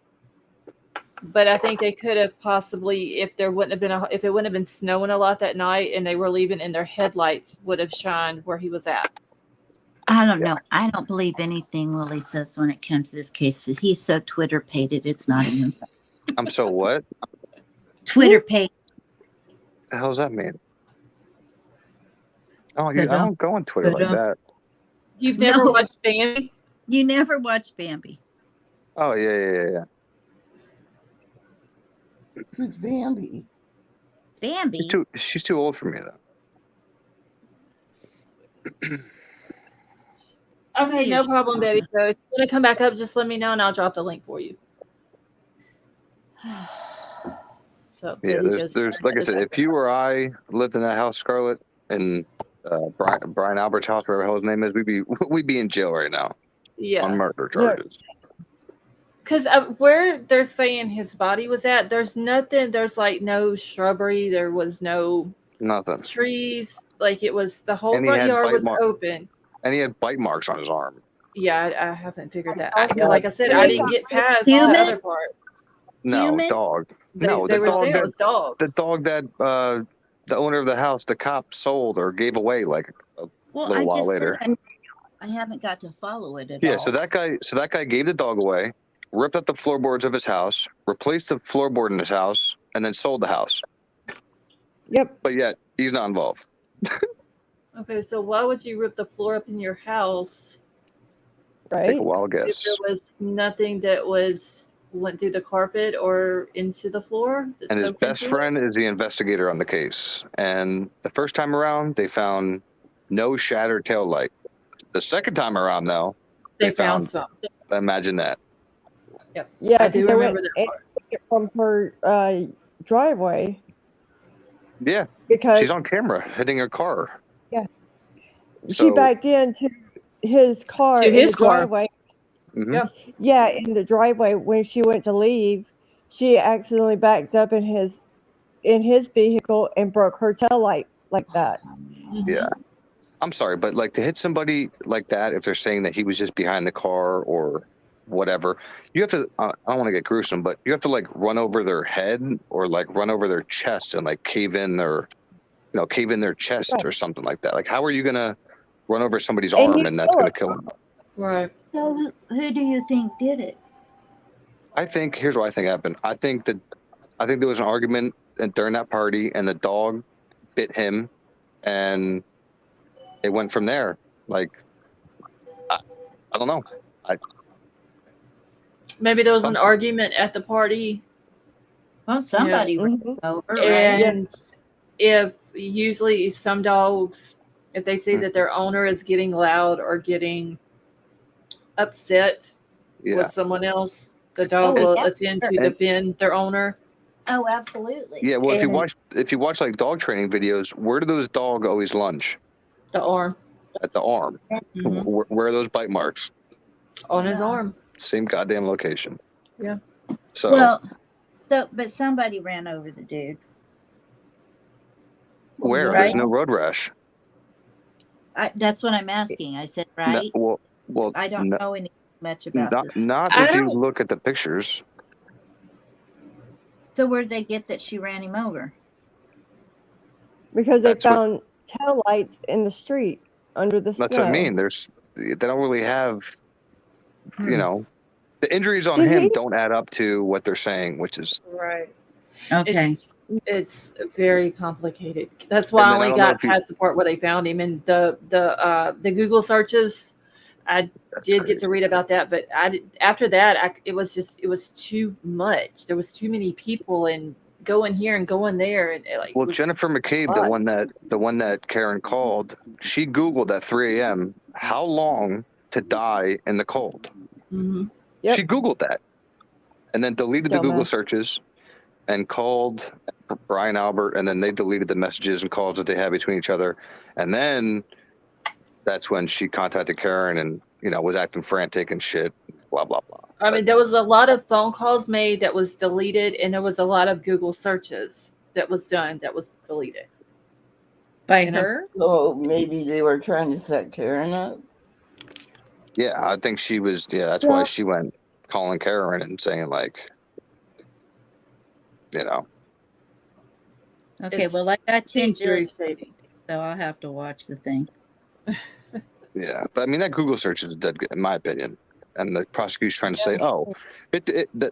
but I think they could have possibly, if it wouldn't have been snowing a lot that night and they were leaving, and their headlights would have shined where he was at. I don't know. I don't believe anything Willie says when it comes to this case. He's so Twitter pated, it's not even. I'm so what? Twitter pated. What the hell does that mean? Oh, I But don't go on Twitter like that. You've never No. watched Bambi? You never watched Bambi. Oh, yeah. Who's Bambi? Bambi? She's too old for me, though. Okay, no problem, Betty. So if you want to come back up, just let me know and I'll drop the link for you. So Yeah, Betty there's like I said, if you or I lived in that house, Scarlett, and Brian Albert's house, whatever the hell his name is, we'd be in jail right now on yeah, murder charges. because where they're saying his body was at, there's nothing. There's like no shrubbery. There was no Nothing. trees. Like it was the whole And he front had yard bite was open. And he had bite marks on his arm. Yeah, I haven't figured that. Yeah, Like I said, I didn't get past Human? the other part. No, Human? dog. They No, were the dog saying it was dog. the dog that the owner of the house, the cop, sold or gave away like a Well, little I while just later. said I haven't got to follow it at Yeah, all. so that guy gave the dog away, ripped up the floorboards of his house, replaced the floorboard in his house, and then sold the house. Yep. But yet he's not involved. Okay, so why would you rip the floor up in your house Right. Take a wild if guess. there was nothing that went through the carpet or into the floor? that And his soaked best into it? friend is the investigator on the case. And the first time around, they found no shattered tail light. The second time around, though, They found some. imagine that. Yep. Yeah, I do because they remember went that part. from her driveway Yeah, because she's on camera hitting her car. she So- backed into his car To in his the car. driveway. Mhm. Yeah. Yeah, in the driveway when she went to leave, she accidentally backed up in his vehicle and broke her tail light like that. Mhm. Yeah. I'm sorry, but like to hit somebody like that, if they're saying that he was just behind the car or whatever, you have to, I don't want to get gruesome, but you have to like run over their head or like run over their chest and like cave in their chest Right. or something like that. Like, how are you going to run over somebody's And arm you and that's kill going to kill them? Right. So who do you think did it? I think, here's what I think happened. I think there was an argument during that party and the dog bit him and it went from there. Like, I don't know. Maybe there was an Something. argument at the party, Well, somebody ran Mhm. over, right? and if usually some dogs, if they see Mhm. that their owner is getting loud or getting upset Yeah. with someone else, the dog Oh, will yeah. attend to And- defend their owner. Oh, absolutely. Yeah, well, if you And- watch like dog training videos, where do those dogs always lunge? The arm. At the arm. Mhm. Where are those bite marks? On his Yeah. arm. Same goddamn location. Yeah. So Well, but somebody ran over the dude. where? right. There's no road rash. That's what I'm asking. I said, right? No, well, I don't no, know much about this. not I if you don't- look at the pictures. So where'd they get that she ran him over? Because they That's what- found tail lights in the street under the snow. That's what I mean. They don't really have, you know, the injuries on Did him he- don't add up to what they're saying, which is. Right. Okay. It's very complicated. That's why And I then I only don't know got if you- past the part where they found him, and the Google searches. I That's did crazy. get to read about that, but after that, it was too much. There was too many people and going here and going there, and like. Well, it was Jennifer McCabe, a lot. the one that Karen called, she Googled at 3 a.m. how long to die in the cold. Mhm. Yep. She Googled that and then deleted the Google Dumbass. searches and called Brian Albert, and then they deleted the messages and calls that they had between each other. And then that's when she contacted Karen and, was acting frantic and shit, blah, blah, blah. I mean, there was a lot of phone calls made that was deleted, and there was a lot of Google searches that was done that was deleted. By her? So maybe they were trying to set Karen up. Yeah, I think she was. Yeah, that's why she went calling Karen and saying like, Okay, well, I got 10 seems very jills, shady. so I'll have to watch the thing. Yeah, but I mean that Google search is dead, in my opinion. And the prosecution's trying to say,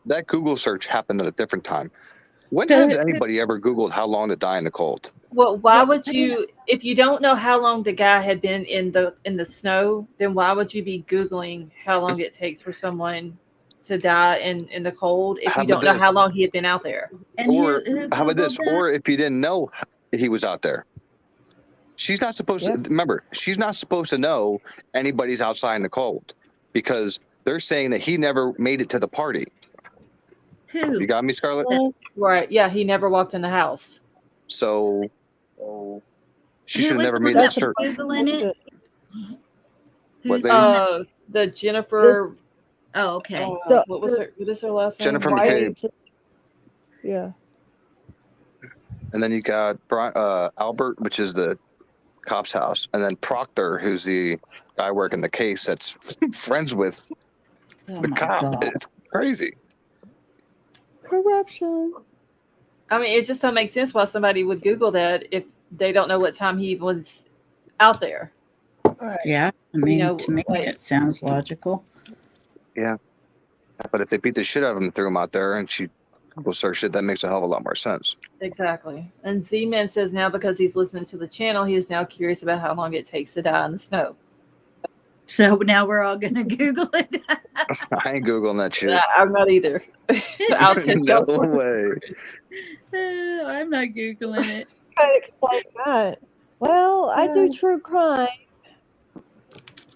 that Google search happened at a different time. When has anybody ever Googled how long to die in the cold? Well, why would you, if you don't know how long the guy had been in the snow, then why would you be Googling how long it takes for someone to die in the cold if you don't know how long he had been out there? And Or who how about this? Googled that? Or if you didn't know he was out there. She's not supposed to remember, she's not supposed to know anybody's outside in the cold because they're saying that he never made it to the party. Who? You got me, Scarlett? Right. Yeah, he never walked in the house. So she should have was never the made one that that was search. Googling it? What Who's lady? on that? The Jennifer. Oh, okay. What is her last name? Jennifer McCabe. Yeah. And then you got Albert, which is the cop's house, and then Proctor, who's the guy working the case that's friends with the cop. God. It's crazy. Corruption. I mean, it just don't make sense why somebody would Google that if they don't know what time he was out there. Yeah, I mean, to me, like, it sounds logical. Yeah. But if they beat the shit out of him and threw him out there and she Google searched it, that makes a hell of a lot more sense. Exactly. And Z-Man says now because he's listening to the channel, he is now curious about how long it takes to die in the snow. So now we're all going to Google it. I ain't Googling that shit. I'm not either. I'll take No y'all's way. I'm not Googling it. Can't explain that. Well, I do true crime.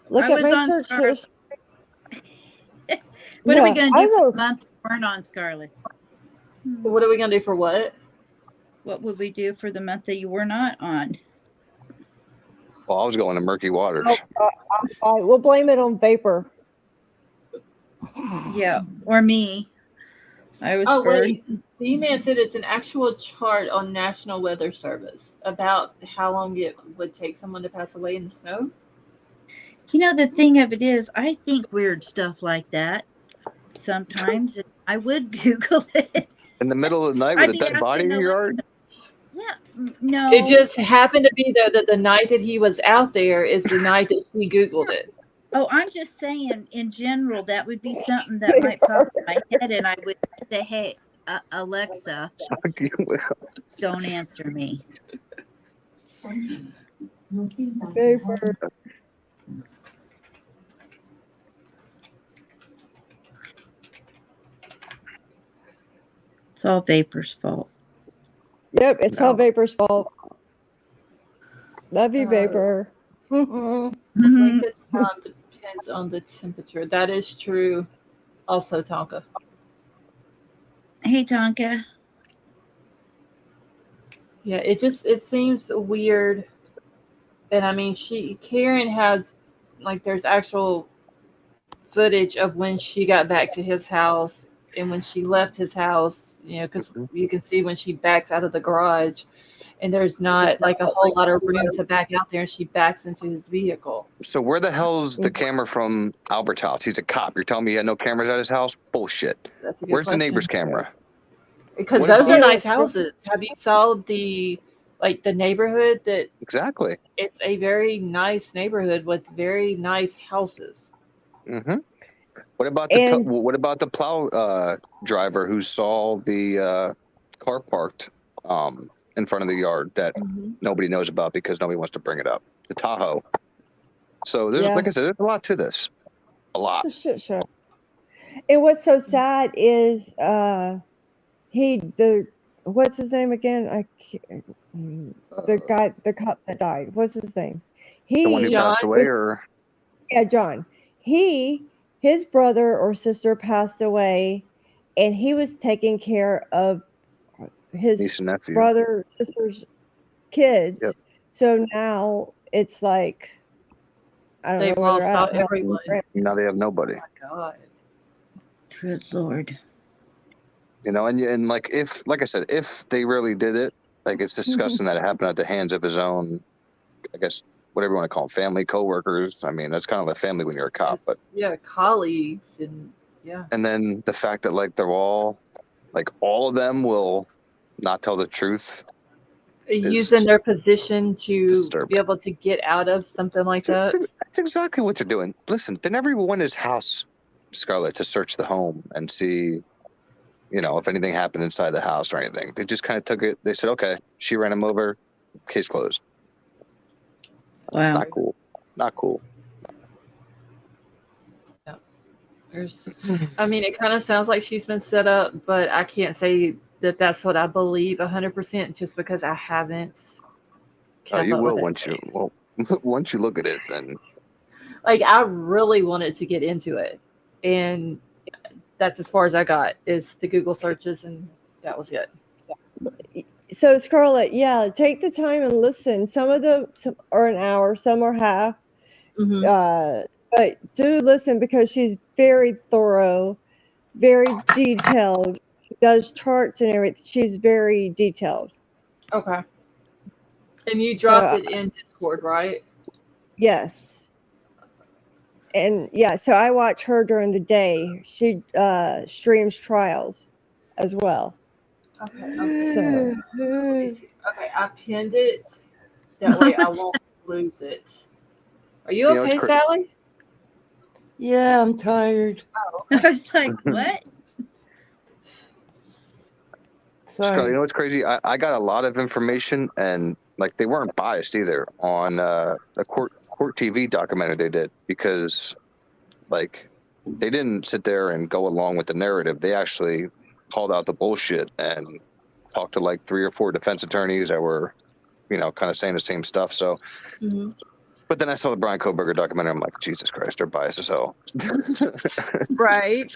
Look I at was my on search Scarlet. history. What are we Yeah, going to I do for was- the month we weren't on, Scarlet? What are we going to do for what? What would we do for the month that you were not on? Well, I was going to murky waters. We'll blame it on vapor. Yeah, or me. I was first. Wait. Z-Man said it's an actual chart on National Weather Service about how long it would take someone to pass away in the snow. You know, the thing of it is, I think weird stuff like that sometimes. I would Google it. In the middle of the night with a dead body in your yard? Yeah, no. It just happened to be that the night that he was out there is the night that he Googled it. Oh, I'm just saying, in general, that would be something that might pop in my head, and I would say, hey, Alexa, don't answer me. Vapor. It's all Vapor's fault. Yep, it's all Vapor's fault. Love you, Vapor. Length of time depends on the temperature. That is true. Also, Tonka. Hey, Tonka. Yeah, it seems weird. And I mean, Karen has, like, there's actual footage of when she got back to his house and when she left his house, because you can see when she backs out of the garage and there's not like a whole lot of room to back out there and she backs into his vehicle. So where the hell's the camera from Albert's house? He's a cop. You're telling me he had no cameras at his house? Bullshit. That's a good Where's question. the neighbor's camera? Because What those are about- nice houses. Have you saw the neighborhood that Exactly. it's a very nice neighborhood with very nice houses. Mm-hmm. What about the plow driver who saw the car parked in front of the yard that nobody knows about because nobody wants to bring it up? The Tahoe. So there's, like I said, there's a lot to this. A lot. It's a shit show. And what's so sad is what's his name again? I can't, the cop that died. What's his name? The one who passed away, or yeah, John. He his brother or sister passed away, and he was taking care of his Niece and nephew. brother, sister's kids. Yep. So now it's like, I don't They've know where they're lost at. out Now, everyone. Now they have nobody. Oh my God. Good Lord. You know, and like like I said, if they really did it, like it's disgusting that it happened at the hands of his own, I guess, whatever you want to call them, family, coworkers. I mean, that's kind of like family when you're a cop, but Yeah, colleagues and yeah. and then the fact that like they're all of them will not tell the truth. Using their position to disturbing. be able to get out of something like that. That's exactly what they're doing. Listen, they never even went to his house, Scarlett, to search the home and see, you know, if anything happened inside the house or anything. They just kind of took it. They said, okay, she ran him over, case closed. It's Wow. not cool. Not cool. I mean, it kind of sounds like she's been set up, but I can't say that that's what I believe 100% just because I haven't. Oh, you kept up will with it. once you look at it, then Like, I really wanted to get into it, and that's as far as I got is the Google searches, and that was it. So Scarlett, yeah, take the time and listen. Some are an hour, some are half. Mhm. But do listen because she's very thorough, very detailed. She does charts and everything. She's very detailed. Okay. And you So, dropped it in Discord, right? yes. And yeah, so I watch her during the day. She streams trials as well. Okay. So Okay, I pinned it. That way I won't lose it. Are you it's okay, great. Sally? Yeah, I'm tired. I was like, what? Scarlett, you Sorry. know what's crazy? I got a lot of information, and like they weren't biased either on a court TV documentary they did, because like they didn't sit there and go along with the narrative. They actually called out the bullshit and talked to like 3 or 4 defense attorneys that were, you know, kind of saying the same stuff. So, but then I saw the Brian Koberger documentary. I'm like, Jesus Christ, they're biased as hell. Right.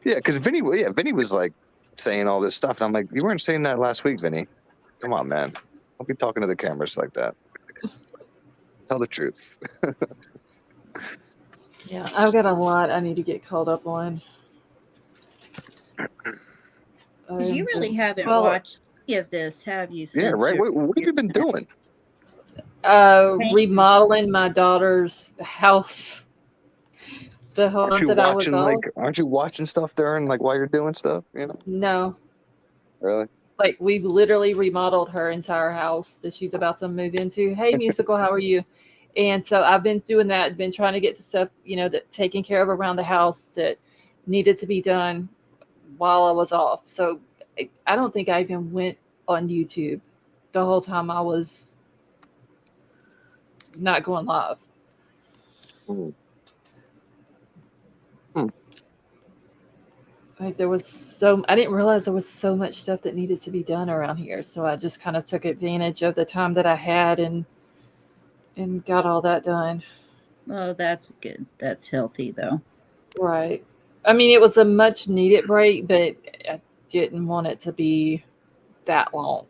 Yeah, because Vinny was like saying all this stuff, and I'm like, you weren't saying that last week, Vinny. Come on, man. Don't be talking to the cameras like that. Tell the truth. Yeah, I've got a lot I need to get caught up on. You really haven't Well, watched any of this, have you? Yeah, Since right. you're- What have you been doing? remodeling my daughter's house. The whole Aren't month you that I was watching off. aren't you watching stuff during like while you're doing stuff? You know? No, Really? like we've literally remodeled her entire house that she's about to move into. Hey, musical, how are you? And so I've been doing that, been trying to get the stuff, you know, that taken care of around the house that needed to be done while I was off. So I don't think I even went on YouTube the whole time I was not going live. Like I didn't realize there was so much stuff that needed to be done around here. So I just kind of took advantage of the time that I had and got all that done. Oh, that's good. That's healthy, though. Right. I mean, it was a much needed break, but I didn't want it to be that long.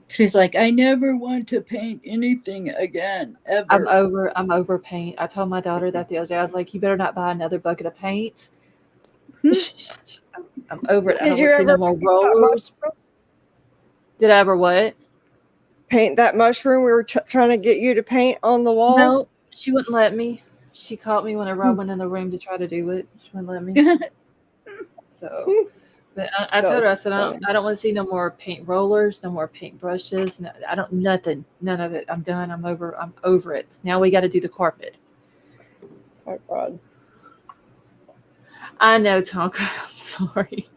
She's like, I never want to paint anything again, ever. I'm over paint. I told my daughter that the other day. I was like, you better not buy another bucket of paint. I'm over it. I don't want to see no more rollers. Did I ever what? paint that mushroom we were trying to get you to paint on the wall? No, she wouldn't let me. She caught me whenever I went in the room to try to do it. She wouldn't let me. So, but I told her, I said, I don't want to see no more paint rollers, no more paint brushes. No, nothing, none of it. I'm done. I'm over it. Now we got to do the carpet. Oh God. I know, Tonka. I'm sorry.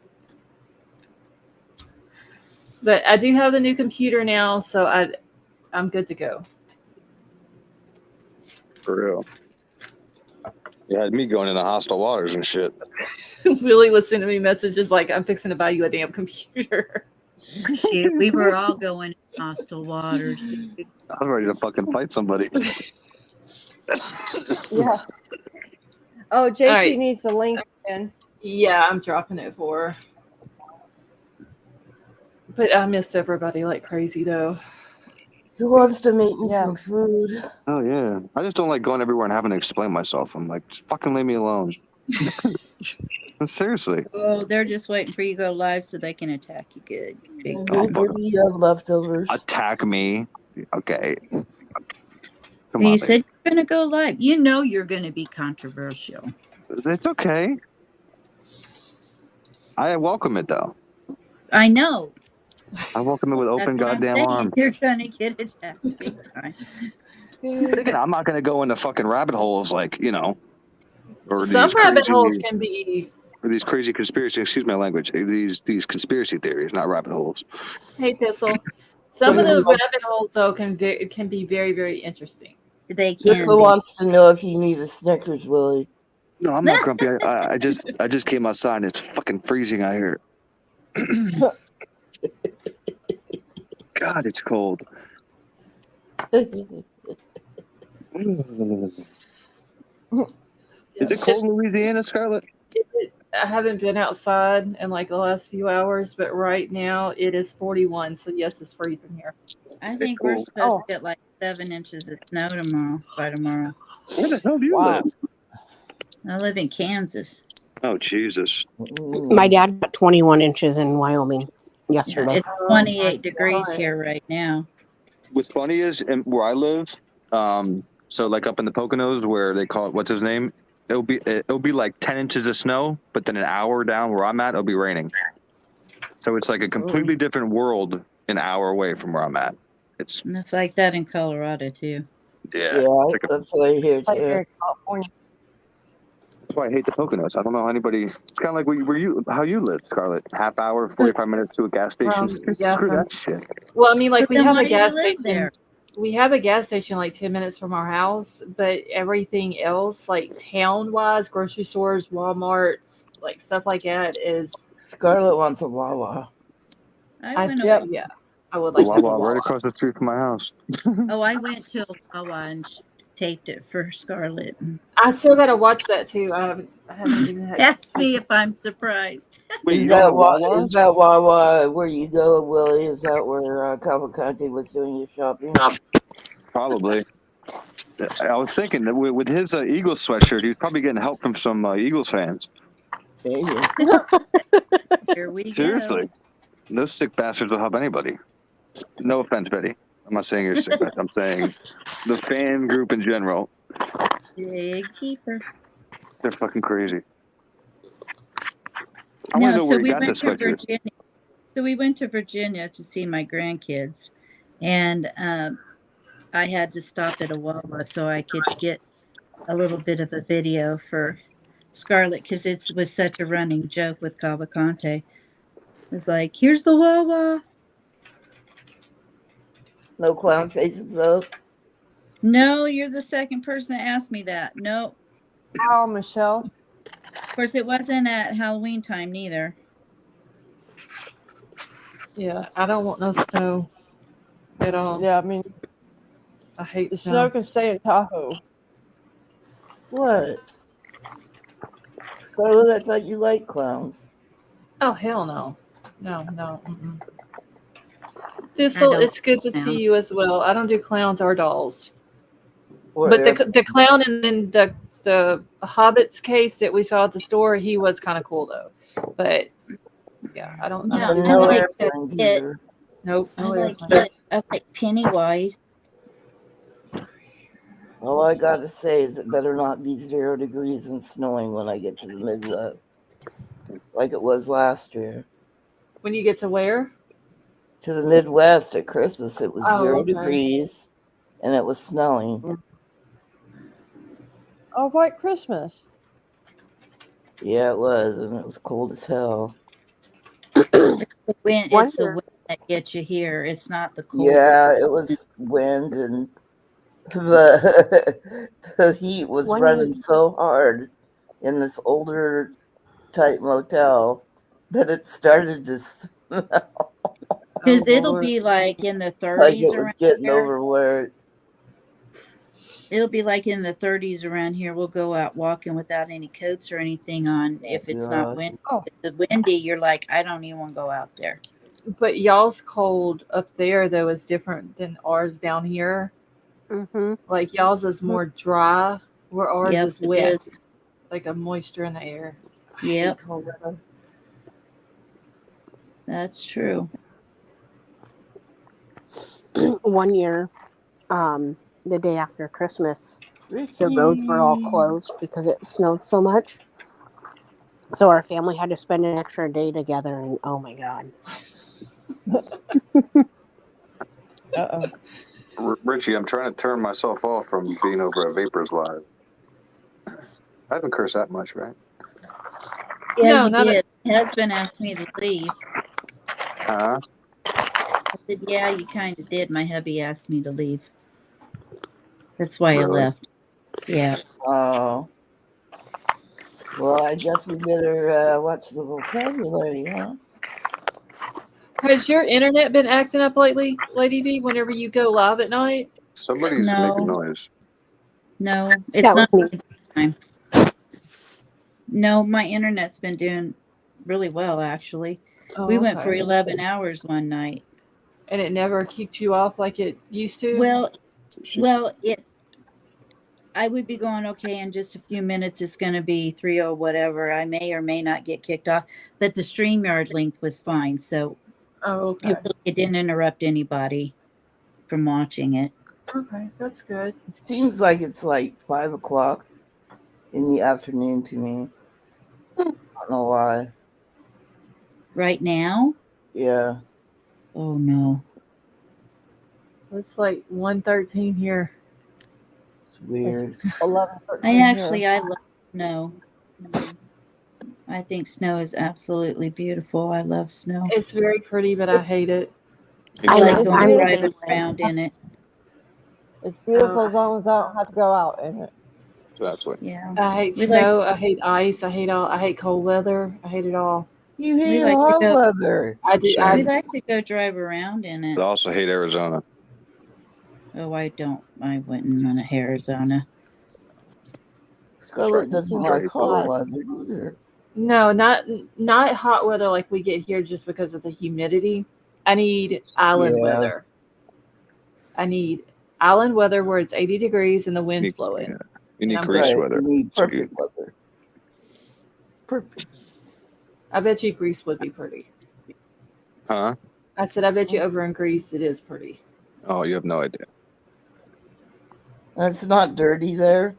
But I do have the new computer now, so I'm good to go. For real. You had me going into hostile waters and shit. Willie was sending me messages like, I'm fixing to buy you a damn computer. Shit, we were all going in hostile waters, dude. I was ready to fucking fight somebody. Yeah. Oh, JC right. needs the link in. Yeah, I'm dropping it for her. But I missed everybody like crazy though. Who wants to make me Yeah. some food? Oh yeah, I just don't like going everywhere and having to explain myself. I'm like, just fucking leave me alone. Seriously. Oh, they're just waiting for you to go live so they can attack you good. Big Oh, time. fuck. Maybe you have leftovers. Attack me. Okay. Come Well, you on, said you're going to go live. You know you're going to be controversial. baby. It's okay. I welcome it though. I know. I welcome it with That's open what I'm goddamn saying. arms. You're going to get attacked big time. Thinking I'm not gonna go into fucking rabbit holes like, you know, or Some these rabbit crazy, holes can be. or these crazy conspiracy. Excuse my language. These conspiracy theories, not rabbit holes. Hey, Thistle. Some of Somebody the wants, rabbit holes though can be very, very interesting. They can Thistle be. wants to know if you need a Snickers, Willie. No, I'm not grumpy. I just came outside and it's fucking freezing out here. God, it's cold. Is it cold in Louisiana, Scarlett? I haven't been outside in like the last few hours, but right now it is 41. So yes, it's freezing here. I think we're cool. supposed Oh. to get like 7 inches of snow by tomorrow. Where the hell do you Wow. live? I live in Kansas. Oh Jesus! My dad got 21 inches in Wyoming yesterday. It's 28 degrees here right now. What's funny is, where I live, so like up in the Poconos, where they call it, what's his name? It'll be like 10 inches of snow, but then an hour down where I'm at, it'll be raining. So it's like a completely different world an hour away from where I'm at. It's And it's like that in Colorado too. yeah. Yeah, It's like that's what I hear Like too. here in California. that's why I hate the Poconos. I don't know anybody. It's kind of like how you live, Scarlett. Half hour, 45 minutes to a gas station. Yeah, Screw that shit. Well, I mean, like But we then have why a do you gas live station. there? We have a gas station like 10 minutes from our house, but everything else, like town-wise, grocery stores, Walmarts, like stuff like that, is. Scarlett wants a Wawa. I went. Yep. Yeah, I would like to have a Wawa right Wawa. across the street from my house. Oh, I went to a Wawa and taped it for Scarlett. I still gotta watch that too. I haven't even had. Ask me if I'm surprised. Wait, Is you that don't have Wawas? Is that Wawa where you go, Willie? Is that where Cavalcante was doing your shopping? Probably. I was thinking that with his Eagles sweatshirt, he's probably getting help from some Eagles fans. Maybe. Here we Seriously, those sick bastards will help anybody. No offense, Betty. I'm not saying you're sick. I'm saying the fan group in general. go. Dig deeper. They're fucking crazy. I want to know where you got this sweatshirt. Virginia. So we went to Virginia to see my grandkids, and I had to stop at a Wawa so I could get a little bit of a video for Scarlett because it was such a running joke with Cavalcante. It's like, here's the Wawa. No clown faces though. No, you're the second person to ask me that. No, Oh, Michelle. of course it wasn't at Halloween time neither. Yeah, I don't want no snow at all. Yeah, I mean, I hate the snow. snow can stay in Tahoe. What? Scarlett, I thought you liked clowns. Oh hell no, no. Mm-mm. I Thistle, don't it's good to clown. see you as well. I don't do clowns or dolls, Or but air- the clown and then the Hobbit's case that we saw at the store, he was kind of cool though. But yeah, I don't. Yeah, I don't and do I no like clowns. airplanes it. either. Nope. I No like airplanes. it. I like Pennywise. All I gotta say is it better not be 0 degrees and snowing when I get to the Midwest, like it was last year. When you get to where? To the Midwest at Christmas, it was Oh, 0 okay. degrees and it was snowing. Oh, White Christmas. Yeah, it was, and it was cold as hell. The wind. It's the Wonder- wind that gets you here. It's not the cold. Yeah, it was wind and the heat was One running year- so hard in this older type motel that it started to smell Because Oh, it'll Lord. be like in the 30s like it was around getting here. overworked. It'll be like in the 30s around here. We'll go out walking without any coats or anything on. If it's not windy, Oh, if it's windy, you're like, I don't even want to go out there. But y'all's cold up there though is different than ours down here. Mm-hmm. Like y'all's is more dry, where ours Yep, is it wet, is. like a moisture in the air. I Yep. hate cold weather. That's true. One year, the day after Christmas, the roads were all closed because it snowed so much. So our family had to spend an extra day together, and oh my god. Richie, I'm trying to turn myself off from being over at Vapors Live. I haven't cursed that much, right? Yeah, No, you not did. My husband asked me to leave. Huh? I said, yeah, you kind of did. My hubby asked me to leave. That's why I Really? left. Yeah. Oh. Well, I guess we better watch the vocabulary, huh? Has your internet been acting up lately, Lady V, whenever you go live at night? Somebody's making No, noise. no, it's That was not me. time. No, my internet's been doing really well, actually. Oh, We went for okay. 11 hours one night. And it never kicked you off like it used to? Well, I would be going, okay, in just a few minutes, it's going to be 3:00 whatever. I may or may not get kicked off, but the StreamYard link was fine. So Oh, okay. it didn't interrupt anybody from watching it. Okay, that's good. It seems like it's like 5 o'clock in the afternoon to me. I don't know why. Right now? Yeah. Oh, no. It's like 1:13 here. It's weird. 11:13 I love snow. I think snow is absolutely beautiful. I love snow. It's very pretty, but I hate it. I know, like I'm going the driving same way. around in it. It's beautiful as long as I don't have to go out in it. Exactly. Yeah. I hate We like- snow. I hate ice. I hate cold weather. I hate it all. You We hate like to hot go- weather. I do. Same. We like to go drive around in I it. also hate Arizona. Oh, I don't. I wouldn't want to Arizona. Scarlett doesn't like hot Right. weather either. No, not hot weather like we get here just because of the humidity. I need island Yeah. weather. I need island weather where it's 80 degrees and the wind's You- blowing. yeah. You need I'm Greece good. weather. You need So perfect weather. Perfect. I bet you Greece would be pretty. Huh? I said, I bet you over in Greece it is pretty. Oh, you have no idea. It's not dirty there.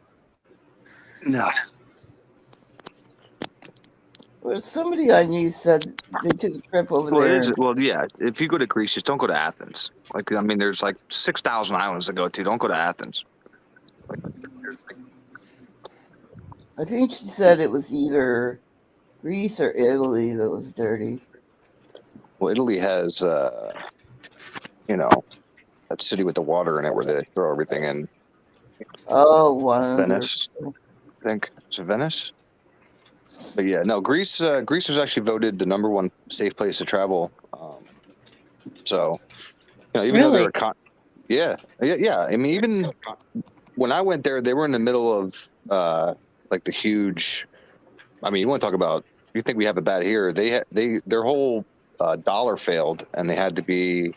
No. Well, somebody I knew said they took a trip over Well, there. it is. Well, yeah. If you go to Greece, just don't go to Athens. Like, I mean, there's like 6,000 islands to go to. Don't go to Athens. I think she said it was either Greece or Italy that was dirty. Well, Italy has, that city with the water in it where they throw everything in. Oh, one. Venice, I think. Is it Venice? But yeah, no, Greece. Greece was actually voted the #1 safe place to travel. So, even though Really? they're yeah. I mean, even when I went there, they were in the middle of like the huge. I mean, you want to talk about? You think we have it bad here? Their whole dollar failed, and they had to be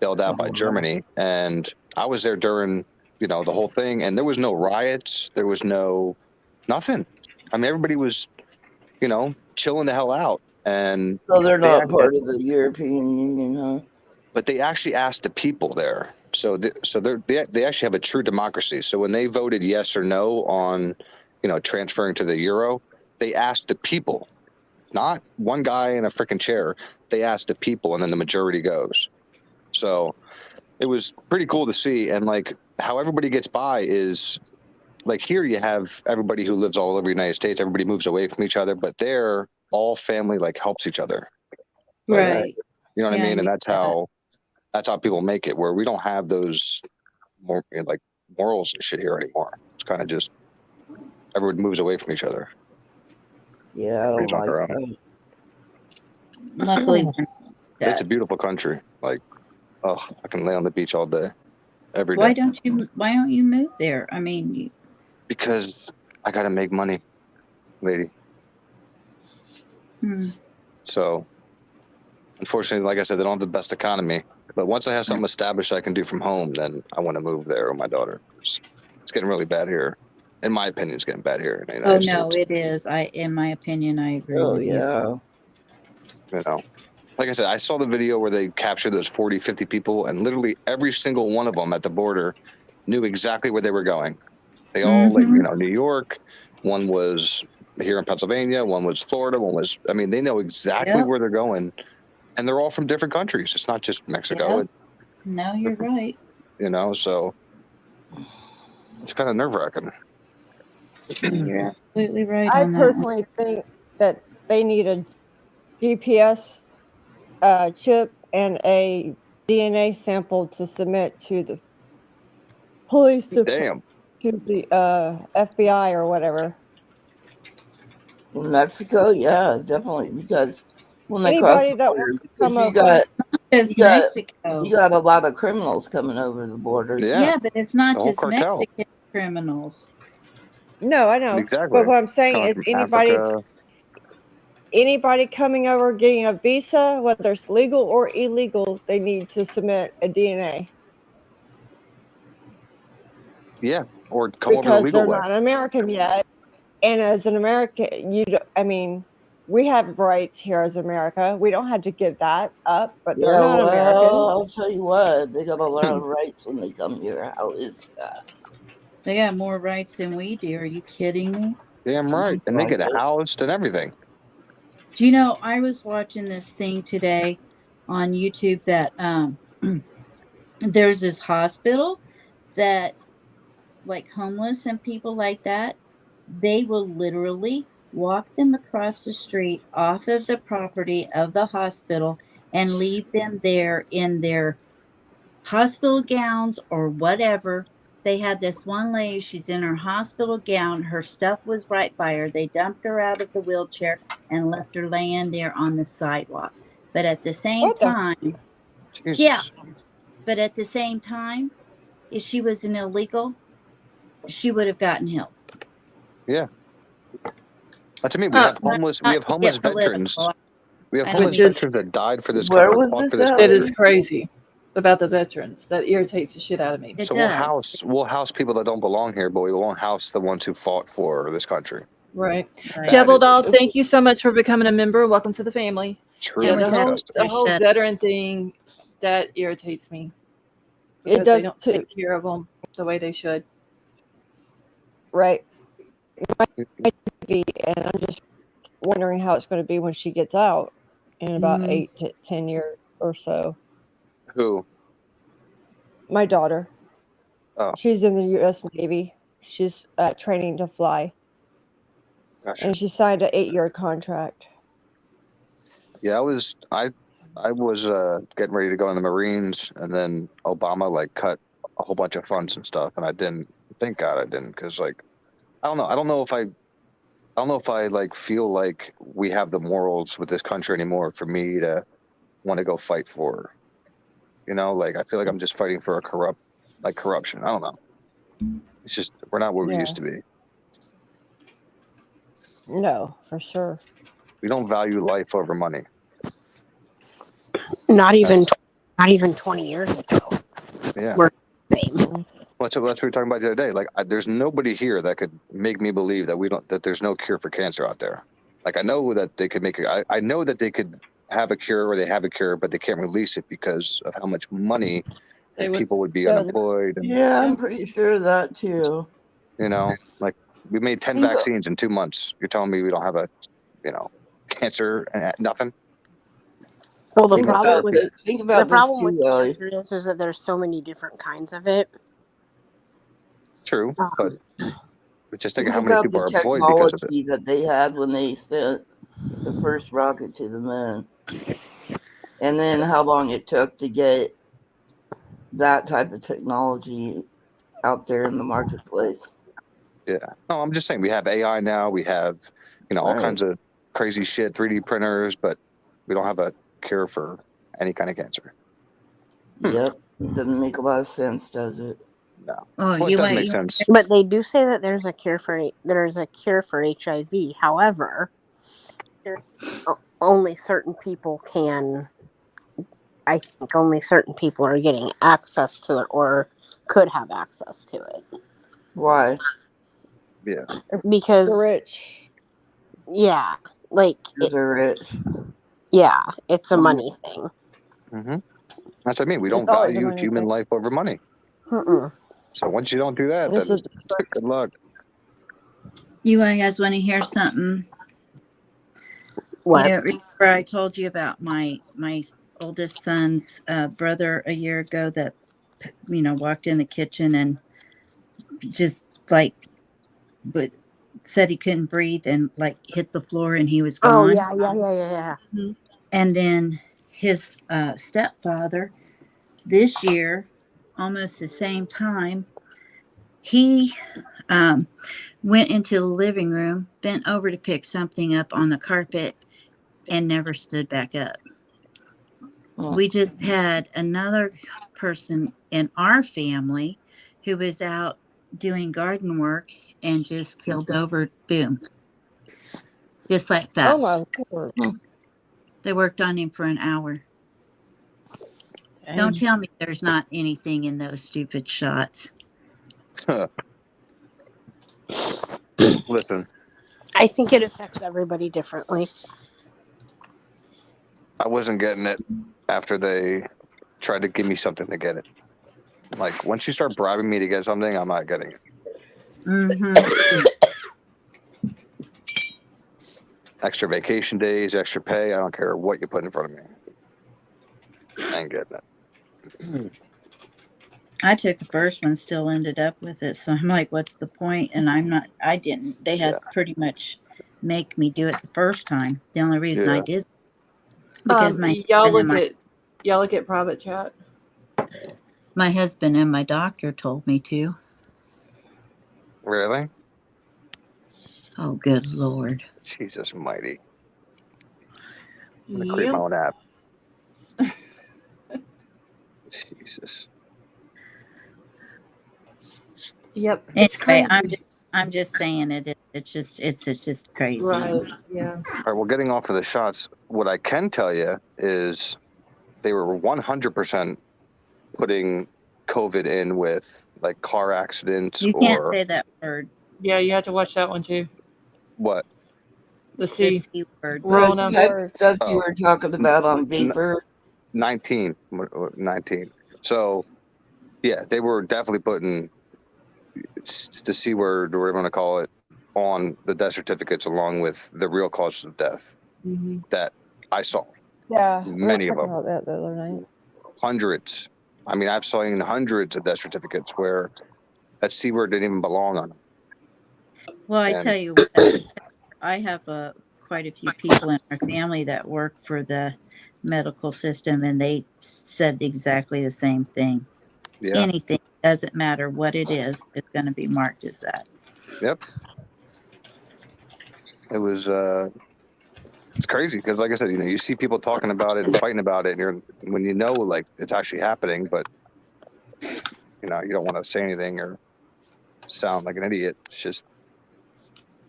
bailed out by Germany. And I was there during the whole thing, and there was no riots. There was nothing. I mean, everybody was chilling the hell out. And So they're not part of the European Union, huh? but they actually asked the people there. So they actually have a true democracy. So when they voted yes or no on transferring to the euro, they asked the people, not one guy in a freaking chair. They asked the people, and then the majority goes. So it was pretty cool to see. And like how everybody gets by is like here you have everybody who lives all over the United States. Everybody moves away from each other, but there all family like helps each other. Right. You know what I Yeah, mean? And I that's get how people make it, where we don't have those more like morals and shit here anymore. It's kind of just everyone moves away from each other. Yeah, I don't Everybody's on like their own. that. Luckily, we're not It's a that. beautiful country. Like, oh, I can lay on the beach all day. every Why day. don't you move there? I mean, Because I got to make money, lady. So, unfortunately, like I said, they don't have the best economy. But once I have something established I can do from home, then I want to move there with my daughter. It's getting really bad here. In my opinion, it's getting bad here in the United States. it is. In my opinion, I agree Oh with you. yeah. You know, like I said, I saw the video where they captured those 40, 50 people, and literally every single one of them at the border knew exactly where they were going. They all, like, New York. One was here in Pennsylvania. One was Florida. One was, I mean, they know exactly Yep. where they're going, and they're all from different countries. It's not just Mexico. Yep. No, you're right. So it's kind of nerve-wracking. You're absolutely right I on that. personally think that they need a GPS chip and a DNA sample to submit to the police Damn. to the FBI or whatever. In Mexico, yeah, definitely, because when they cross Anybody the that border, wants to come because over. It's Mexico. you got a lot of criminals coming over the border. Yeah, but it's not The whole just cartel. Mexican criminals. No, I know. Exactly. But what I'm saying Coming is from anybody coming over getting a visa, whether it's legal or illegal, they need to submit a DNA. Yeah, or come over the Because legal they're way. not American yet. And as an American, we have rights here as America. We don't have to give that up, but they're not American. I'll tell you what, they got a lot of rights when they come here. How is that? They got more rights than we do. Are you kidding me? Damn right. Sounds And they get like a it. house and everything. Do you know, I was watching this thing today on YouTube that there's this hospital that, like, homeless and people like that, they will literally walk them across the street off of the property of the hospital and leave them there in their hospital gowns or whatever. They had this one lady, she's in her hospital gown. Her stuff was right by her. They dumped her out of the wheelchair and left her laying there on the sidewalk. But at the same What the? time, Jesus. yeah, but at the same time, if she was an illegal, she would have gotten help. Yeah. To me, we have homeless. We have Not to homeless get political. veterans. We have I homeless don't mean- veterans that died for this Where country. was fought this for this at? It country. is crazy about the veterans. That irritates the shit out of me. It So does. we'll house people that don't belong here, but we won't house the ones who fought for this country. Right. Right. Devil is Doll, thank you so much for becoming a member. Welcome to the family. Truly And with that, disgusting. The whole Shut- veteran thing, that irritates me. It Because does they don't too. take care of them the way they should. Right. And I'm just wondering how it's going to be when she gets out in about 8 to 10 years or so. Who? My daughter. Oh. She's in the U.S. Navy. She's training to fly. Gotcha. And she signed an 8-year contract. Yeah, I was getting ready to go in the Marines, and then Obama cut a whole bunch of funds and stuff, and I didn't. Thank God I didn't, because I don't know. I don't know if I feel like we have the morals with this country anymore for me to want to go fight for. I feel like I'm just fighting for corruption. I don't know. It's just we're not where we used to be. No, for sure. We don't value life over money. Not even 20 years ago. Yeah. We're the same. That's what we were talking about the other day. There's nobody here that could make me believe that there's no cure for cancer out there. I know that they could make it. I know that they could have a cure, or they have a cure, but they can't release it because of how much money people would be unemployed. And, Yeah, I'm pretty sure of that too. We made 10 vaccines in 2 months. You're telling me we don't have a, cancer and nothing? Well, the Think problem about with this. Think about this too, Lily. cancer is that there's so many different kinds of it. True, but just think of how Think many about people the are employed because of it. technology that they had when they sent the first rocket to the moon, and then how long it took to get that type of technology out there in the marketplace. Yeah. No, I'm just saying we have AI now. We have, all kinds of crazy shit, 3D printers, but we don't have a cure for any kind of cancer. Yep. Doesn't make a lot of sense, does it? No. Oh, Well, it does make sense. But they do say that there's a cure for HIV. However, only certain people can. I think only certain people are getting access to it or could have access to it. Why? Yeah. Because The rich. yeah, like Because they're rich. yeah, it's a money thing. Mm-hmm. That's what I mean. We don't It's always a value money human thing. life over money. Mm-mm. So once you don't do that, This then is good luck. You guys want to hear something? What? Yeah, remember I told you about my oldest son's brother a year ago that walked in the kitchen and just like but said he couldn't breathe and like hit the floor and he was Oh gone. yeah. And then his stepfather this year, almost the same time, he went into the living room, bent over to pick something up on the carpet, and never stood back up. We just had another person in our family who was out doing garden work and just killed over, boom, just like oh fast. my lord. They worked on him for an hour. Don't tell me there's not anything in those stupid shots. Listen, I think it affects everybody differently. I wasn't getting it after they tried to give me something to get it. Like once you start bribing me to get something, I'm not getting it. Mm-hmm. Extra vacation days, extra pay. I don't care what you put in front of me. I ain't getting it. I took the first one, still ended up with it. So I'm like, what's the point? And I didn't. They had pretty much make me do it the first time. The only reason I did because y'all look at private chat. My husband and my doctor told me to. Really? Oh, good Lord. Jesus mighty. I'm going to create my own app. Jesus. Yep. It's Anyway, crazy. I'm just saying it. It's just crazy. Right. Yeah. All right. Well, getting off of the shots, what I can tell you is they were 100% putting COVID in with like car accidents You can't or say that word. Yeah, you have to watch that one too. what? The The C. C word. We're all The on type board. stuff you were talking about on N- Vapor. 19. So, yeah, they were definitely putting the C word, or whatever you want to call it, on the death certificates along with the real causes of death Mm-hmm. that I saw. Yeah. Many we of were them. talking about that the other night. Hundreds. I mean, I've seen hundreds of death certificates where that C word didn't even belong on them. Well, I tell you what, I have quite a few people in our family that work for the medical system, and they said exactly the same thing. Yeah. Anything, doesn't matter what it is, it's going to be marked as that. Yep. It was it's crazy because, like I said, you see people talking about it and fighting about it, and when you know, like, it's actually happening, but you don't want to say anything or sound like an idiot. It's just,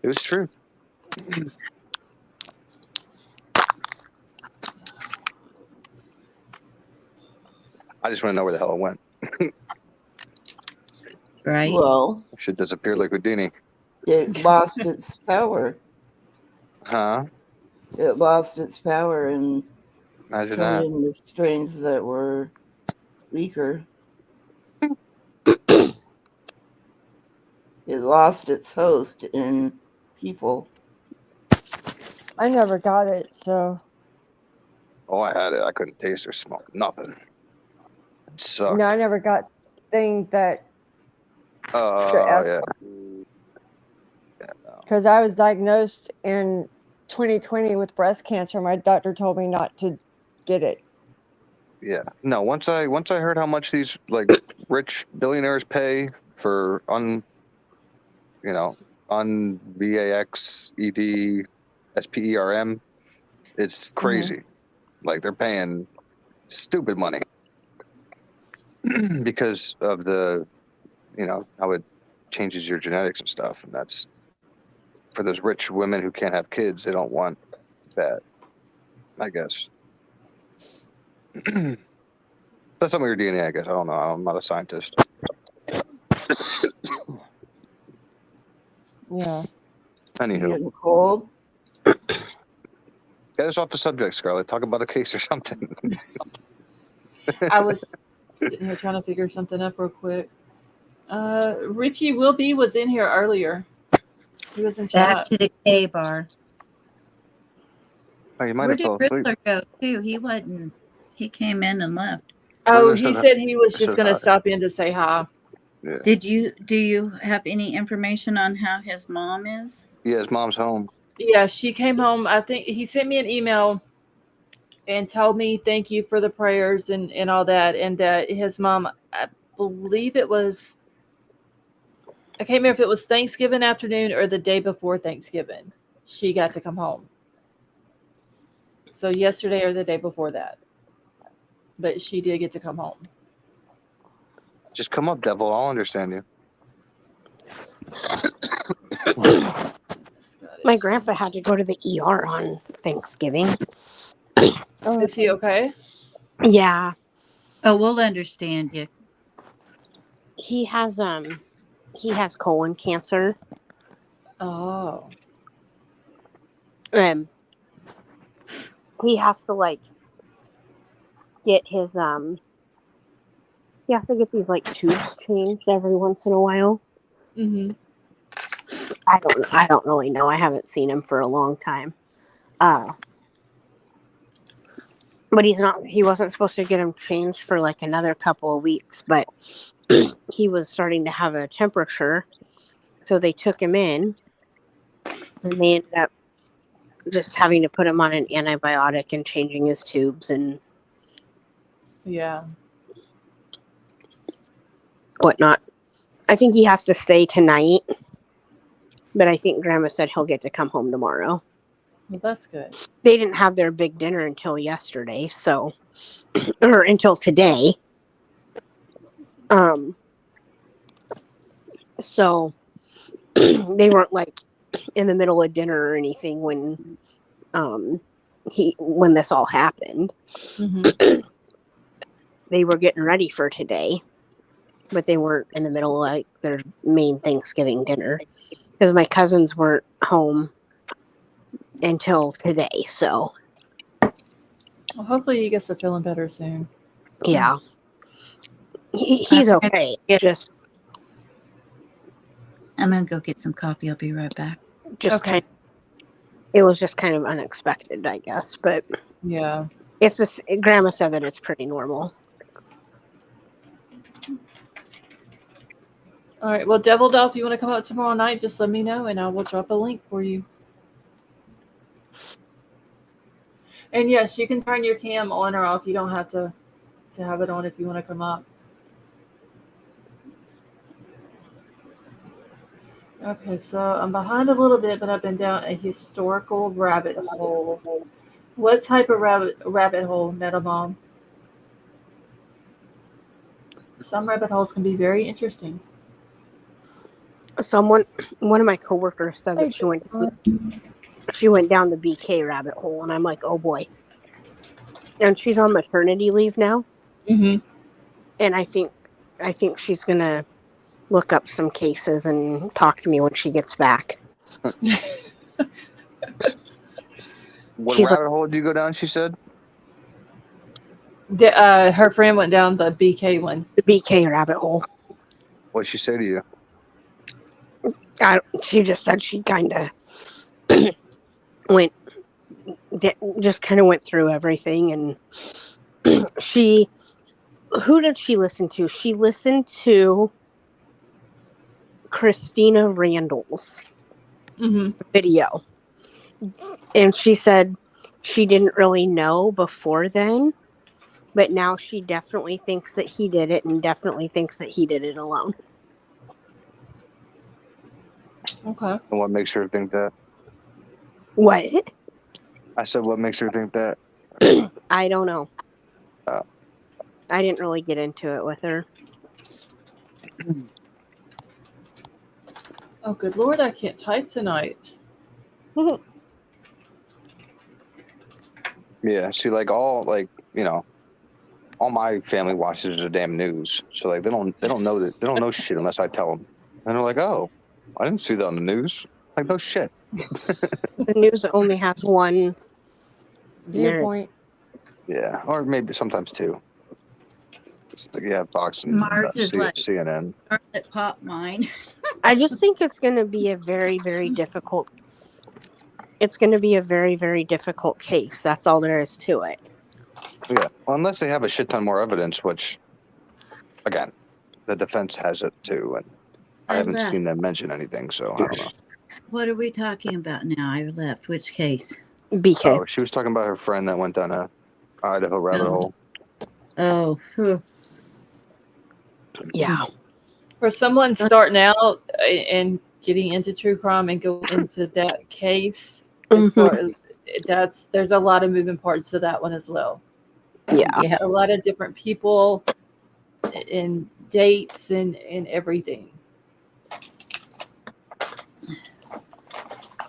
it was true. I just want to know where the hell it went. Right? Well, It should disappear like Houdini. it lost its power. Huh? It lost its power and Imagine turned that. into strains that were weaker. It lost its host in people. I never got it, so Oh, I had it. I couldn't taste or smell nothing. It sucked. no, I never got things that Yeah. because I was diagnosed in 2020 with breast cancer. My doctor told me not to get it. Yeah. No, once I heard how much these like rich billionaires pay for VAX SPERM, it's crazy. Like they're paying stupid money. because of the, how it changes your genetics and stuff. And that's for those rich women who can't have kids. They don't want that, I guess. That's some of your DNA, I guess. I don't know. I'm not a scientist. Yeah. Anywho, Getting cold. get us off the subject, Scarlett. Talk about a case or something. I was sitting here trying to figure something up real quick. Richie Wilby was in here earlier. He was in Back chat. to the K bar. Oh, you might Where have did fell asleep. Riddler go too? He wasn't. He came in and left. Oh, Riddler he said- said he was said just going to hi. stop in to say hi. Yeah. Do you have any information on how his mom is? Yeah, his mom's home. Yeah, she came home. I think he sent me an email and told me thank you for the prayers and all that, and that his mom, I believe it was, I can't remember if it was Thanksgiving afternoon or the day before Thanksgiving, she got to come home. So yesterday or the day before that. But she did get to come home. Just come up, devil. I'll understand you. My grandpa had to go to the ER on Thanksgiving. Is he okay? Yeah, Oh, we'll understand you. he has colon cancer. Oh. He has to get his he has to get these tubes changed every once in a while. Mm-hmm. I don't really know. I haven't seen him for a long time. But he wasn't supposed to get him changed for another couple of weeks, but he was starting to have a temperature. So they took him in and they ended up just having to put him on an antibiotic and changing his tubes and Yeah. whatnot. I think he has to stay tonight, but I think Grandma said he'll get to come home tomorrow. Well, that's good. They didn't have their big dinner until yesterday, or until today. So they weren't in the middle of dinner or anything when this all happened. Mm-hmm. They were getting ready for today, but they weren't in the middle of their main Thanksgiving dinner because my cousins weren't home until today. So Well, hopefully he gets to feeling better soon. yeah, he's okay. Just I'm gonna go get some coffee. I'll be right back. Okay. It was just kind of unexpected, I guess, but Yeah. it's just Grandma said that it's pretty normal. All right. Well, Devil Doll, if you want to come out tomorrow night, just let me know and I will drop a link for you. And yes, you can turn your cam on or off. You don't have to have it on if you want to come up. Okay, so I'm behind a little bit, but I've been down a historical rabbit hole. What type of rabbit hole, Metal Mom? Some rabbit holes can be very interesting. One of my coworkers said that she went down the BK rabbit hole, and I'm like, oh boy. And she's on maternity leave now. Mm-hmm. And I think she's gonna look up some cases and talk to me when she gets back. What rabbit hole did you go down? She said. Her friend went down the BK one. The BK rabbit hole. What'd she say to you? She just said she kind of went through everything, and who did she listen to? She listened to Christina Randall's video, and she said she didn't really know before then, but now she definitely thinks that he did it, and definitely thinks that he did it alone. Okay. And what makes her think that? What? I said, what makes her think that? I don't know. I didn't really get into it with her. Oh, good Lord, I can't type tonight. Yeah, see, like all my family watches the damn news, so like they don't know shit unless I tell them, and they're like, oh, I didn't see that on the news. Like, no shit. The news only has one Viewpoint. Yeah, or maybe sometimes two. It's like, yeah, Fox and Mars is like CNN. Charlotte Pop mine. I just think it's going to be a very, very difficult. It's going to be a very, very difficult case. That's all there is to it. Yeah, well, unless they have a shit ton more evidence, which, again, the defense has it too, and I haven't seen them mention anything, so I don't know. What are we talking about now? I left. Which case? BK. Oh, she was talking about her friend that went down a Idaho rabbit hole. Oh, Yeah. For someone starting out and getting into true crime and going into that case, as far as there's a lot of moving parts to that one as well. Yeah. A lot of different people and dates and everything.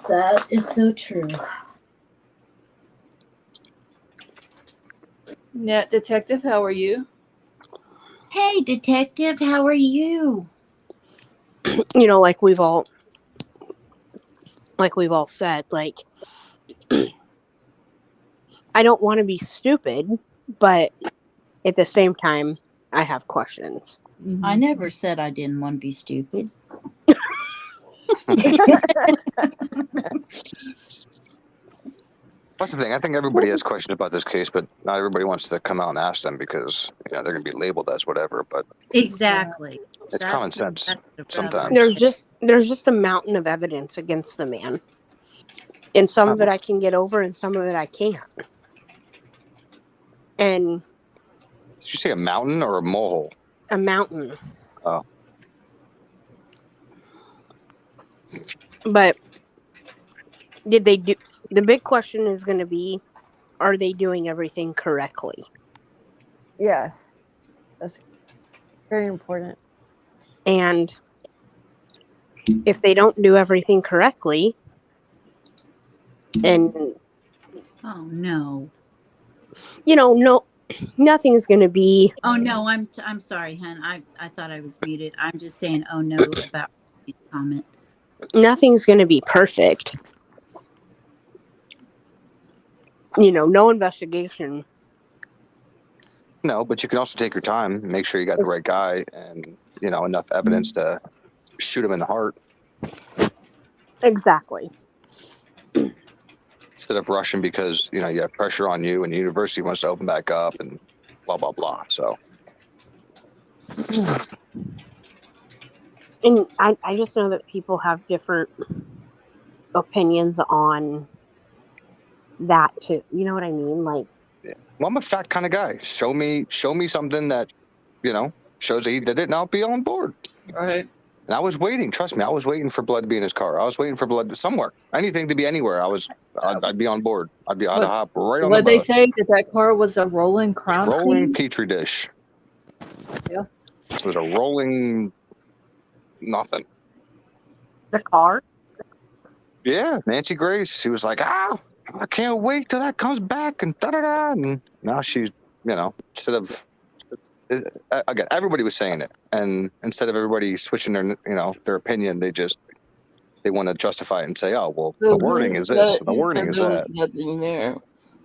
that is so true. Net Detective, how are you? Hey, detective, how are you? You know, like we've all said, like, I don't want to be stupid, but at the same time, I have questions. Mm-hmm. I never said I didn't want to be stupid. That's the thing. I think everybody has questions about this case, but not everybody wants to come out and ask them because they're going to be labeled as whatever. But Exactly. it's common sense sometimes. There's just a mountain of evidence against the man, and some of it I can get over, and some of it I can't. And did you say a mountain or a mole? A mountain. Oh. But did they do? The big question is going to be, are they doing everything correctly? Yes. That's very important. And if they don't do everything correctly, and Oh no. No, nothing's going to be. Oh no, I'm sorry, hun. I thought I was muted. I'm just saying oh no about his comment. Nothing's going to be perfect. No investigation. No, but you can also take your time, make sure you got the right guy, and enough evidence to shoot him in the heart. Exactly. Instead of rushing because you have pressure on you, and the university wants to open back up, and blah blah blah. So, and I just know that people have different opinions on that too. You know what I mean? Like, yeah. Well, I'm a fact kind of guy. Show me something that shows that he did it, and I'll be on board. Right. And I was waiting. Trust me, I was waiting for blood to be in his car. I was waiting for blood somewhere, anything to be anywhere. I'd be on board. I'd hop right on the boat. What they say that car was a rolling crime scene? Petri dish. Yeah. It was a rolling nothing. The car? Yeah, Nancy Grace. She was like, I can't wait till that comes back and da-da-da. And now she's, instead of, again, everybody was saying it. And instead of everybody switching their opinion, they want to justify it and say, oh, well, So the wording is this, the wording is there that. was nothing there.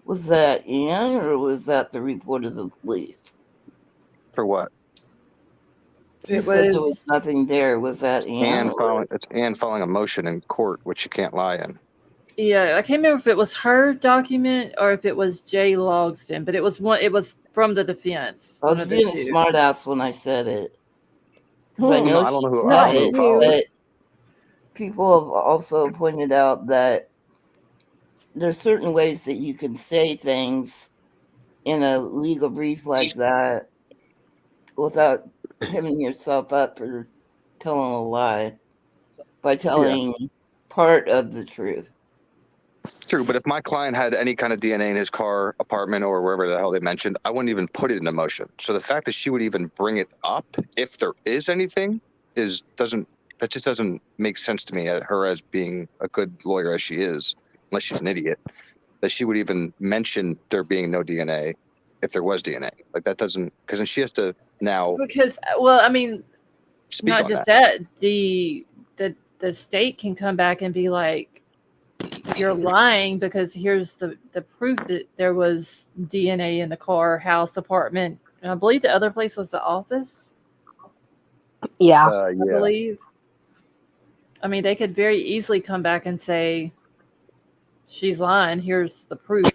Was that Ann or was that the report of the police? For what? You said there was nothing there. Was that Ann? It's Ann filing a motion in court, which you can't lie in. Yeah, I can't remember if it was her document or if it was Jay Logston, but it was from the defense. I was being a smart ass when I said it. Because I know I don't know who but people have also pointed out that there are certain ways that you can say things in a legal brief like that without hemming yourself up for telling a lie by telling part of the truth. True, but if my client had any kind of DNA in his car, apartment, or wherever the hell they mentioned, I wouldn't even put it in a motion. So the fact that she would even bring it up, if there is anything, that just doesn't make sense to me. Her as being a good lawyer as she is, unless she's an idiot, that she would even mention there being no DNA if there was DNA. Like that doesn't, because then she has to now Because, well, I mean, speak not on just that. the state can come back and be like, you're lying because here's the proof that there was DNA in the car, house, apartment, and I believe the other place was the office. Yeah. I believe. I mean, they could very easily come back and say, she's lying. Here's the proof.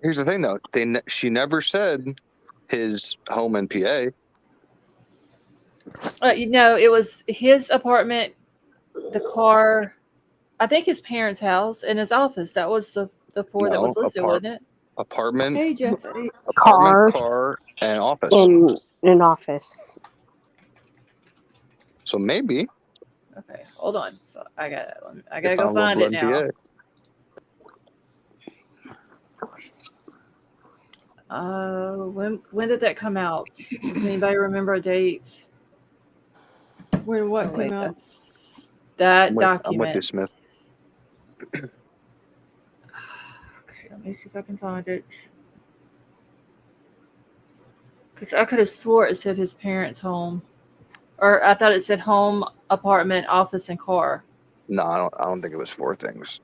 Here's the thing, though. She never said his home in PA. It was his apartment, the car, I think his parents' house, and his office. That was the four that was listed, wasn't it? Apartment, Hey, Jeff. car, and office. In an office. So maybe. Okay, hold on. So I gotta go find it now. When did that come out? Does anybody remember a date? What came out? That document. I'm with you, Smith. Okay, let me see if I can find it. Because I could have swore it said his parents' home, or I thought it said home, apartment, office, and car. No, I don't think it was 4 things.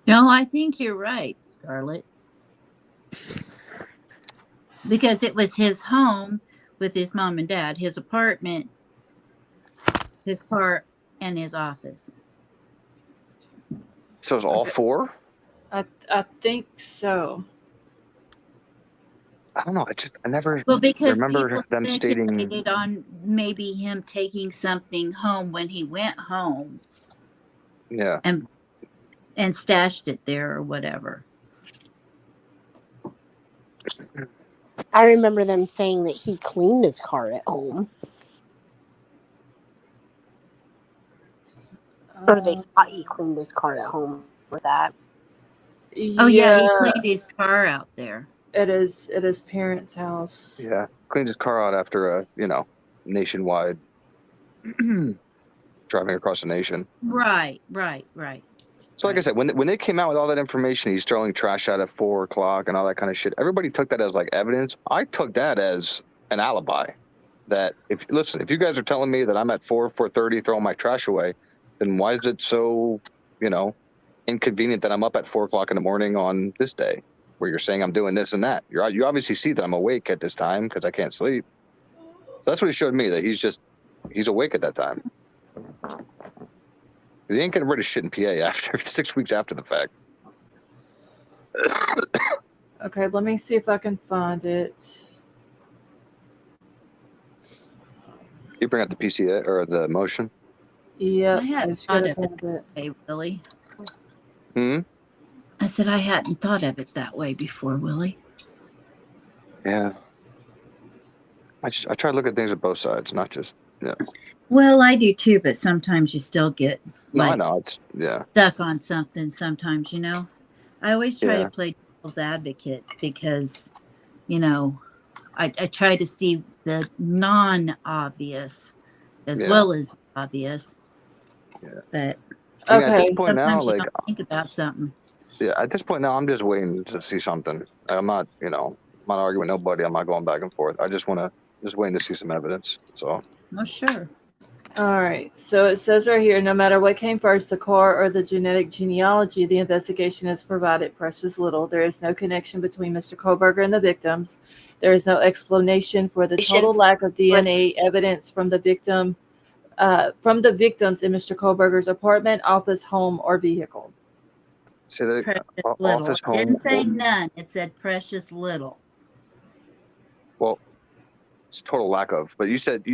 No, I think you're right, Scarlett. Because it was his home with his mom and dad, his apartment, his car, and his office. So it's all 4? I think so. I don't know. I never remember them stating on maybe him taking something home when he went home. Yeah. And stashed it there or whatever. I remember them saying that he cleaned his car at home. Or they thought he cleaned his car at home with that. Oh yeah, he cleaned his car out there. It is at his parents' house. Yeah, cleaned his car out after a nationwide driving across the nation. Right. So like I said, when they came out with all that information, he's throwing trash out at 4:00 and all that kind of shit. Everybody took that as like evidence. I took that as an alibi. That if you guys are telling me that I'm at 4:30 throwing my trash away, then why is it so inconvenient that I'm up at 4:00 in the morning on this day, where you're saying I'm doing this and that? You obviously see that I'm awake at this time because I can't sleep. So that's what he showed me, that he's awake at that time. He ain't getting rid of shit in PA after 6 weeks after the fact. Okay, let me see if I can find it. You bring up the PCA or the motion? Yeah, I hadn't thought of it that way, Willie. I said I hadn't thought of it that way before, Willie. Yeah. I try to look at things at both sides, not just Well, I do too, but sometimes you still get I know stuck on something. Sometimes, I always try to play devil's advocate because, I try to see the non-obvious as well as obvious. Yeah. But at this point now, sometimes you don't think about something. Yeah, at this point now, I'm just waiting to see something. I'm not, I'm not arguing with nobody. I'm not going back and forth. I just want to waiting to see some evidence. So. Well, sure. All right. So it says right here, no matter what came first, the car or the genetic genealogy, the investigation has provided precious little. There is no connection between Mr. Kohlberger and the victims. There is no explanation for the total lack of DNA evidence from the victims in Mr. Kohlberger's apartment, office, home, or vehicle. See that precious little. Office, home. It didn't say none. It said precious little. Well, it's total lack of. But you said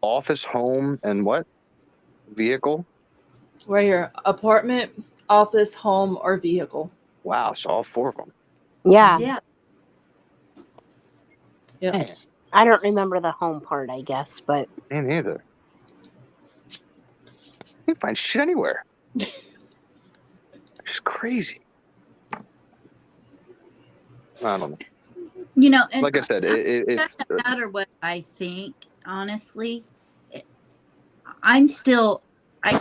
office, home, and what? Vehicle? Right here. Apartment, office, home, or vehicle. Wow, so all 4 of them. Yeah. Yeah. I don't remember the home part, I guess, but Me neither. can't find shit anywhere. It's crazy. I don't know. You know, and Like I said, it doesn't matter what I think, honestly. I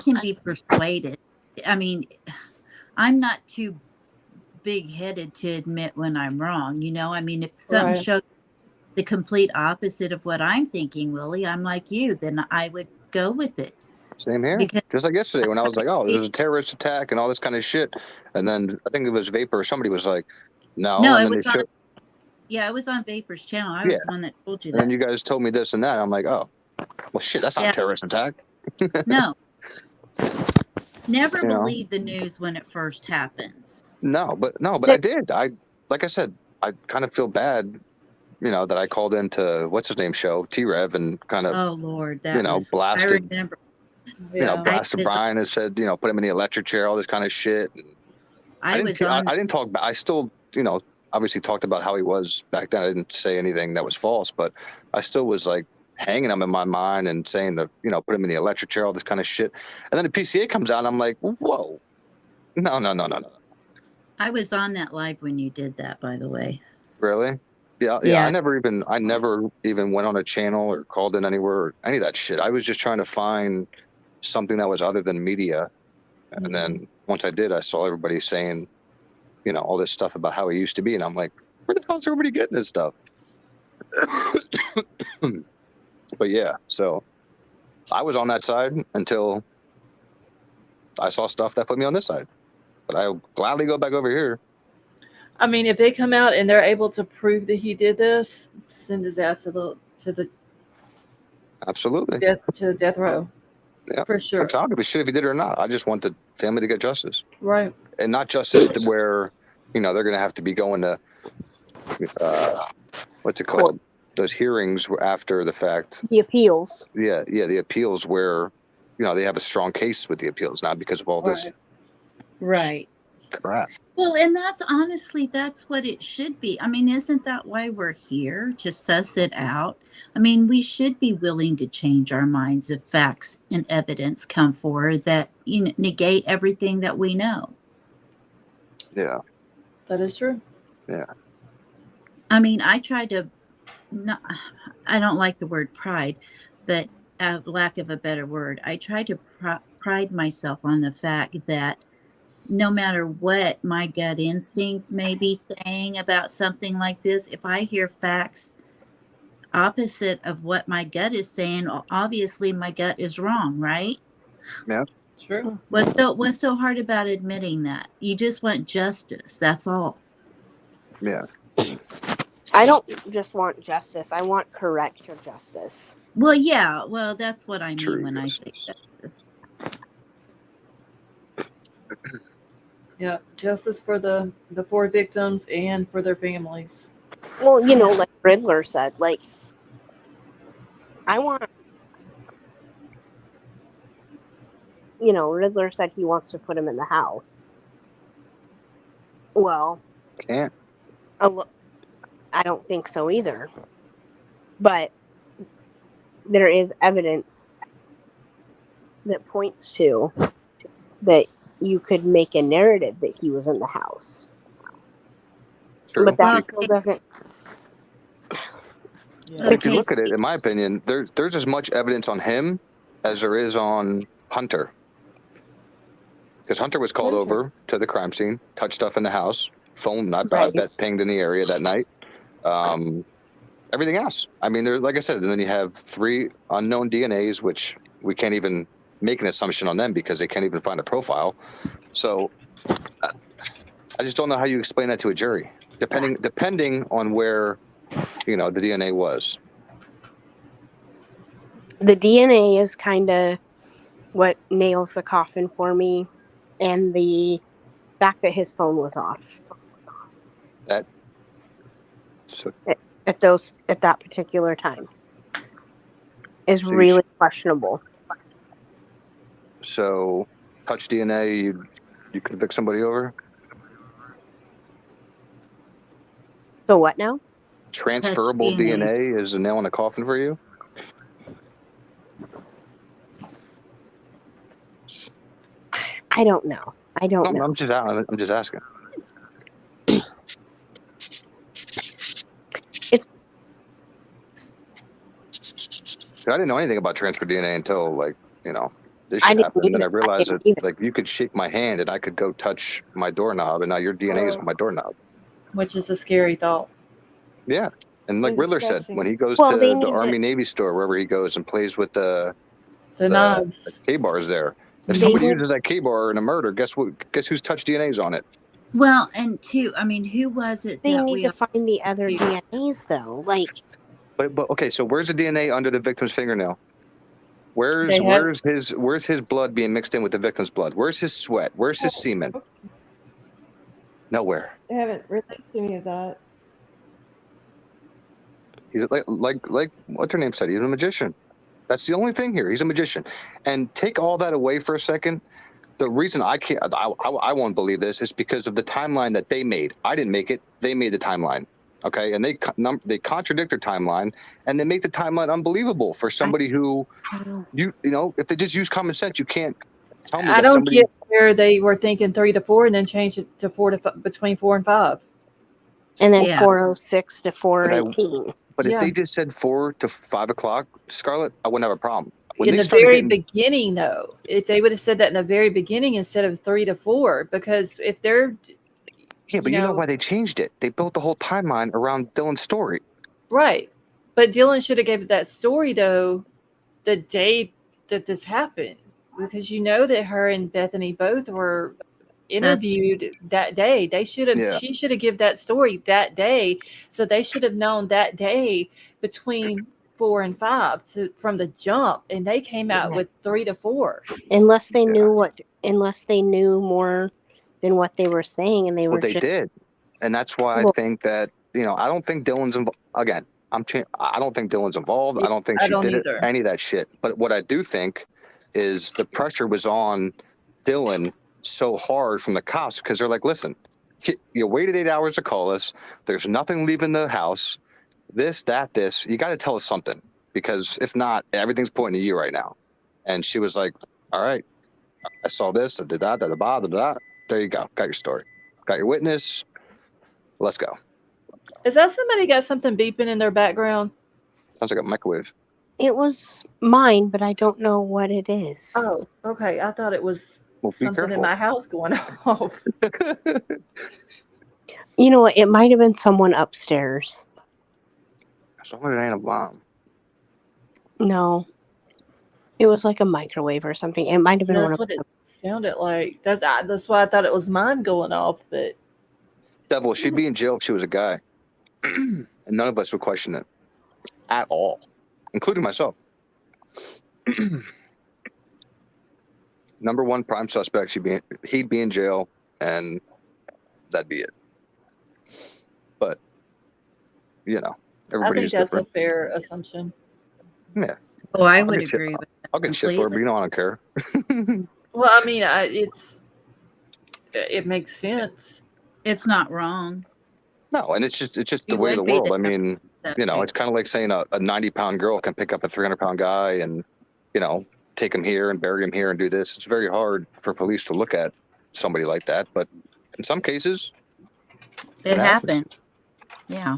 can be persuaded. I mean, I'm not too big headed to admit when I'm wrong. You know, I mean, if something Right. shows the complete opposite of what I'm thinking, Willie, I'm like you, then I would go with it. same here. Because Just like yesterday when I was like, oh, there's a terrorist attack and all this kind of shit. And then I think it was Vapor or somebody was like, no. no, And it then they was on. showed, Yeah, it was on Vapor's channel. I yeah. was the one that told you And then that. you guys told me this and that. I'm like, oh, well, shit, that's not Yeah. a terrorist attack. No. Never You know? believe the news when it first happens. No, but I did. Like I said, I kind of feel bad, you know, that I called into what's his name show, T-Rev, and kind of, Oh Lord, you that know, was. I blasted, remember. Yeah. blasted Brian and said, you know, put him in the electric chair, all this kind of shit. And I was on. didn't talk. I still, you know, obviously talked about how he was back then. I didn't say anything that was false, but I still was like hanging him in my mind and saying that, you know, put him in the electric chair, all this kind of shit. And then the PCA comes out, and I'm like, whoa, no. I was on that live when you did that, by the way. Really? Yeah. Yeah. I never even went on a channel or called in anywhere or any of that shit. I was just trying to find something that was other than media. And then once I did, I saw everybody saying, you know, all this stuff about how he used to be. And I'm like, where the hell is everybody getting this stuff? But yeah, so I was on that side until I saw stuff that put me on this side. But I'll gladly go back over here. I mean, if they come out and they're able to prove that he did this, send his ass to the Absolutely. death row. Yeah, For sure. I don't give a shit if he did it or not. I just want the family to get justice. Right. And not justice to where, you know, they're going to have to be going to, what's it called? Those hearings after the fact. The appeals. Yeah, the appeals where, you know, they have a strong case with the appeals, not because of all this Right. crap. Well, and that's what it should be. I mean, isn't that why we're here, to suss it out? I mean, we should be willing to change our minds if facts and evidence come forward that negate everything that we know. Yeah. That is true. Yeah. I mean, I don't like the word pride, but lack of a better word, I try to pride myself on the fact that no matter what my gut instincts may be saying about something like this, if I hear facts opposite of what my gut is saying, obviously my gut is wrong, right? Yeah. True. What's so hard about admitting that? You just want justice. That's all. Yeah. I don't just want justice. I want correct justice. Well, yeah. Well, that's what I mean True when justice. I say justice. Yeah. Justice for the 4 victims and for their families. Well, you know, like Riddler said, like, I want, you know, Riddler said he wants to put him in the house. Well, Can't. I don't think so either. But there is evidence that points to that you could make a narrative that he was in the house. True. But that still doesn't. Yeah. If you look at it, in my opinion, there's as much evidence on him as there is on Hunter. Because Hunter was called over to the crime scene, touched stuff in the house, phone, I bet pinged in the area that night. Everything else. I mean, like I said, and then you have 3 unknown DNAs, which we can't even make an assumption on them because they can't even find a profile. So I just don't know how you explain that to a jury, depending on where, you know, the DNA was. The DNA is kind of what nails the coffin for me, and the fact that his phone was off. That. So. At that particular time is really questionable. So, touch DNA, you convict somebody over? So what now? Transferable DNA is a nail in the coffin for you? I don't know. I don't No, know. I'm just asking. I didn't know anything about transfer DNA until this I shit didn't happened. And then I either. realized that you could shake my hand and I could go touch my doorknob, and now your DNA is on my doorknob. Which is a scary thought. Yeah. And like Riddler said, when he goes Well, to they the need to- Army Navy store, wherever he goes and plays with the knives. K-bars there. If They somebody need- uses that K-bar in a murder, guess what? Guess whose touch DNA's on it? Well, and two, I mean, who was it They that need we to find the other DNAs though. Like, But okay, so where's the DNA under the victim's fingernail? They had- Where's his blood being mixed in with the victim's blood? Where's his sweat? Where's his semen? Nowhere. They haven't released any of that. He's like what's her name said? He's a magician. That's the only thing here. He's a magician. And take all that away for a second. The reason I won't believe this is because of the timeline that they made. I didn't make it. They made the timeline. Okay, and they contradict their timeline, and they make the timeline unbelievable for somebody who if they just use common sense, you can't tell me. I don't get where they were thinking 3 to 4 and then changed it to 4 to between 4 and 5. And then 4:06 to 4:18. But if they just said 4 to 5 o'clock, Scarlett, I wouldn't have a problem. When In they the started very getting, beginning, though, if they would have said that in the very beginning instead of 3 to 4, because if they're but you know why they changed it? They built the whole timeline around Dylan's story. Right. But Dylan should have gave that story, though, the day that this happened. Because you know that her and Bethany both were interviewed that day. They should have. She should have given that story that day. So they should have known that day between 4 and 5 from the jump. And they came out with 3 to 4. Unless they knew more than what they were saying, and they were. Well, they did, and that's why I think that I don't think Dylan's involved. Again, I don't think Dylan's involved. I don't think she did it, any of that shit. But what I do think is the pressure was on Dylan so hard from the cops because they're like, listen, you waited 8 hours to call us. There's nothing leaving the house. This. You got to tell us something because if not, everything's pointing to you right now. And she was like, all right, I saw this. I did that. There you go. Got your story. Got your witness. Let's go. Is that somebody got something beeping in their background? Sounds like a microwave. It was mine, but I don't know what it is. Oh, okay. I thought it was something in my house going off. You know what? It might have been someone upstairs. Someone ain't a bomb. No. It was like a microwave or something. It might have been one of them. That's what it sounded like. That's why I thought it was mine going off. But Devil, she'd be in jail if she was a guy. And none of us would question it at all, including myself. Number one prime suspect, he'd be in jail, and that'd be it. But everybody's I think that's different. a fair assumption. Yeah. Oh, I would agree with that. I'll get shit for it, but I don't care. Well, I mean, it makes sense. It's not wrong. No, and it's just the way of the world. I mean, it's kind of like saying a 90-pound girl can pick up a 300-pound guy and, take him here and bury him here and do this. It's very hard for police to look at somebody like that, but in some cases, it happened. Yeah.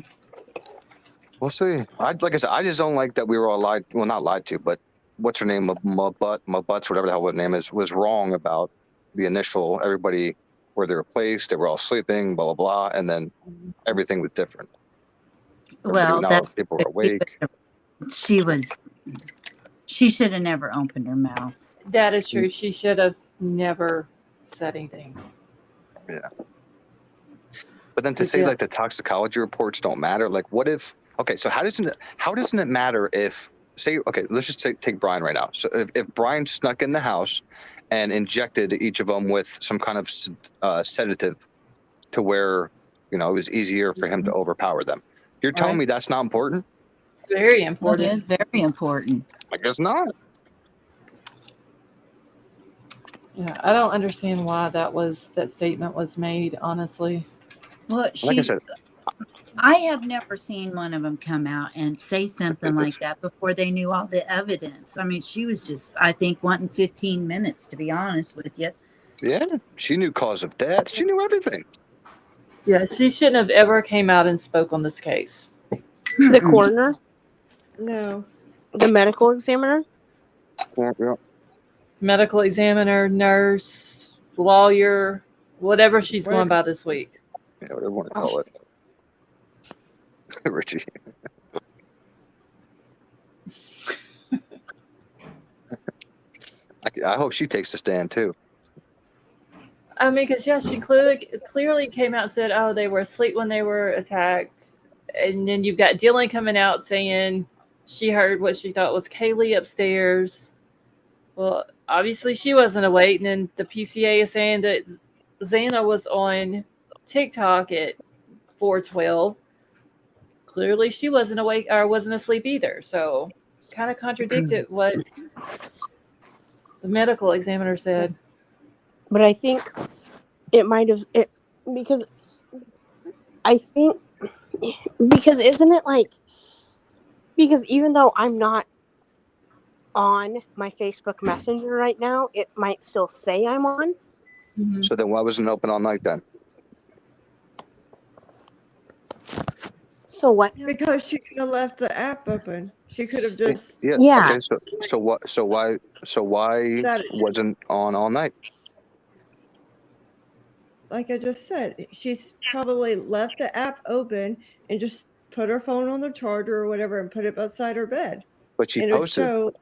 We'll see. Like I said, I just don't like that we were all lied. Well, not lied to, but what's her name? Mabutts, whatever the hell her name is, was wrong about the initial. Everybody where they were placed, they were all sleeping, blah blah blah, and then everything was different. Well, that's people were awake. She should have never opened her mouth. That is true. She should have never said anything. Yeah. But then to say like the toxicology reports don't matter, like what if? Okay, so how doesn't it matter if let's just take Brian right now. So if Brian snuck in the house and injected each of them with some kind of sedative to where it was easier for him to overpower them, you're telling me that's not important? It's very important. It is very important. I guess not. Yeah, I don't understand why that statement was made. Honestly. Well, like I said, I have never seen one of them come out and say something like that before they knew all the evidence. I mean, she was just, I think, wanting 15 minutes, to be honest with you. Yeah, she knew cause of death. She knew everything. Yeah, she shouldn't have ever came out and spoke on this case. The coroner, No. the medical examiner. Yeah. Medical examiner, nurse, lawyer, whatever she's Whatever. going by this week. Yeah, whatever you want to call it. Richie. I hope she takes a stand too. I mean, because yeah, she clearly came out and said, "Oh, they were asleep when they were attacked," and then you've got Dylan coming out saying she heard what she thought was Kaylee upstairs. Well, obviously she wasn't awake, and then the PCA is saying that Xana was on TikTok at 4:12. Clearly, she wasn't awake or wasn't asleep either. So, kind of contradicted what the medical examiner said. But I think it might have it because I think because isn't it like because even though I'm not on my Facebook Messenger right now, it might still say I'm on. Mm-hmm. So then why wasn't it open all night then? So what? Because she could have left the app open. She could have just Yeah. Okay. So what? So why Saturday. wasn't on all night? Like I just said, she's probably left the app open and just put her phone on the charger or whatever and put it beside her bed. But she And it posted. showed,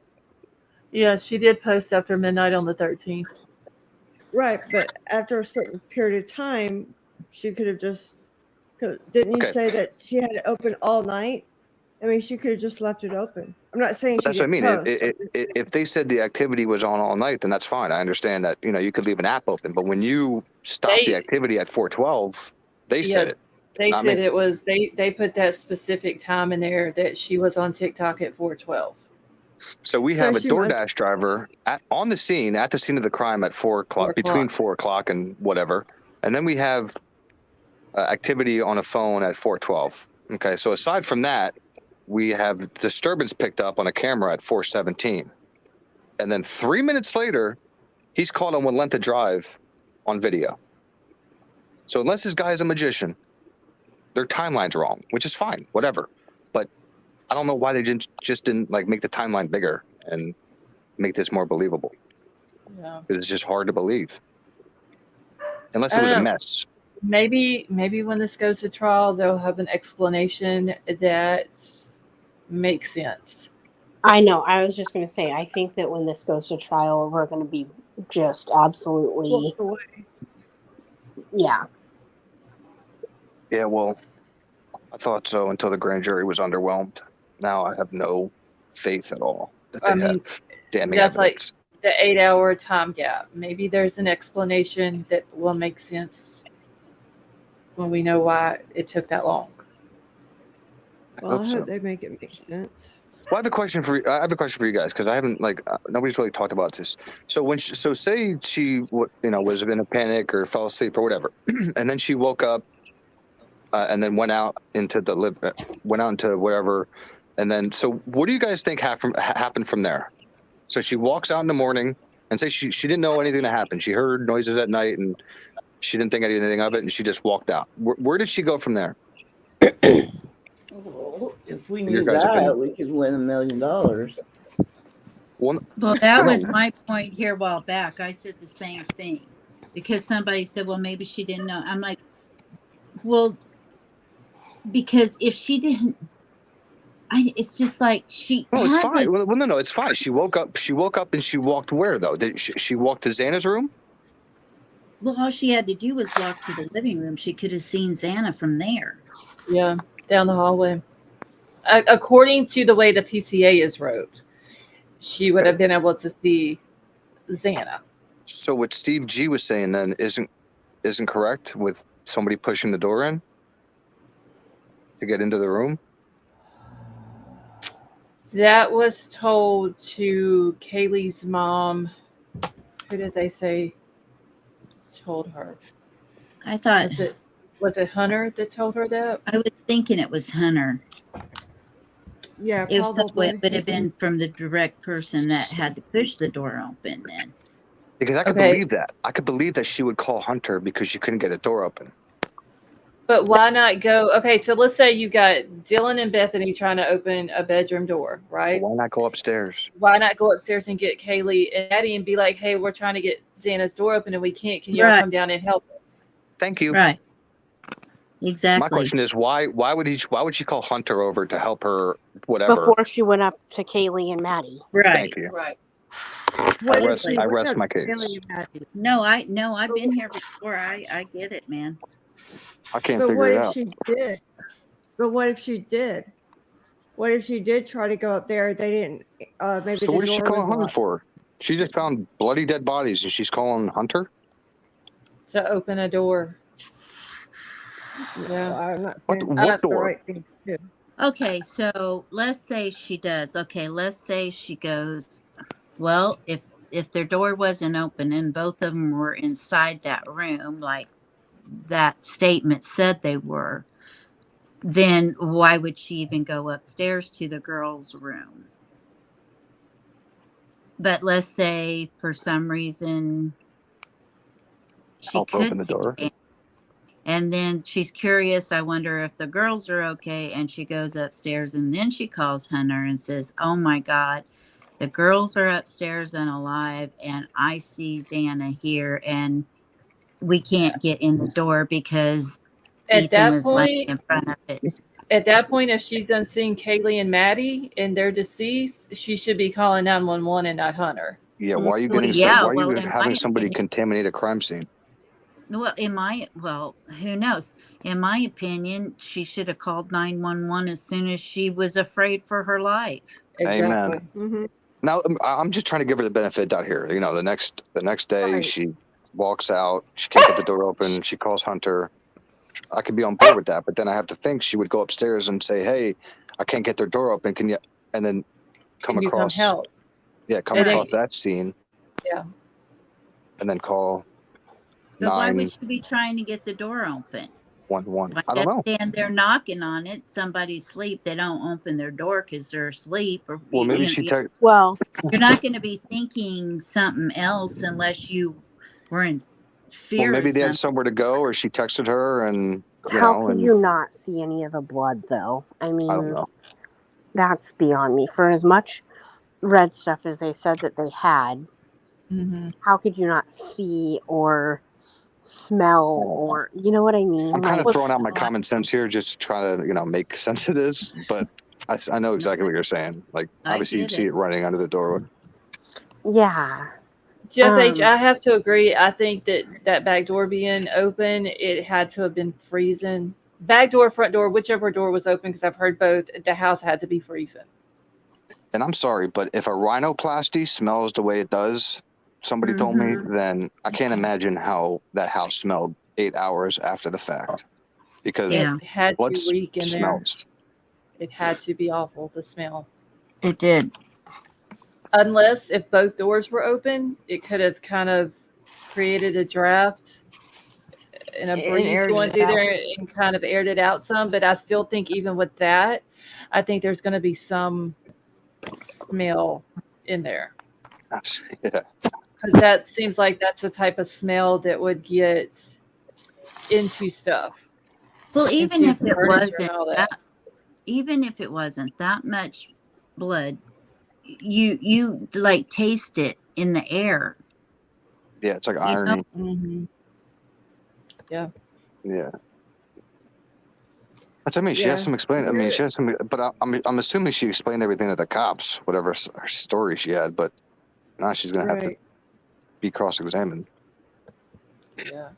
Yeah, she did post after midnight on the 13th. right, but after a certain period of time, she could have just. Didn't you Okay. say that she had it open all night? I mean, she could have just left it open. I'm not saying But she that's what I didn't mean. post. If they said the activity was on all night, then that's fine. I understand that you could leave an app open, but when you stop the activity at 4:12, they said it. They not said me. it was they put that specific time in there that she was on TikTok at 4:12. So we have a she must- DoorDash driver on the scene of the crime at 4 o'clock, between 4 o'clock and whatever, and then we have activity on a phone at 4:12. Okay, so aside from that, we have disturbance picked up on a camera at 4:17, and then 3 minutes later, he's caught on Walenta Drive on video. So unless this guy is a magician, their timeline's wrong, which is fine, whatever. But I don't know why they didn't like make the timeline bigger and make this more believable. Yeah, It's just hard to believe, unless I it was a don't know. mess. Maybe when this goes to trial, they'll have an explanation that makes sense. I know. I was just going to say, I think that when this goes to trial, we're going to be just absolutely, yeah. Yeah, well, I thought so until the grand jury was underwhelmed. Now I have no faith at all that they have damning That's evidence. like the 8-hour time gap. Maybe there's an explanation that will make sense when we know why it took that long. Well, I so. hope they make it make sense. Well, I have a question for you guys because I haven't nobody's really talked about this. So say she was in a panic or fell asleep or whatever, and then she woke up and then went out into whatever, and then so what do you guys think happened from there? So she walks out in the morning and say she didn't know anything that happened. She heard noises at night and she didn't think anything of it, and she just walked out. Where did she go from there? Well, if we In your knew guys' that, opinion? we could win $1 million. Well, that was my point here a while back. I said the same thing because somebody said, well, maybe she didn't know. I'm like, well, because if she didn't, it's just like she. No, it's fine. Well, no, it's fine. She woke up and she walked where though? Did she walk to Xana's room? Well, all she had to do was walk to the living room. She could have seen Xana from there. Yeah, down the hallway. According to the way the PCA is wrote, she would have been able to see Xana. So what Steve G was saying then isn't correct with somebody pushing the door in to get into the room? That was told to Kaylee's mom. Who did they say told her? I thought was it Hunter that told her that? I was thinking it was Hunter. Yeah, If so, probably. it would have been from the direct person that had to push the door open then. Because I could Okay. believe that. I could believe that she would call Hunter because she couldn't get a door open. But why not go? Okay, so let's say you got Dylan and Bethany trying to open a bedroom door, right? Why not go upstairs? Why not go upstairs and get Kaylee and Maddie and be like, hey, we're trying to get Xana's door open and we can't. Can y'all Right. come down and help us? Thank you. Right. Exactly. My question is why would she call Hunter over to help her whatever? Before she went up to Kaylee and Maddie. Right. Thank you. Right. What if rest- she I went rest up my to case. Billy and Maddie? No, I've been here before. I get it, man. I can't But figure what it if out. she did? But what if she did? What if she did try to go up there? They didn't. Maybe So the what is she door calling was Hunter locked. for? She just found bloody dead bodies and she's calling Hunter? To open a door. Yeah. I'm not What- saying what that's the door? right thing to do. Okay, so let's say she does. Okay, let's say she goes. Well, if their door wasn't open and both of them were inside that room, like that statement said they were, then why would she even go upstairs to the girls' room? But let's say for some reason she Help open could the see door. Xana. And then she's curious. I wonder if the girls are okay. And she goes upstairs and then she calls Hunter and says, oh my God, the girls are upstairs and alive. And I see Xana here and we can't get in the door because At Ethan that is laying point, in front of it. if she's done seeing Kaylee and Maddie and they're deceased, she should be calling 911 and not Hunter. Yeah, why are you Well, getting yeah, why are well, you in having my somebody opinion, contaminate a crime scene? well, who knows? In my opinion, she should have called 911 as soon as she was afraid for her life. Exactly. Mm-hmm. Now I'm just trying to give her the benefit out here. You know, the next day Right. she walks out, she can't get the door open, she calls Hunter. I could be on board with that, but then I have to think she would go upstairs and say, "Hey, I can't get their door open. Can you?" And then come Can you come across, help? come And then- across that scene. Yeah. And then call But why would she be trying to get the door open? 911. Why I don't know. stand there knocking on it? Somebody's asleep. They don't open their door because they're asleep. Or Well, maybe Well, you're not going to be thinking something else unless you were in fear. maybe of they had something. somewhere to go, or she texted her, and how could you not see any of the blood, though? I mean, I don't know. that's beyond me. For as much red stuff as they said that they had, Mm-hmm. how could you not see or smell or, you know what I mean? I'm kind of Like, throwing out my common sense here just to try to, make sense of this, but I know exactly what you're saying. Like, I obviously you'd get see it. it running under the door. yeah. Jeff H., Um, I have to agree. I think that back door being open, it had to have been freezing. Back door, front door, whichever door was open, because I've heard both. The house had to be freezing. And I'm sorry, but if a rhinoplasty smells the way it does, somebody told me, then I can't imagine how that house smelled 8 hours after the fact. Because Yeah. It had blood to reek in there. smells. It had to be awful, the smell. It did. Unless if both doors were open, it could have kind of created a draft and a And breeze aired going it through out. there and kind of aired it out some. But I still think even with that, I think there's going to be some smell in there. Yeah. Because that seems like that's the type of smell that would get into stuff. Well, even into if it furniture wasn't and all that, even if it wasn't that much blood, you like taste it in the air. Yeah, it's like You know? irony. Mm-hmm. Yeah. That's, I mean, she has some explain. I mean, she has some, but I'm assuming she explained everything to the cops, whatever her story she had. But now she's gonna have to Right. be cross-examined. Yeah.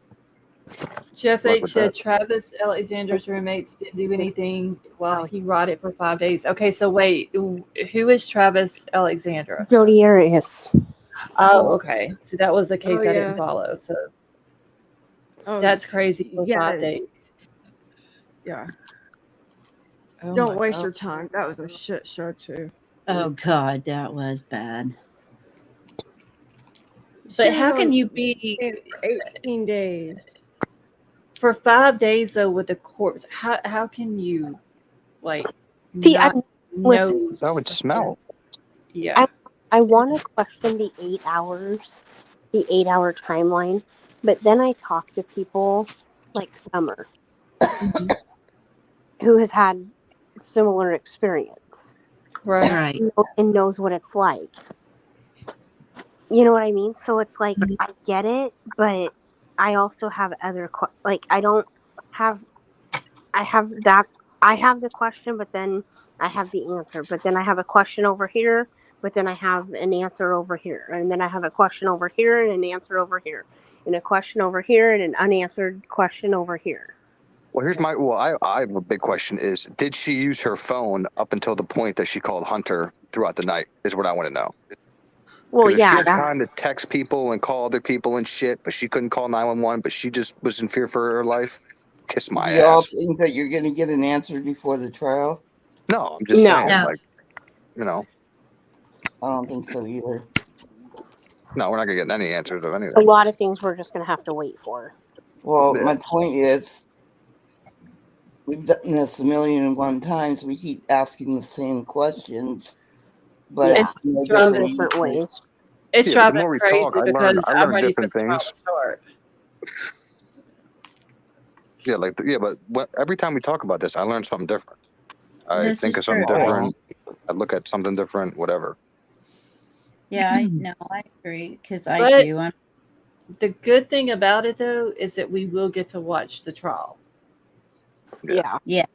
Jeff Luck H. with said that. Travis Alexander's roommates didn't do anything while he rotted for 5 days. Okay, so wait, who is Travis Alexander? Jody Arias. Oh, okay. So that was a case Oh, I yeah. didn't follow. So Oh, that's crazy for 5 days. Yeah. Oh Don't my waste God. your time. That was a shit show too. Oh God, that was bad. But She how was can on you be for 18 days? for 5 days though with a corpse? How can you like See, not listen, know That would smell. Yeah. I want to question the 8 hours the 8-hour timeline. But then I talk to people like Summer, Mhm. who has had similar experience Right. Right. and knows what it's like. You know what I mean? So it's like Mhm. I get it, but I also have other like I don't have I have that I have the question, but then I have the answer. But then I have a question over here, but then I have an answer over here. And then I have a question over here and an answer over here. And a question over here and an unanswered question over here. Well, here's my. Well, I have a big question: is did she use her phone up until the point that she called Hunter throughout the night? Is what I want to know. Well, Because if she yeah, had that's time to text people and call other people and shit, but she couldn't call 911, but she just was in fear for her life. Kiss my Do y'all ass. think that you're going to get an answer before the trial? No, I'm just No. saying, No. like, you know, I don't think so either. no, we're not gonna get any answers of a anything. lot of things we're just going to have to wait for. Well, Yeah. my point is, we've done this 1,000,001 times. We keep asking the same questions, but Yeah, no in driving- different different answers. ways. It's Yeah, but the driving more we crazy talk, I because I'm learn ready for different the trial things. to start. Yeah, like but every time we talk about this, I learn something different. I This think is of something true. different. I look at something different. Whatever. Yeah, I agree because I But- do. The good thing about it, though, is that we will get to watch the trial. Yeah.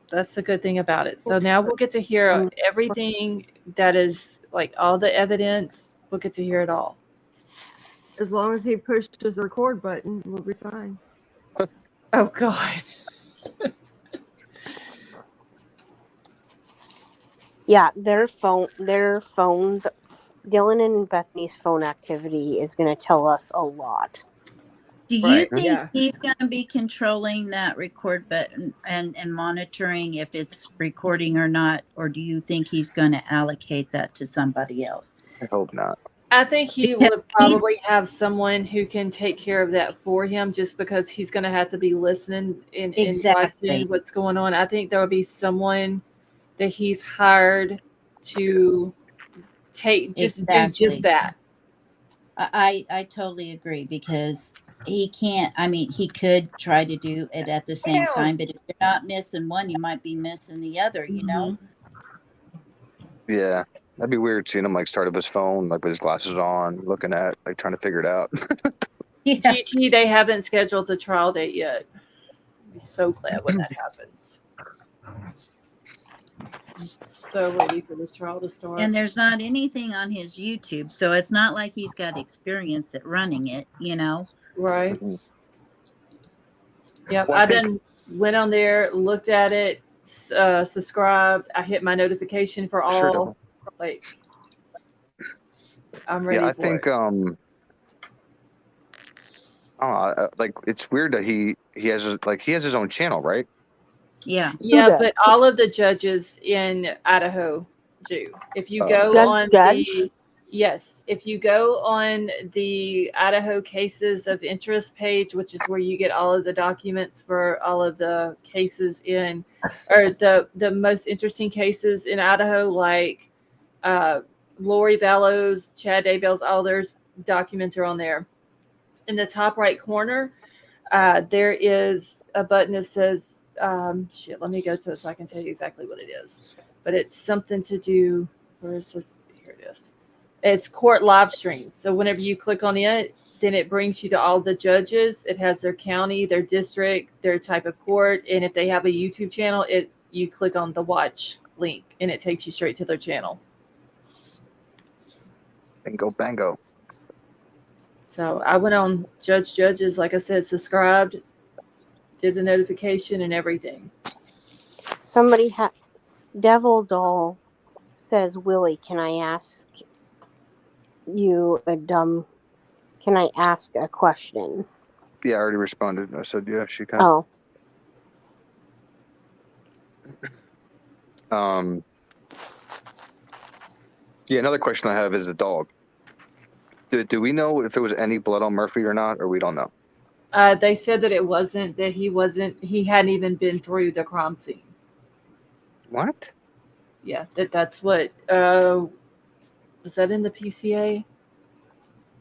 That's the good thing about it. So now we'll get to hear everything that is like all the evidence. We'll get to hear it all. As long as he pushes the record button, we'll be fine. Oh God. Yeah, their phones, Dylan and Bethany's phone activity is going to tell us a lot. Do you Right, think yeah. he's going to be controlling that record button and monitoring if it's recording or not? Or do you think he's going to allocate that to somebody else? I hope not. I think he Because would probably have someone who can take care of that for him just because he's going to have to be listening and Exactly. watching what's going on. I think there will be someone that he's hired to do just Exactly. that. I totally agree because he can't. I mean, he could try to do it at the same time, but if you're not missing one, you might be missing the other, you know? Yeah, that'd be weird seeing him like start up his phone, like with his glasses on, looking at, like trying to figure it out. Yeah. Gigi, they haven't scheduled the trial date yet. I'd be so glad when that happens. I'm so ready for this trial to start. And there's not anything on his YouTube, so it's not like he's got experience at running it, you know? Right. Yep. Well, I I think- then went on there, looked at it, subscribed. I hit my notification for all. Sure do. Like, I'm ready Yeah, I for think it. like it's weird that he has his own channel, right? Yeah. Yeah, does? but all of the judges in Idaho do. If you Oh. go Judge- on Judge? if you go on the Idaho Cases of Interest page, which is where you get all of the documents for all of the cases or the most interesting cases in Idaho, like Lori Vallows, Chad Daybell's, all their documents are on there. In the top right corner, there is a button that says, let me go to it so I can tell you exactly what it is. But it's something to do, where is it? Here it is. It's court live streams. So whenever you click on it, then it brings you to all the judges. It has their county, their district, their type of court. And if they have a YouTube channel, you click on the watch link and it takes you straight to their channel. Bingo, bango. So I went on Judges, like I said, subscribed, did the notification and everything. Somebody Devil Doll says, Willie, can I ask a question? Yeah, I already responded. I said, yeah, she can. Oh, Yeah, another question I have is the dog. Do we know if there was any blood on Murphy or not, or we don't know? They said that he hadn't even been through the crime scene. What? Yeah, that's what, was that in the PCA?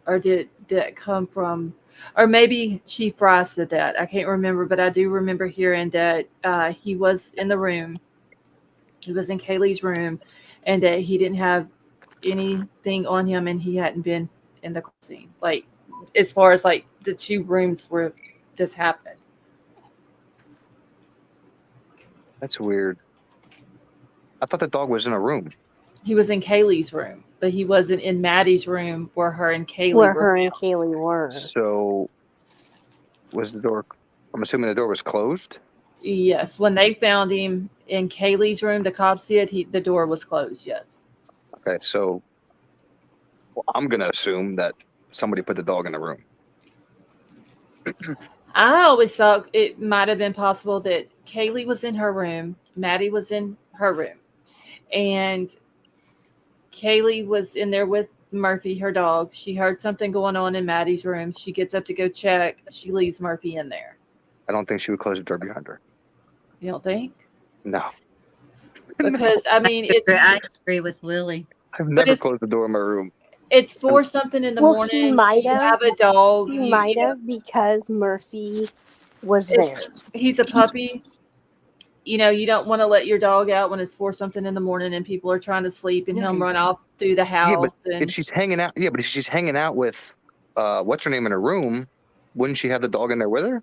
or did that come from? Or maybe Chief Fry said that. I can't remember, but I do remember hearing that he was in the room. He was in Kaylee's room, and that he didn't have anything on him, and he hadn't been in the scene. Like, as far as like the two rooms where this happened. That's weird. I thought the dog was in a room. He was in Kaylee's room, but he wasn't in Maddie's room where her and Kaylee Where were her and found. Kaylee were. So was the door? I'm assuming the door was closed. Yes, when they found him in Kaylee's room, the cops said the door was closed. Yes. Okay, so I'm gonna assume that somebody put the dog in the room. I always thought it might have been possible that Kaylee was in her room, Maddie was in her room, and Kaylee was in there with Murphy, her dog. She heard something going on in Maddie's room. She gets up to go check. She leaves Murphy in there. I don't think she would close the door behind her. You don't think? No, Because I mean, I agree with Willie. I've never it's- closed the door in my room. it's for something in the Well, morning. she might You have. have a dog. She you might know, have because Murphy was It's- there. he's a puppy. You know, you don't want to let your dog out when it's 4 something in the morning and people are trying to sleep and him run off through the house. Yeah, but and if she's hanging out, but if she's hanging out with, what's her name in her room, wouldn't she have the dog in there with her?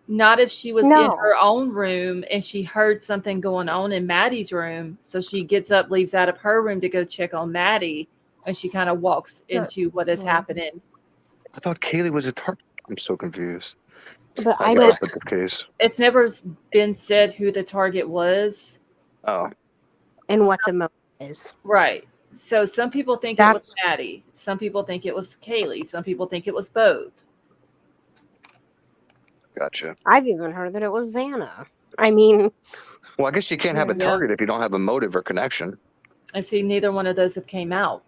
not if she was in No. her own room and she heard something going on in Maddie's room. So she gets up, leaves out of her room to go check on Maddie, and she kind of walks into what is happening. I thought Kaylee was a target. I'm so confused. But I got don't. up with this case. It's never been said who the target was. Oh, And what the motive is. Right. So some people think it was Maddie. Some people think it was Kaylee. Some people think it was both. gotcha. I've even heard that it was Xana. I mean, Well, I guess you can't have a Yeah. target if you don't have a motive or connection. And see, neither one of those have came out.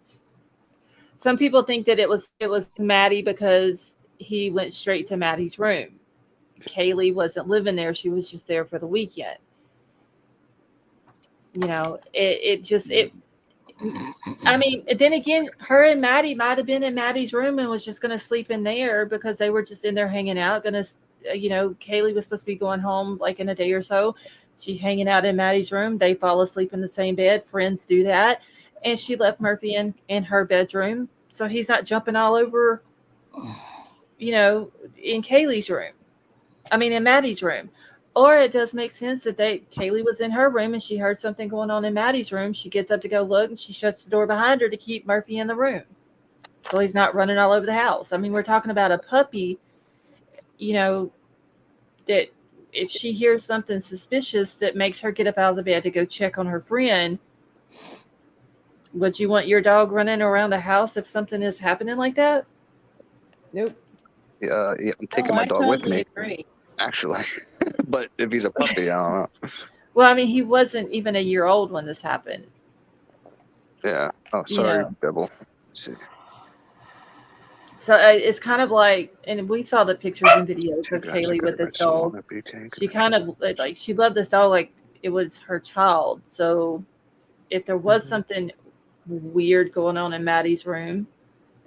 Some people think that it was Maddie because he went straight to Maddie's room. Kaylee wasn't living there; she was just there for the weekend. You know, I mean, then again, her and Maddie might have been in Maddie's room and was just going to sleep in there because they were just in there hanging out. Kaylee was supposed to be going home like in a day or so. She's hanging out in Maddie's room. They fall asleep in the same bed. Friends do that. And she left Murphy in her bedroom. So he's not jumping all over, in Kaylee's room. I mean, in Maddie's room. Or it does make sense that Kaylee was in her room and she heard something going on in Maddie's room. She gets up to go look and she shuts the door behind her to keep Murphy in the room. So he's not running all over the house. I mean, we're talking about a puppy, that if she hears something suspicious that makes her get up out of the bed to go check on her friend, would you want your dog running around the house if something is happening like that? Nope. Yeah, I'm taking my dog with me. Agree. Actually, but if he's a puppy, I don't know. Well, I mean, he wasn't even a year old when this happened. Yeah. Oh, sorry, Yeah. Devil. Let's see. So it's kind of like, and we saw the pictures and videos of Kaylee with this dog. She kind of like, she loved this dog like it was her child. So if there was something weird going on in Maddie's room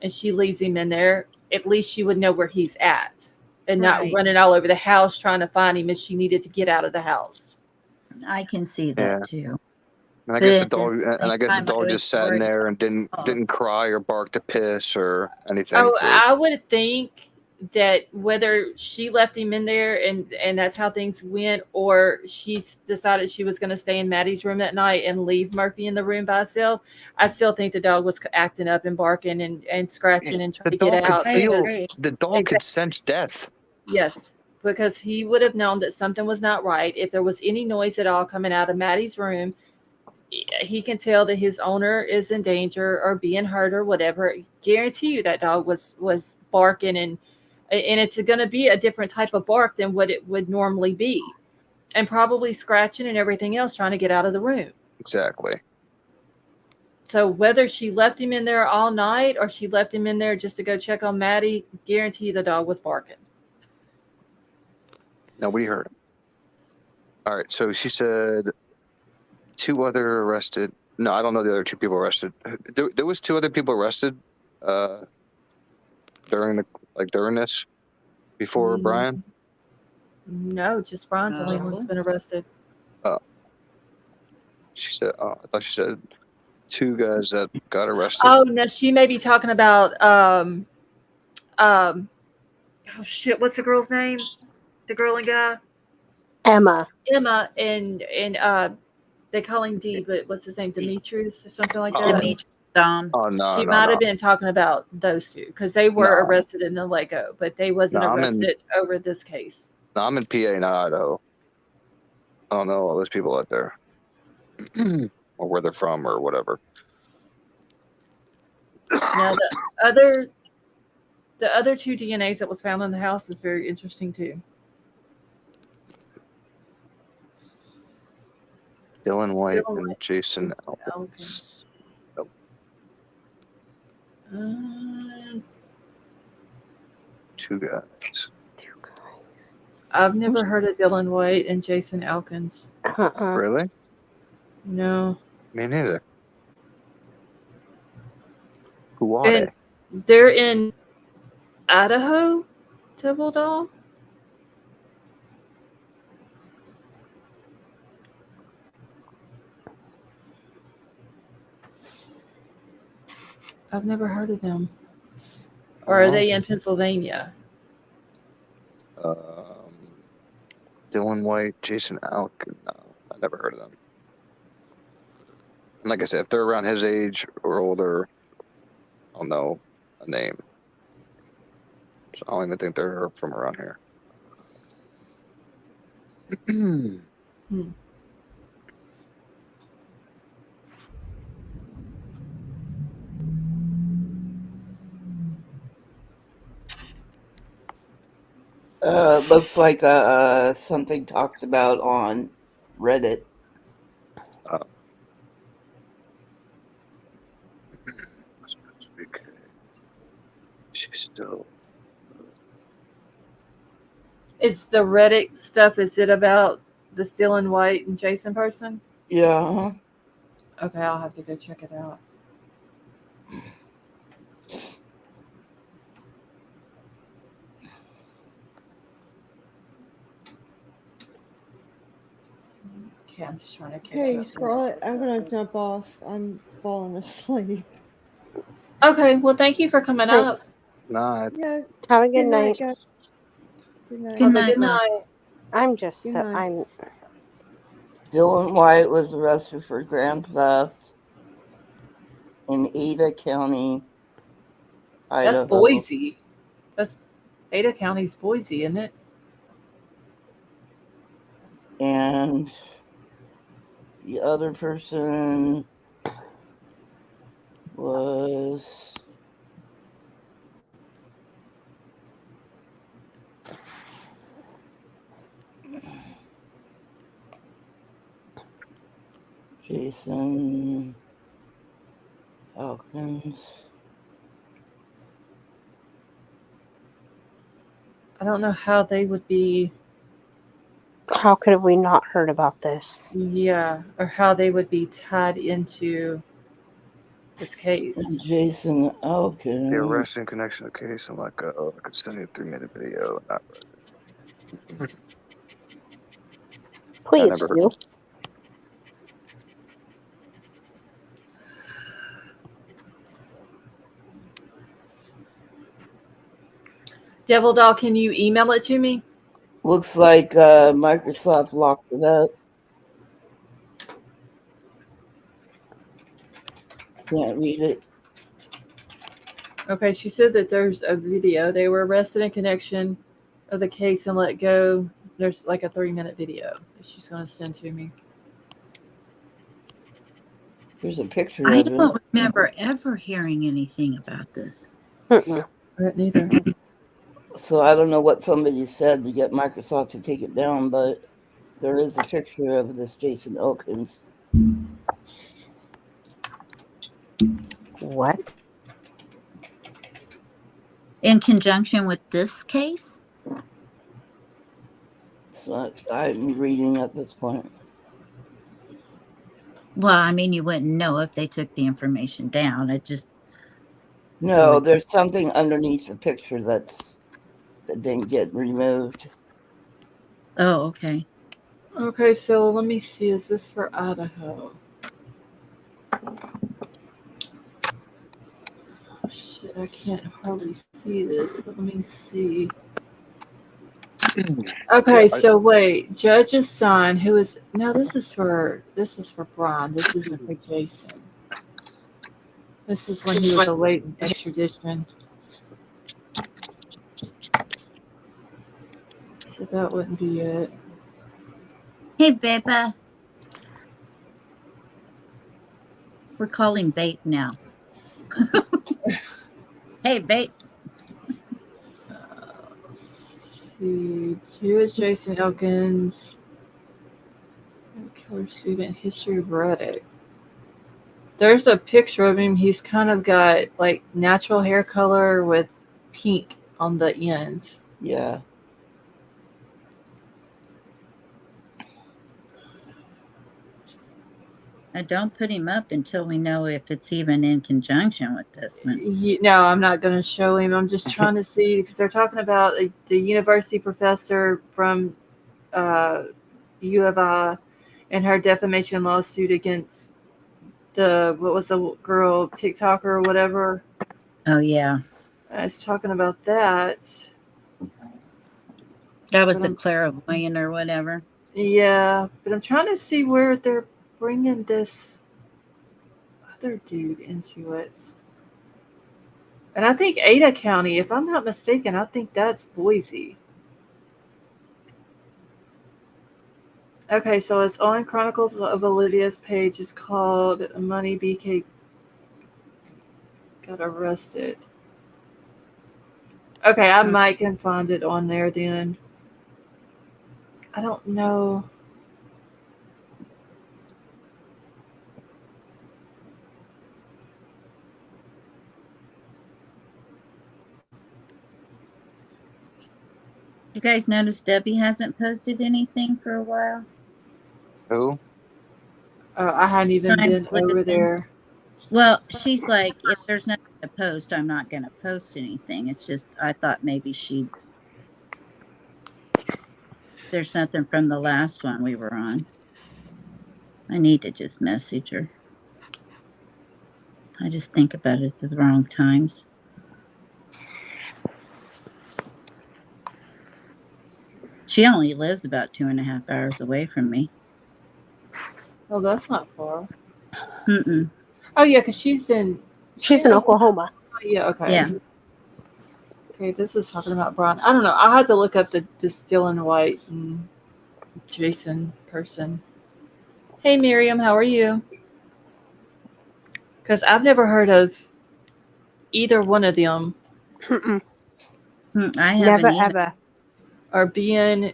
and she leaves him in there, at least she would know where he's at and not running all over the house trying to find him if she needed to get out of the house. I can see that too. And I guess the But dog, at the and I guess the same time, I dog was just sat in worried there and didn't cry or bark to piss or anything. Oh, for, I would think that whether she left him in there and that's how things went, or she decided she was going to stay in Maddie's room that night and leave Murphy in the room by herself, I still think the dog was acting up and barking and scratching and trying to get out. The dog could sense death. Yes, because he would have known that something was not right. If there was any noise at all coming out of Maddie's room, he can tell that his owner is in danger or being hurt or whatever. Guarantee you that dog was barking and it's going to be a different type of bark than what it would normally be, and probably scratching and everything else trying to get out of the room. Exactly. So whether she left him in there all night or she left him in there just to go check on Maddie, guarantee you the dog was barking. Nobody heard him. All right. So she said 2 other arrested. No, I don't know the other 2 people arrested. There was 2 other people arrested during this before Brian? No, just Brian's the only one that's been arrested. She said, I thought she said 2 guys that got arrested. Oh no, she may be talking about oh shit, what's the girl's name? The girl and guy? Emma. Emma and they call him D, but what's his name? Demetrius or something like that. Demetrius Dom. Oh no, She no, might no. have been talking about those two because they were No. arrested in the Lego, but they wasn't No, I'm in- arrested over this case. No, I'm in PA, not Idaho. I don't know all those people out there, or where they're from, or whatever. Now the other 2 DNAs that was found in the house is very interesting too. Dylan White Dylan and White, Jason Elkins. Elkins. Nope. 2 guys. I've never heard of Dylan White and Jason Elkins. Really? No. Me neither. Who are And they? they're in Idaho, Devil Doll? I've never heard of them. Or are they in Pennsylvania? Dylan White, Jason Elkins. No, I never heard of them. And like I said, if they're around his age or older, I'll know a name. So I don't even think they're from around here. Looks like something talked about on Reddit. She's still. It's the Reddit stuff. Is it about the Dylan White and Jason person? Yeah. Okay, I'll have to go check it out. Okay, I'm just trying to catch Hey, up. Scarlett, I'm gonna jump off. I'm falling asleep. Okay, well, thank you for coming up. Nah. Yeah. Have a good night. guys. Good night. Good night, love. I'm just Good so night. I'm Dylan White was arrested for grand theft in Ada County, Idaho. That's Boise. That's Ada County's Boise, isn't it? And the other person was Jason Elkins. I don't know how they would be. how could have we not heard about this? Yeah, or how they would be tied into this case. Jason Elkins. The arrest in connection to the case and like I could send you a 3-minute video. Not Please never- do. Devil Doll, can you email it to me? Looks like Microsoft locked it up. Can't read it. Okay, she said that there's a video. They were arrested in connection of the case and let go. There's like a 3-minute video that she's going to send to me. There's a picture I of it. don't remember ever hearing anything about this. Neither. So I don't know what somebody said to get Microsoft to take it down, but there is a picture of this Jason Elkins. What? In conjunction with this case? That's what I'm reading at this point. Well, I mean, you wouldn't know if they took the information down. It just No, there's something underneath the picture that didn't get removed. Oh, okay. Okay, so let me see. Is this for Idaho? Shit, I can't hardly see this, but let me see. Okay, so wait, judge's son, who is no, this is for Brian. This isn't for Jason. This is when he was awaiting extradition. So that wouldn't be it. Hey, Beba. We're calling Babe now. Hey, Babe. Let's see. Who is Jason Elkins? Killer student, history of Reddick. There's a picture of him. He's kind of got like natural hair color with pink on the ends. Yeah. Don't put him up until we know if it's even in conjunction with this one. No, I'm not going to show him. I'm just trying to see because they're talking about the university professor from U of I and her defamation lawsuit against what was the girl, TikToker or whatever. Oh, yeah. I was talking about that. That was the clairvoyant or whatever. Yeah, but I'm trying to see where they're bringing this other dude into it. And I think Ada County, if I'm not mistaken, I think that's Boise. Okay, so it's on Chronicles of Olivia's page. It's called Money BK Got Arrested. Okay, I might can find it on there then. I don't know. You guys notice Debbie hasn't posted anything for a while? Who? I hadn't even been over there. Well, she's like, if there's nothing to post, I'm not going to post anything. It's just, I thought maybe there's nothing from the last one we were on. I need to just message her. I just think about it at the wrong times. She only lives about 2.5 hours away from me. Oh, that's not far. Mm-mm. Oh, yeah, because she's in Oklahoma. Yeah, okay. Yeah. Okay, this is talking about Brian. I don't know. I had to look up the Dylan White and Jason person. Hey, Miriam, how are you? Because I've never heard of either one of them. I haven't Never either. ever. Or being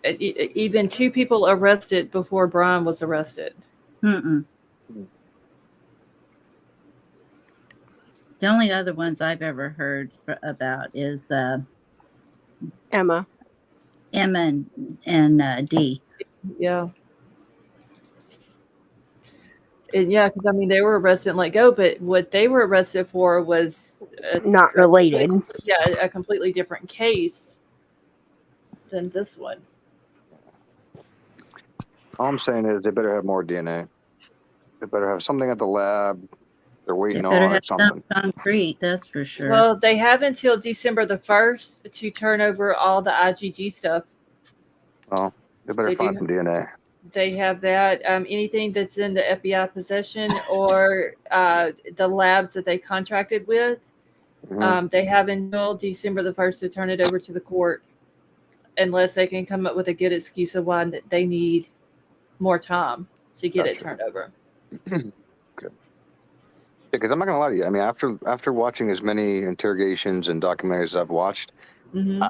even two people arrested before Brian was arrested. Mm-mm. The only other ones I've ever heard about is Emma and D. Yeah. And yeah, because I mean, they were arrested and let go, but what they were arrested for was not related. A completely different case than this one. All I'm saying is they better have more DNA. They better have something at the lab they're waiting on or something. Concrete, that's for sure. Well, they have until December the 1st to turn over all the IgG stuff. Oh, they better find some DNA. They have that. Anything that's in the FBI possession or the labs that they contracted with, they have until December the 1st to turn it over to the court, unless they can come up with a good excuse of why they need more time to get it turned over. Good. Because I'm not gonna lie to you. I mean, after watching as many interrogations and documentaries as I've watched, I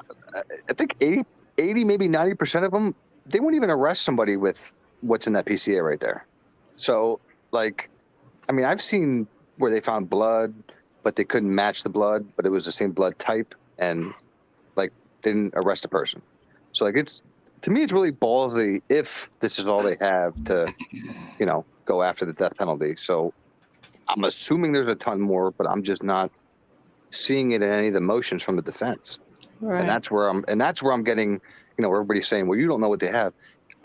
think 80, maybe 90% of them, they wouldn't even arrest somebody with what's in that PCA right there. So, like, I mean, I've seen where they found blood, but they couldn't match the blood, but it was the same blood type, and like they didn't arrest a person. So, like, to me, it's really ballsy if this is all they have to, go after the death penalty. So, I'm assuming there's a ton more, but I'm just not seeing it in any of the motions from the defense. Right. And that's where I'm getting, everybody's saying, well, you don't know what they have.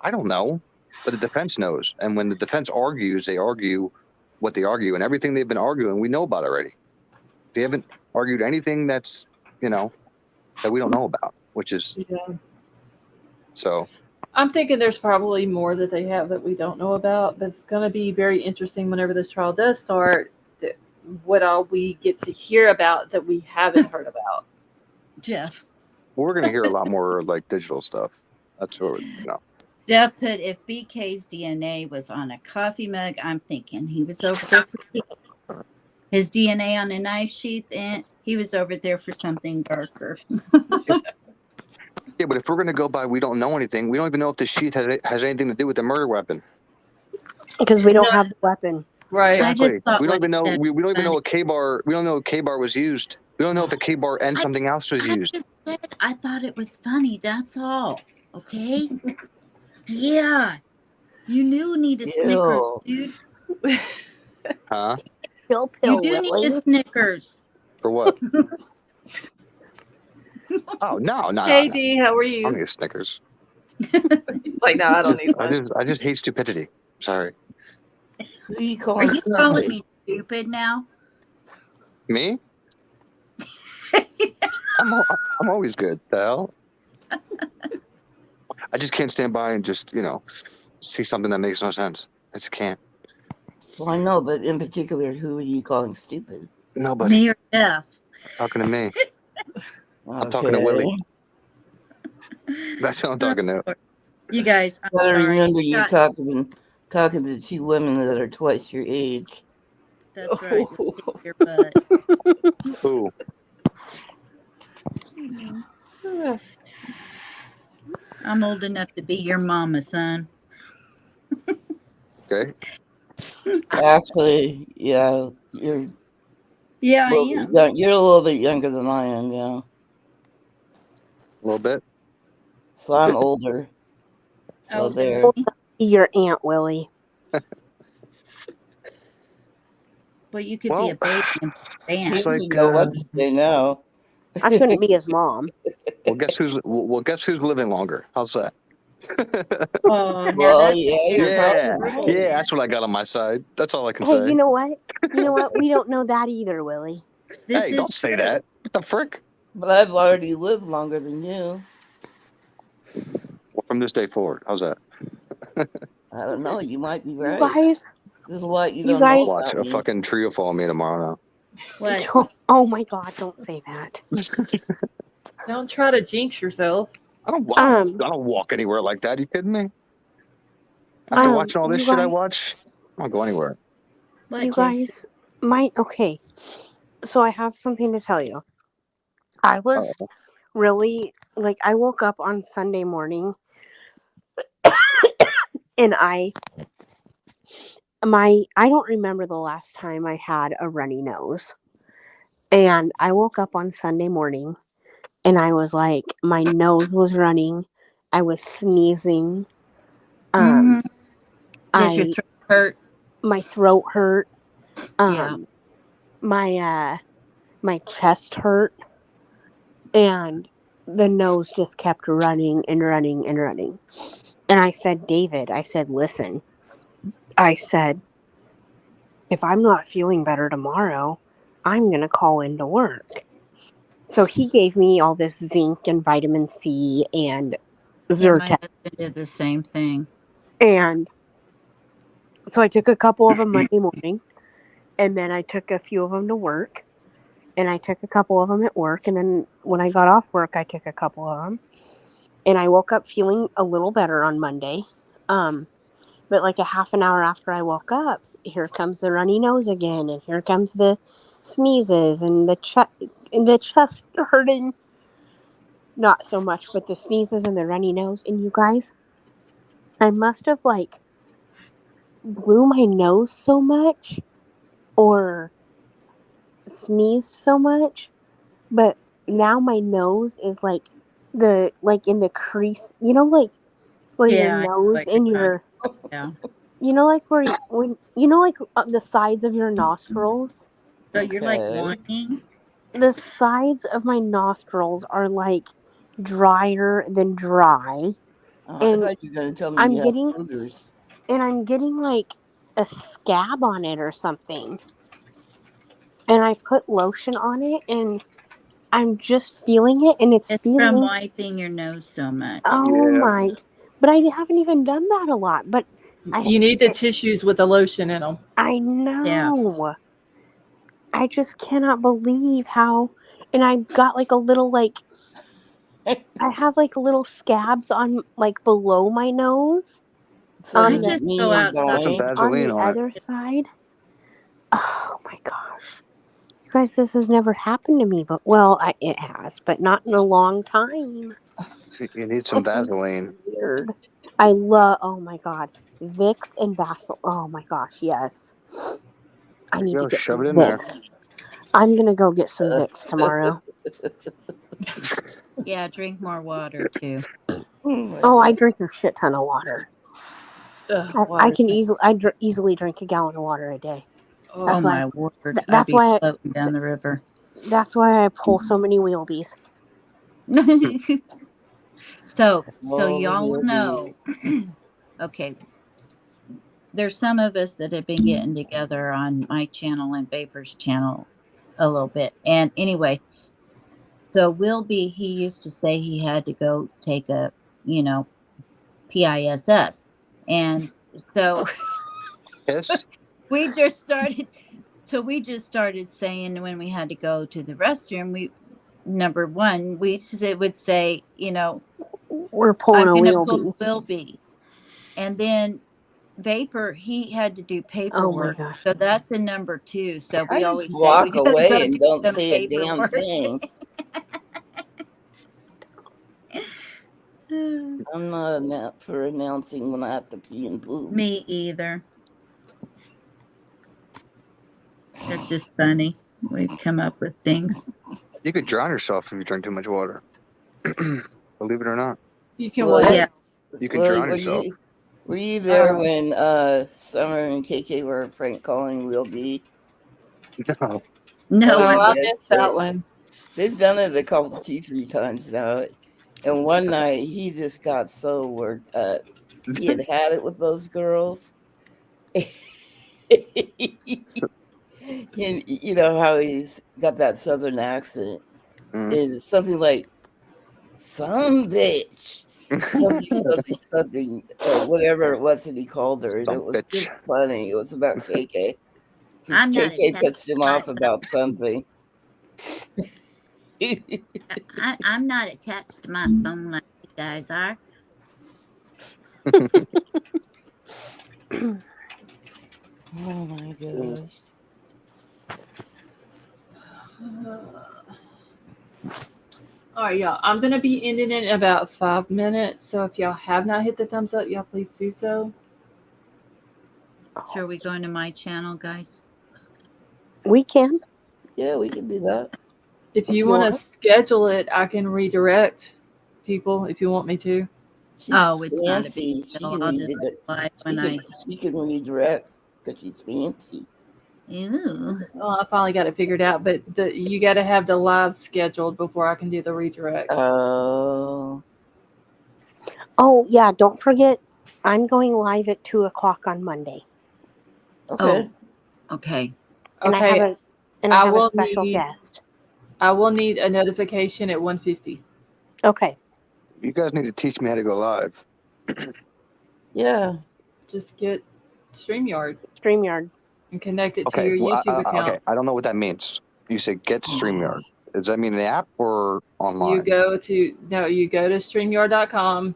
I don't know, but the defense knows. And when the defense argues, they argue what they argue, and everything they've been arguing, we know about already. They haven't argued anything that's, that we don't know about, which is so. I'm thinking there's probably more that they have that we don't know about, but it's going to be very interesting whenever this trial does start, what all we get to hear about that we haven't heard about. Jeff. We're going to hear a lot more like digital stuff. That's what Jeff put, if BK's DNA was on a coffee mug, I'm thinking he was over there for his DNA on a knife sheath, and he was over there for something darker. Yeah, but if we're going to go by, we don't know anything. We don't even know if the sheath has anything to do with the murder weapon. Because we don't have the weapon. Right. Exactly. I just We don't even know. said, We don't even know a K-bar. We don't know a K-bar was used. We don't know if a K-bar and something else was used. just said I thought it was funny. That's all. Okay. Yeah. You knew need a Snickers, dude. Huh? Pill, You do Willie. need a Snickers. For what? Oh no! Hey D, how are I don't you? need Snickers. He's like, no, I don't need I one. just hate stupidity. Sorry. Who are you Are calling you calling stupid? me stupid now? Me? I'm always good. The hell? I just can't stand by and just see something that makes no sense. I just can't. Well, I know, but in particular, who are you calling stupid? Nobody. Me or Jeff? Talking to me. I'm talking to Willie. That's who I'm talking to. You guys, I'm Gotta sorry. remember you're Got- talking to two women that are twice your age. That's right. Your butt. Ooh. I'm old enough to be your mama, son. Okay. Actually, yeah, you're Yeah, I well, am. you're a little bit younger than I am, yeah. A little bit. So I'm older. So Okay. there. Your Aunt Willie. Well, you could Well, be a baby and dance. It's like, You know what to say now. I couldn't be his mom. well, guess who's living longer? How's that? Oh, now Well, that's yeah, you're Yeah, probably yeah, right. that's what I got on my side. That's all I can Hey, say. you know what? We don't know that either, Willie. this Hey, is don't say true. that. What the frick? But I've already lived longer than you. Well, from this day forward, how's that? I don't know. You might be You right. guys, There's a lot you You don't know guys- Watch about a me. fucking trio fall on me tomorrow What? oh my God, don't say that. now. Don't try to jinx yourself. I don't walk anywhere like that. You kidding me? After watching all this you shit I guys- watch, I don't go anywhere. What, You Jason? guys might okay. So I have something to tell you. I was really I woke up on Sunday morning and I don't remember the last time I had a runny nose. And I woke up on Sunday morning and I was like, my nose was running. I was sneezing. Does your throat hurt? My throat hurt. Yeah. My chest hurt. And the nose just kept running and running and running. And I said, David, listen. I said, if I'm not feeling better tomorrow, I'm going to call into work. So he gave me all this zinc and vitamin C and My Zyrtec. husband did the same thing. And so I took a couple of them Monday morning. And then I took a few of them to work. And I took a couple of them at work. And then when I got off work, I took a couple of them. And I woke up feeling a little better on Monday. But like a half an hour after I woke up, here comes the runny nose again. And here comes the sneezes and the chest hurting. Not so much, but the sneezes and the runny nose. And you guys, I must have blew my nose so much or sneezed so much, but now my nose is in the crease, where Yeah, your nose like and you're your Yeah. the sides of your nostrils. So you're like Okay. whining? the sides of my nostrils are like drier than dry, I and thought you were going to tell me I'm you have getting boogers. like a scab on it or something. And I put lotion on it, and I'm just feeling it, and it's It's from feeling. wiping your nose so much. Oh Yeah. my! But I haven't even done that a lot. But You need the tissues with the lotion in them. I know. I just cannot believe how. And I've got like a little like. I have like little scabs on like below my nose. So I does On it just mean go you're outside. Put some dying? Vaseline the on it. other side. Oh my gosh. You guys, this has never happened to me, but it has, but not in a long time. You need some Vaseline. Weird. I love. Oh my god, Vicks and Vaseline. Oh my gosh, yes. I need to Go get shove some it in there. Vicks. I'm gonna go get some Vicks tomorrow. Yeah, drink more water too. Oh, I drink a shit ton of water. I Water. can easily drink a gallon of water a day. Oh That's why. my word! I'd That's be why. floating down the river. That's why I pull so many wheelbies. So Oh, y'all will know. Okay, there's some of us that have been getting together on my channel and Vapor's channel a little bit. And anyway, so he used to say he had to go take a, PISS. And so Yes. we just started saying when we had to go to the restroom, number one, would say, We're pulling I'm a gonna pull wheelbie. will be. And then Vapor, he had to do Oh my paperwork. gosh. So that's a number 2. So I we just always say we walk gotta away go and do don't some say a damn paperwork. thing. I'm not for announcing when I have to pee and poop. Me either. That's just funny. We've come up with things. You could drown yourself if you drink too much water. Believe it or not. You can Well, what? Yeah. You can drown were yourself. were you there when Summer and KK were prank calling Will B? No. No, Oh, I yes, missed that one. They've done it a couple, 2-3 times now. And one night he just got so worked up. He had it with those girls. And you know how he's got that southern accent. Is something like some bitch. Something, whatever it was that he called her. And it was just funny. It was about KK. Because I'm not KK attached pissed him off about something. I'm not attached to my phone like you guys are. Oh my gosh. All right, y'all. I'm going to be ending in about 5 minutes. So if y'all have not hit the thumbs up, y'all please do so. So are we going to my channel, guys? We can. Yeah, we can do that. If you want to schedule it, I can redirect people if you want me to. She's it's not a fancy. big deal. I'll just reply when she can redirect because she's fancy. Ew. Well, I finally got it figured out, but you got to have the live scheduled before I can do the redirect. Oh yeah, don't forget, I'm going live at 2:00 on Monday. Okay. Okay. And I have a special guest. I will need a notification at 1:50. Okay. You guys need to teach me how to go live. Yeah. Just get StreamYard. And connect it to your YouTube account. Okay, I don't know what that means. You say get StreamYard. Does that mean the app or online? You go to StreamYard.com,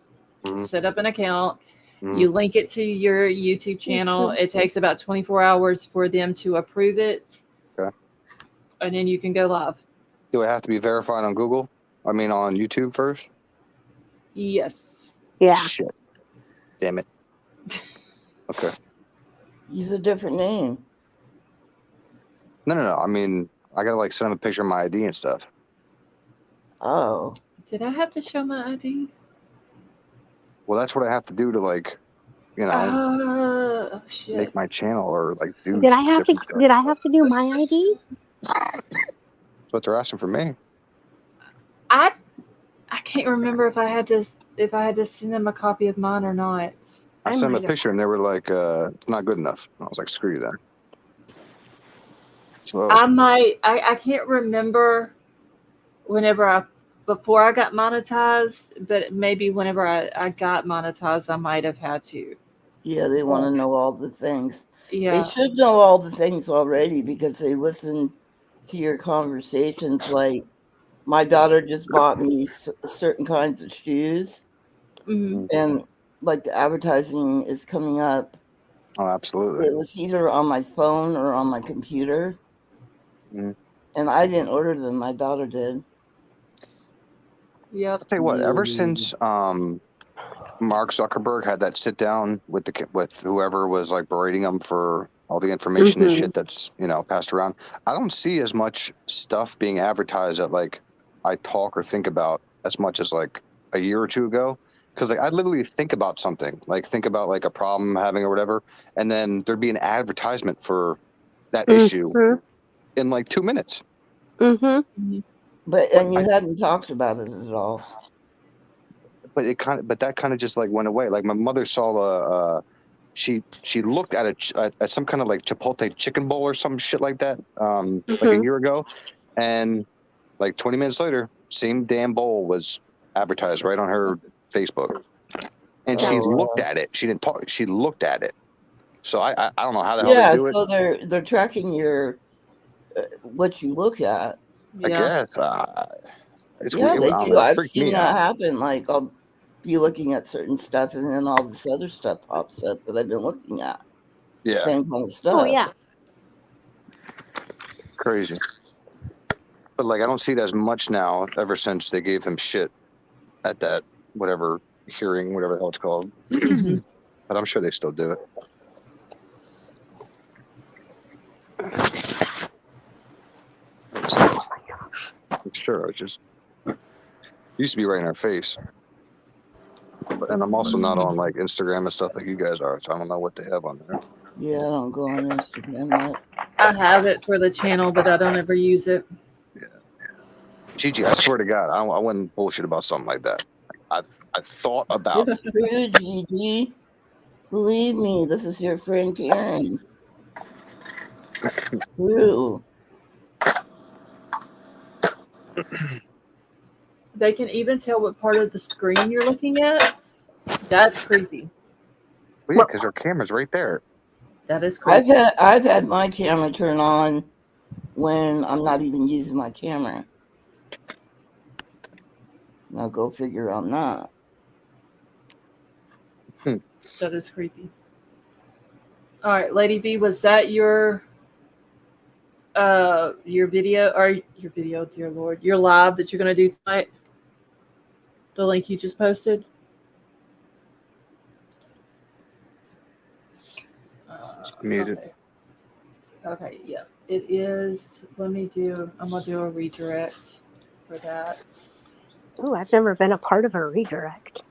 set up an account, you link it to your YouTube channel. It takes about 24 hours for them to approve it. Okay. And then you can go live. Do I have to be verified on Google? I mean on YouTube first? Yes. Yeah. Shit. Damn it. Okay. Use a different name. No. I mean, I gotta send them a picture of my ID and stuff. Oh. Did I have to show my ID? Well, that's what I have to do to shit. make my channel or do. Did I have to do my ID? what they're asking for me. I can't remember if I had to send them a copy of mine or not. I sent them might a have- picture and they were like, it's not good enough. I was like, screw you then. So I can't remember before I got monetized, but maybe whenever I got monetized, I might have had to. Yeah, they want to know all the things. Yeah. They should know all the things already because they listen to your conversations. Like, my daughter just bought me certain kinds of shoes, Mhm. and like the advertising is coming up. Oh, absolutely. It was either on my phone or on my computer, Mhm. and I didn't order them. My daughter did. Yep. I'll tell you what. Ever since Mark Zuckerberg had that sit down with whoever was like berating him for all the information and shit that's passed around, I don't see as much stuff being advertised that like I talk or think about as much as like a year or two ago. Because like I literally think about something, like think about like a problem I'm having or whatever, and then there'd be an advertisement for that issue in like 2 minutes. Mm-hmm. And you hadn't talked about it at all. But that kind of just like went away. Like my mother saw she looked at at some kind of like Chipotle chicken bowl or some shit like that like a year ago, and like 20 minutes later, same damn bowl was advertised right on her Facebook, and she looked at it. She didn't talk. She looked at it. So I don't know how the hell they do it. So they're tracking your what you look at. I guess it's Yeah, weird. they I don't do. know, it I've freaked seen me that out. happen. Like, I'll be looking at certain stuff, and then all this other stuff pops up that I've been looking at. Yeah. Same kind of stuff. Oh yeah. Crazy. But like I don't see it as much now ever since they gave him shit at that whatever hearing, whatever the hell it's called. But I'm sure they still do it. I'm sure. It just used to be right in our face. And I'm also not on like Instagram and stuff like you guys are, so I don't know what they have on there. Yeah, I don't go on Instagram yet. I have it for the channel, but I don't ever use it. Yeah. Gigi, I swear to God, I wouldn't bullshit about something like that. I thought about It's true, Gigi. Believe me, this is your friend Karen. True. They can even tell what part of the screen you're looking at. That's creepy. Well, yeah, because our camera's right there. That is creepy. I've had my camera turn on when I'm not even using my camera. Now go figure on that. That is creepy. All right, Lady V, was that your video or your video, dear Lord, your live that you're gonna do tonight? The link you just posted. Muted. Okay, yeah, it is. I'm gonna do a redirect for that. Oh, I've never been a part of a redirect.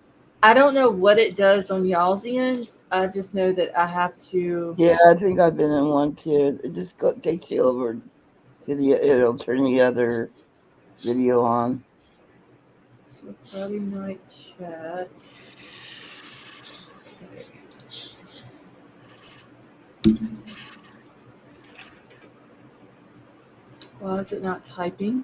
I don't know what it does on y'all's end. I just know that I have to. Yeah, I think I've been in one too. It just takes you over to it'll turn the other video on. So Friday night chat. Okay. Why is it not typing?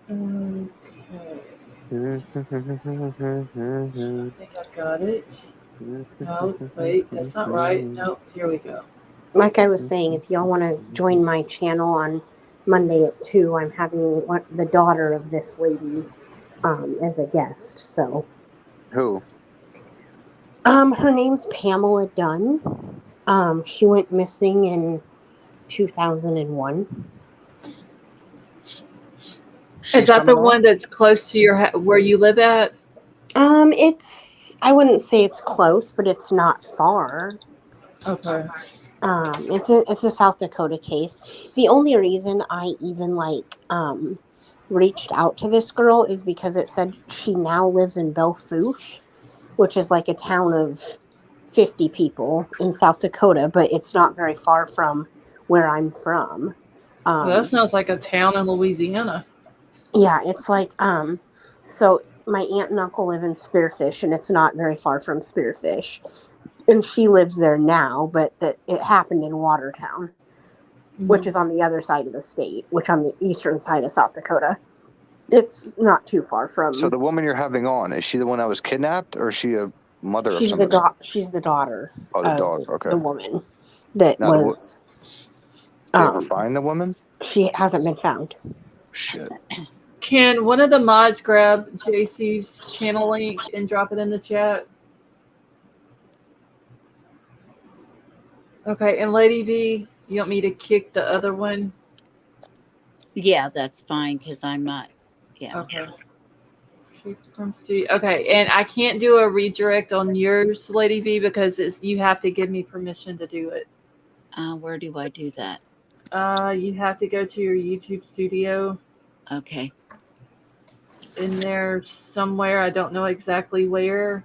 Okay. I think I got it. No, wait, that's not right. No, here we go. Like I was saying, if y'all want to join my channel on Monday at 2, I'm having the daughter of this lady as a guest. So Who? her name's Pamela Dunn. She went missing in 2001. Is that the one that's close to your where you live at? I wouldn't say it's close, but it's not far. Okay. It's a South Dakota case. The only reason I even reached out to this girl is because it said she now lives in Belle Fourche, which is like a town of 50 people in South Dakota, but it's not very far from where I'm from. Well, that sounds like a town in Louisiana. Yeah, it's like so my aunt and uncle live in Spearfish, and it's not very far from Spearfish, and she lives there now, but it happened in Watertown, which is on the other side of the state, which on the eastern side of South Dakota. It's not too far from. So the woman you're having on, is she the one that was kidnapped, or is she a mother of she's somebody? she's the daughter Oh, the of daughter. Okay. the woman that Now, was. Did they ever find the woman? She hasn't been found. Shit. Can one of the mods grab JC's channel link and drop it in the chat? Okay, and Lady V, you want me to kick the other one? Yeah, that's fine because I'm not. Yeah. Okay. Kick from studio. Okay, and I can't do a redirect on yours, Lady V, because you have to give me permission to do it. Where do I do that? You have to go to your YouTube studio. Okay. In there somewhere, I don't know exactly where.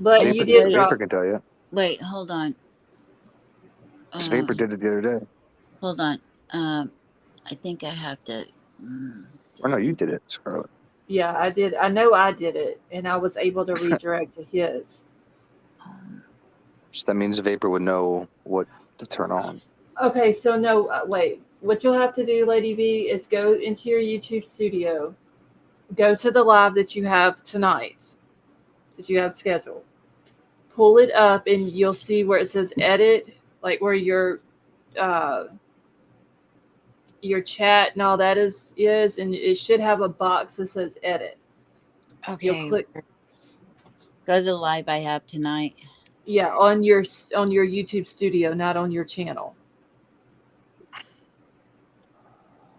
But you did Sniper drop. can tell you. Wait, hold on. Sniper did it the other day. Hold on. I think I have to. Or no, you did it, Scarlett. Yeah, I did. I know I did it, and I was able to redirect to his. So that means Vapor would know what to turn on. Okay, so no, wait. What you'll have to do, Lady V, is go into your YouTube studio, go to the live that you have tonight, that you have scheduled. Pull it up, and you'll see where it says edit, like where your chat and all that is, and it should have a box that says edit. Okay. You'll click. Go to the live I have tonight. Yeah, on your YouTube studio, not on your channel.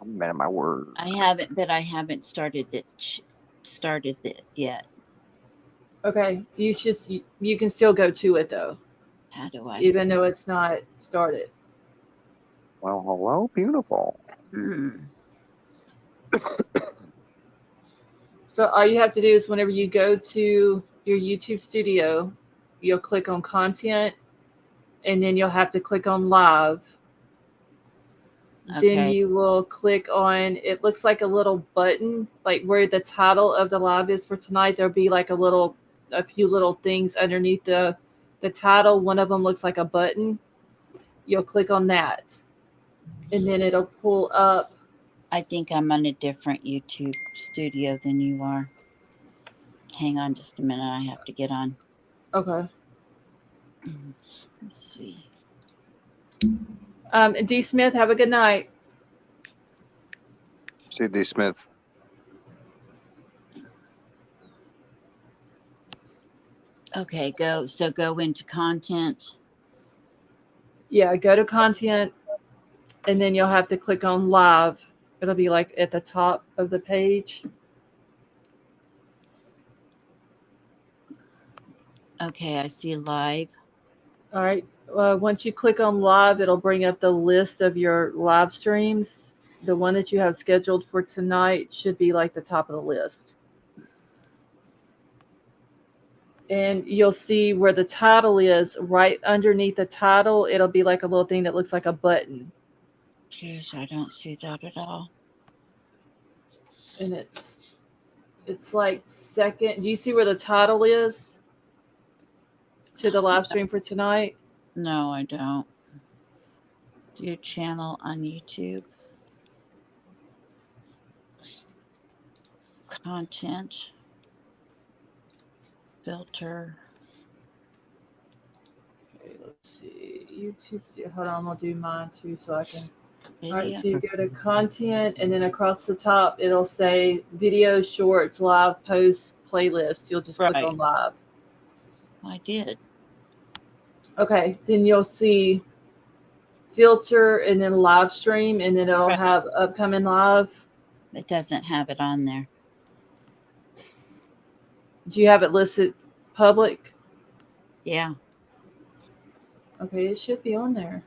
I'm man of my word. I haven't started it yet. Okay, you can still go to it though. How do I? Even though it's not started. Well, hello, beautiful. So all you have to do is whenever you go to your YouTube studio, you'll click on content, and then you'll have to click on live. Okay. Then you will click on, it looks like a little button, like where the title of the live is for tonight. There'll be like a few little things underneath the title. One of them looks like a button. You'll click on that, and then it'll pull up. I think I'm on a different YouTube studio than you are. Hang on just a minute. I have to get on. Okay. Let's see. D. Smith, have a good night. See D. Smith. Okay, go into content. Yeah, go to content, and then you'll have to click on live. It'll be like at the top of the page. Okay, I see live. All right. Once you click on live, it'll bring up the list of your live streams. The one that you have scheduled for tonight should be like the top of the list. And you'll see where the title is. Right underneath the title, it'll be like a little thing that looks like a button. Jeez, I don't see that at all. And it's like second. Do you see where the title is to the live stream for tonight? No, I don't. Your channel on YouTube. Content. Filter. Okay, let's see. YouTube. Hold on, I'm gonna do mine too so I can. Video. All right, so you go to content, and then across the top, it'll say video, shorts, live, posts, playlist. You'll just click on live. I did. Okay, then you'll see filter and then live stream, and then it'll have upcoming live. It doesn't have it on there. Do you have it listed public? Yeah. Okay, it should be on there.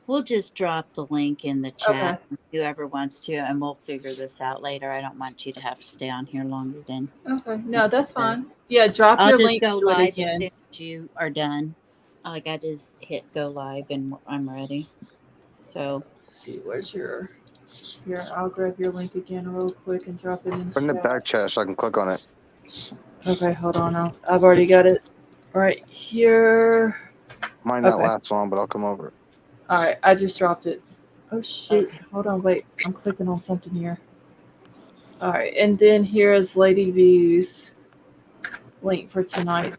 We'll just drop the link in the chat. Okay. Whoever wants to, and we'll figure this out later. I don't want you to have to stay on here longer than Okay. No, that's necessary. fine. Yeah, drop I'll your just link go to it live as again. soon as you are done. All I got is hit go live, and I'm ready. So Let's see, where's your... Here, I'll grab your link again real quick and drop it in Put in the chat. back chat so I can click on it. Okay, hold on. I've already got it right here. Might not Okay. last long, but I'll come over. All right, I just dropped it. Oh shoot! Okay. Hold on, wait. I'm clicking on something here. All right, and then here is Lady V's link for tonight.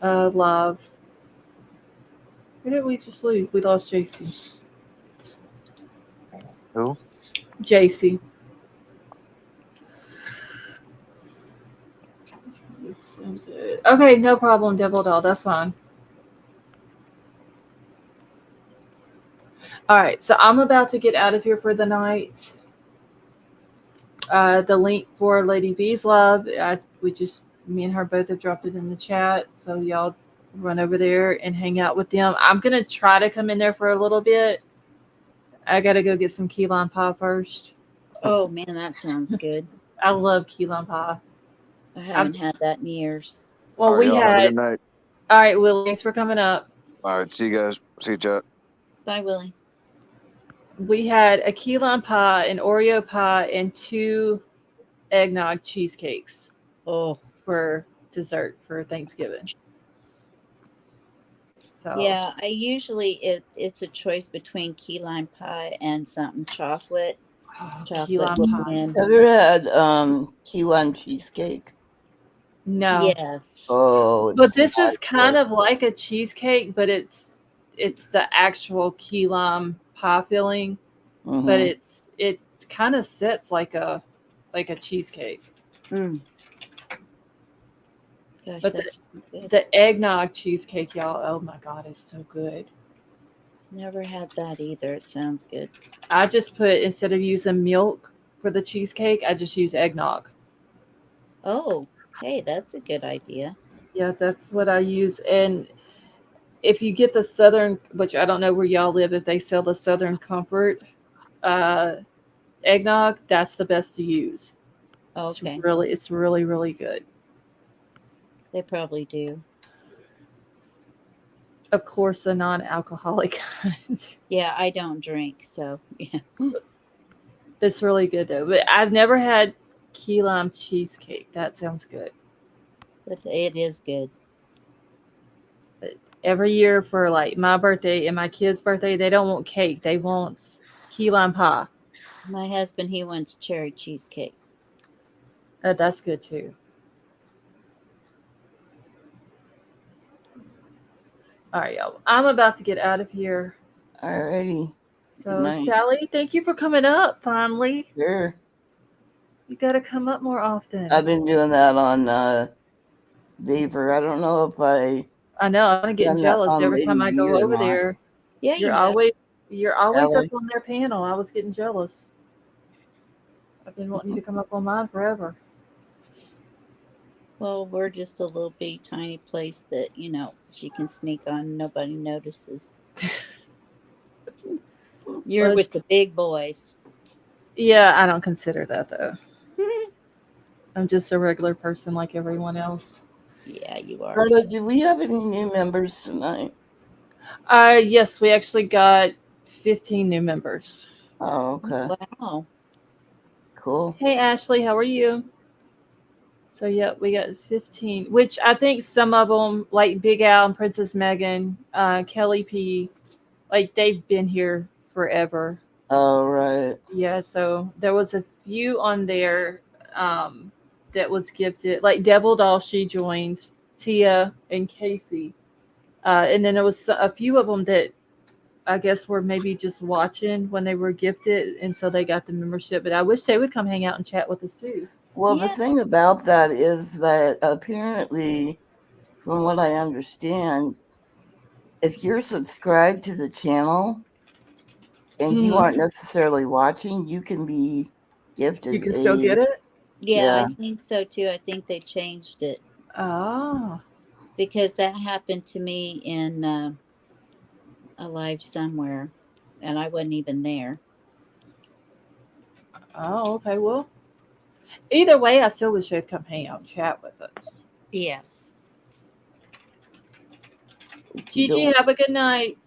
Live. Where did we just lose? We lost JC. Who? JC. Okay, no problem, Devil Doll. That's fine. All right, so I'm about to get out of here for the night. The link for Lady V's Love, me and her both have dropped it in the chat, so y'all run over there and hang out with them. I'm gonna try to come in there for a little bit. I gotta go get some key lime pie first. Oh man, that sounds good. I love key lime pie. I haven't had that in years. Well, All right, we y'all have a had. good night. All right, Will. Thanks for coming up. All right, see you guys. See you, chat. Bye, Willie. We had a key lime pie, an Oreo pie, and 2 eggnog cheesecakes. Oh, for dessert for Thanksgiving. So yeah, I usually it's a choice between key lime pie and something chocolate. key lime will pie. win. Have you ever had key lime cheesecake? No. Yes. Oh, it's But this is delightful. kind of like a cheesecake, but it's the actual key lime pie filling, but it kind of sits like a cheesecake. Mm. Gosh, But that's good. the eggnog cheesecake, y'all, oh my god, it's so good. Never had that either. It sounds good. I just put, instead of using milk for the cheesecake, I just use eggnog. Oh, hey, that's a good idea. Yeah, that's what I use. And if you get the Southern, which I don't know where y'all live, if they sell the Southern Comfort eggnog, that's the best to use. Okay. It's really, really good. They probably do. Of course, the non-alcoholic kind. Yeah, I don't drink, so yeah. It's really good though. But I've never had key lime cheesecake. That sounds good. But it is good. But every year for like my birthday and my kids' birthday, they don't want cake. They want key lime pie. My husband, he wants cherry cheesecake. That's good too. All right, y'all. I'm about to get out of here. Alrighty. So, Sally, thank you for coming up finally. Sure. You got to come up more often. I've been doing that on Vapor. I don't know if I know. I'm getting jealous every time I go over there. Yeah, you're always up on their panel. I was getting jealous. I've been wanting you to come up on mine forever. Well, we're just a little bitty tiny place that, she can sneak on. Nobody notices. You're with the big boys. Yeah, I don't consider that though. I'm just a regular person like everyone else. Yeah, you are. Carla, do we have any new members tonight? Yes, we actually got 15 new members. Oh, okay. Wow. Cool. Hey, Ashley, how are you? So, yeah, we got 15, which I think some of them, like Big Al and Princess Megan, Kelly P, like they've been here forever. Oh, right. Yeah, so there was a few on there that was gifted. Like Devil Doll, she joined, Tia and Casey. And then there was a few of them that I guess were maybe just watching when they were gifted, and so they got the membership. But I wish they would come hang out and chat with us too. Well, the thing about that is that apparently, from what I understand, if you're subscribed to the channel and you aren't necessarily watching, you can be gifted. You can still get it? Yeah, I think so too. I think they changed it. Oh. Because that happened to me in a live somewhere, and I wasn't even there. Oh, okay. Well, either way, I still wish you'd come hang out and chat with us. Yes. Gigi, have a good night.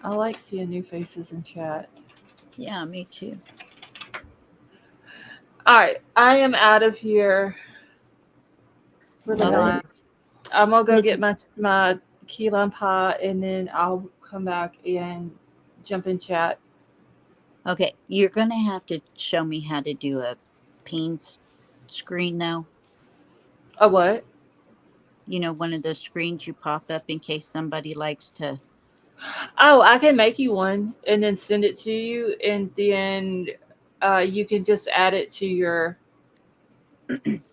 I like seeing new faces in chat. Yeah, me too. All right, I am out of here for the Okay. night. I'm gonna go get Good. my key lime pie, and then I'll come back and jump in chat. Okay, you're gonna have to show me how to do a ping screen now. A what? You know, one of those screens you pop up in case somebody likes to. Oh, I can make you one and then send it to you, and then you can just add it to your.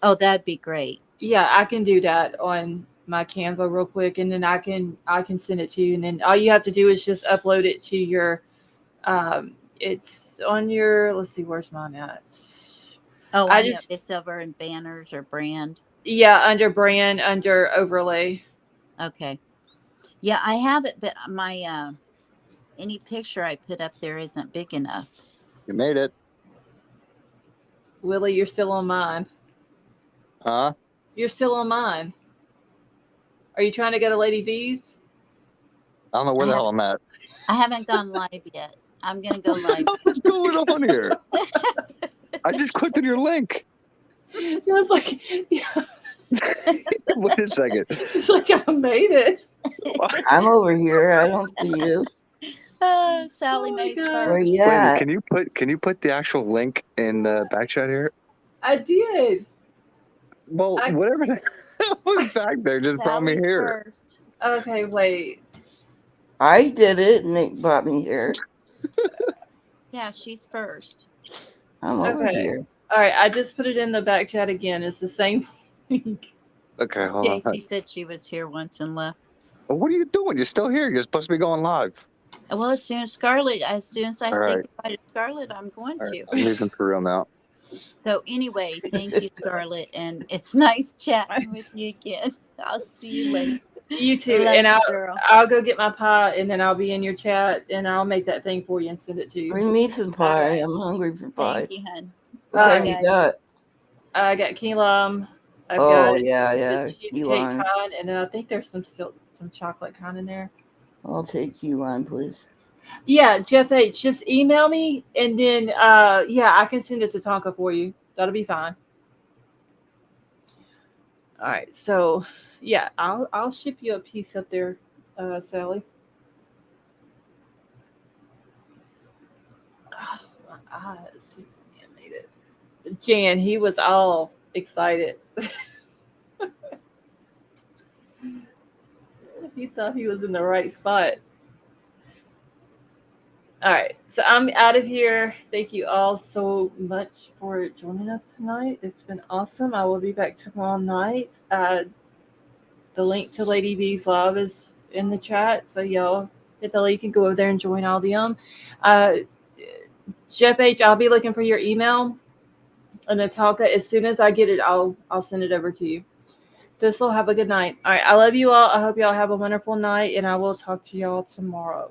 Oh, that'd be great. Yeah, I can do that on my Canva real quick, and then I can send it to you, and then all you have to do is just upload it to your. It's on your. Let's see, where's mine at? Oh, I I know. just It's over in banners or brand. Yeah, under brand, under overlay. Okay. Yeah, I have it, but my any picture I put up there isn't big enough. You made it. Willie, you're still on mine. Huh? You're still on mine. Are you trying to go to Lady V's? I don't know where the hell I'm at. I haven't gone live yet. I'm gonna go live. What's going on here? I just clicked on your link. It was like, yeah, Wait a second. it's like I made it. I'm over here. I don't see you. Sally Oh my Mae's God. Where first. you Wait a minute, at? can you put the actual link in the back chat here? I did. Well, I- whatever the hell was back there just brought me Sally's here. first. Okay, wait. I did it, and it brought me here. Yeah, she's first. I'm over Okay. here. All right, I just put it in the back chat again. It's the same link. Okay, hold on. Casey said she was here once and left. Well, what are you doing? You're still here. You're supposed to be going live. Well, as soon as I All say right. goodbye to Scarlett, I'm going All right, to. I'm leaving for real now. So anyway, thank you, Scarlett, and it's nice chatting with you again. I'll see you later. You too. Love And you, girl. I'll go get my pie, and then I'll be in your chat, and I'll make that thing for you and send it to you. Bring me some pie. right. I'm hungry for pie. Thank you, hon. What Bye, kind you guys. got? I got key lime. I've Oh, got yeah, the key cheesecake lime. kind, and then I think there's some chocolate kind in there. I'll take key lime, please. Yeah, Jeff H, just email me, and then yeah, I can send it to Tonka for you. That'll be fine. All right, so yeah, I'll ship you a piece up there, Sally. Oh, my eyes. Yeah, made it. Jan, he was all excited. He thought he was in the right spot. All right, so I'm out of here. Thank you all so much for joining us tonight. It's been awesome. I will be back tomorrow night. The link to Lady V's Live is in the chat, so y'all hit the link and go over there and join all them. Jeff H, I'll be looking for your email, and Natalka, as soon as I get it, I'll send it over to you. This'll have a good night. All right, I love you all. I hope y'all have a wonderful night, and I will talk to y'all tomorrow.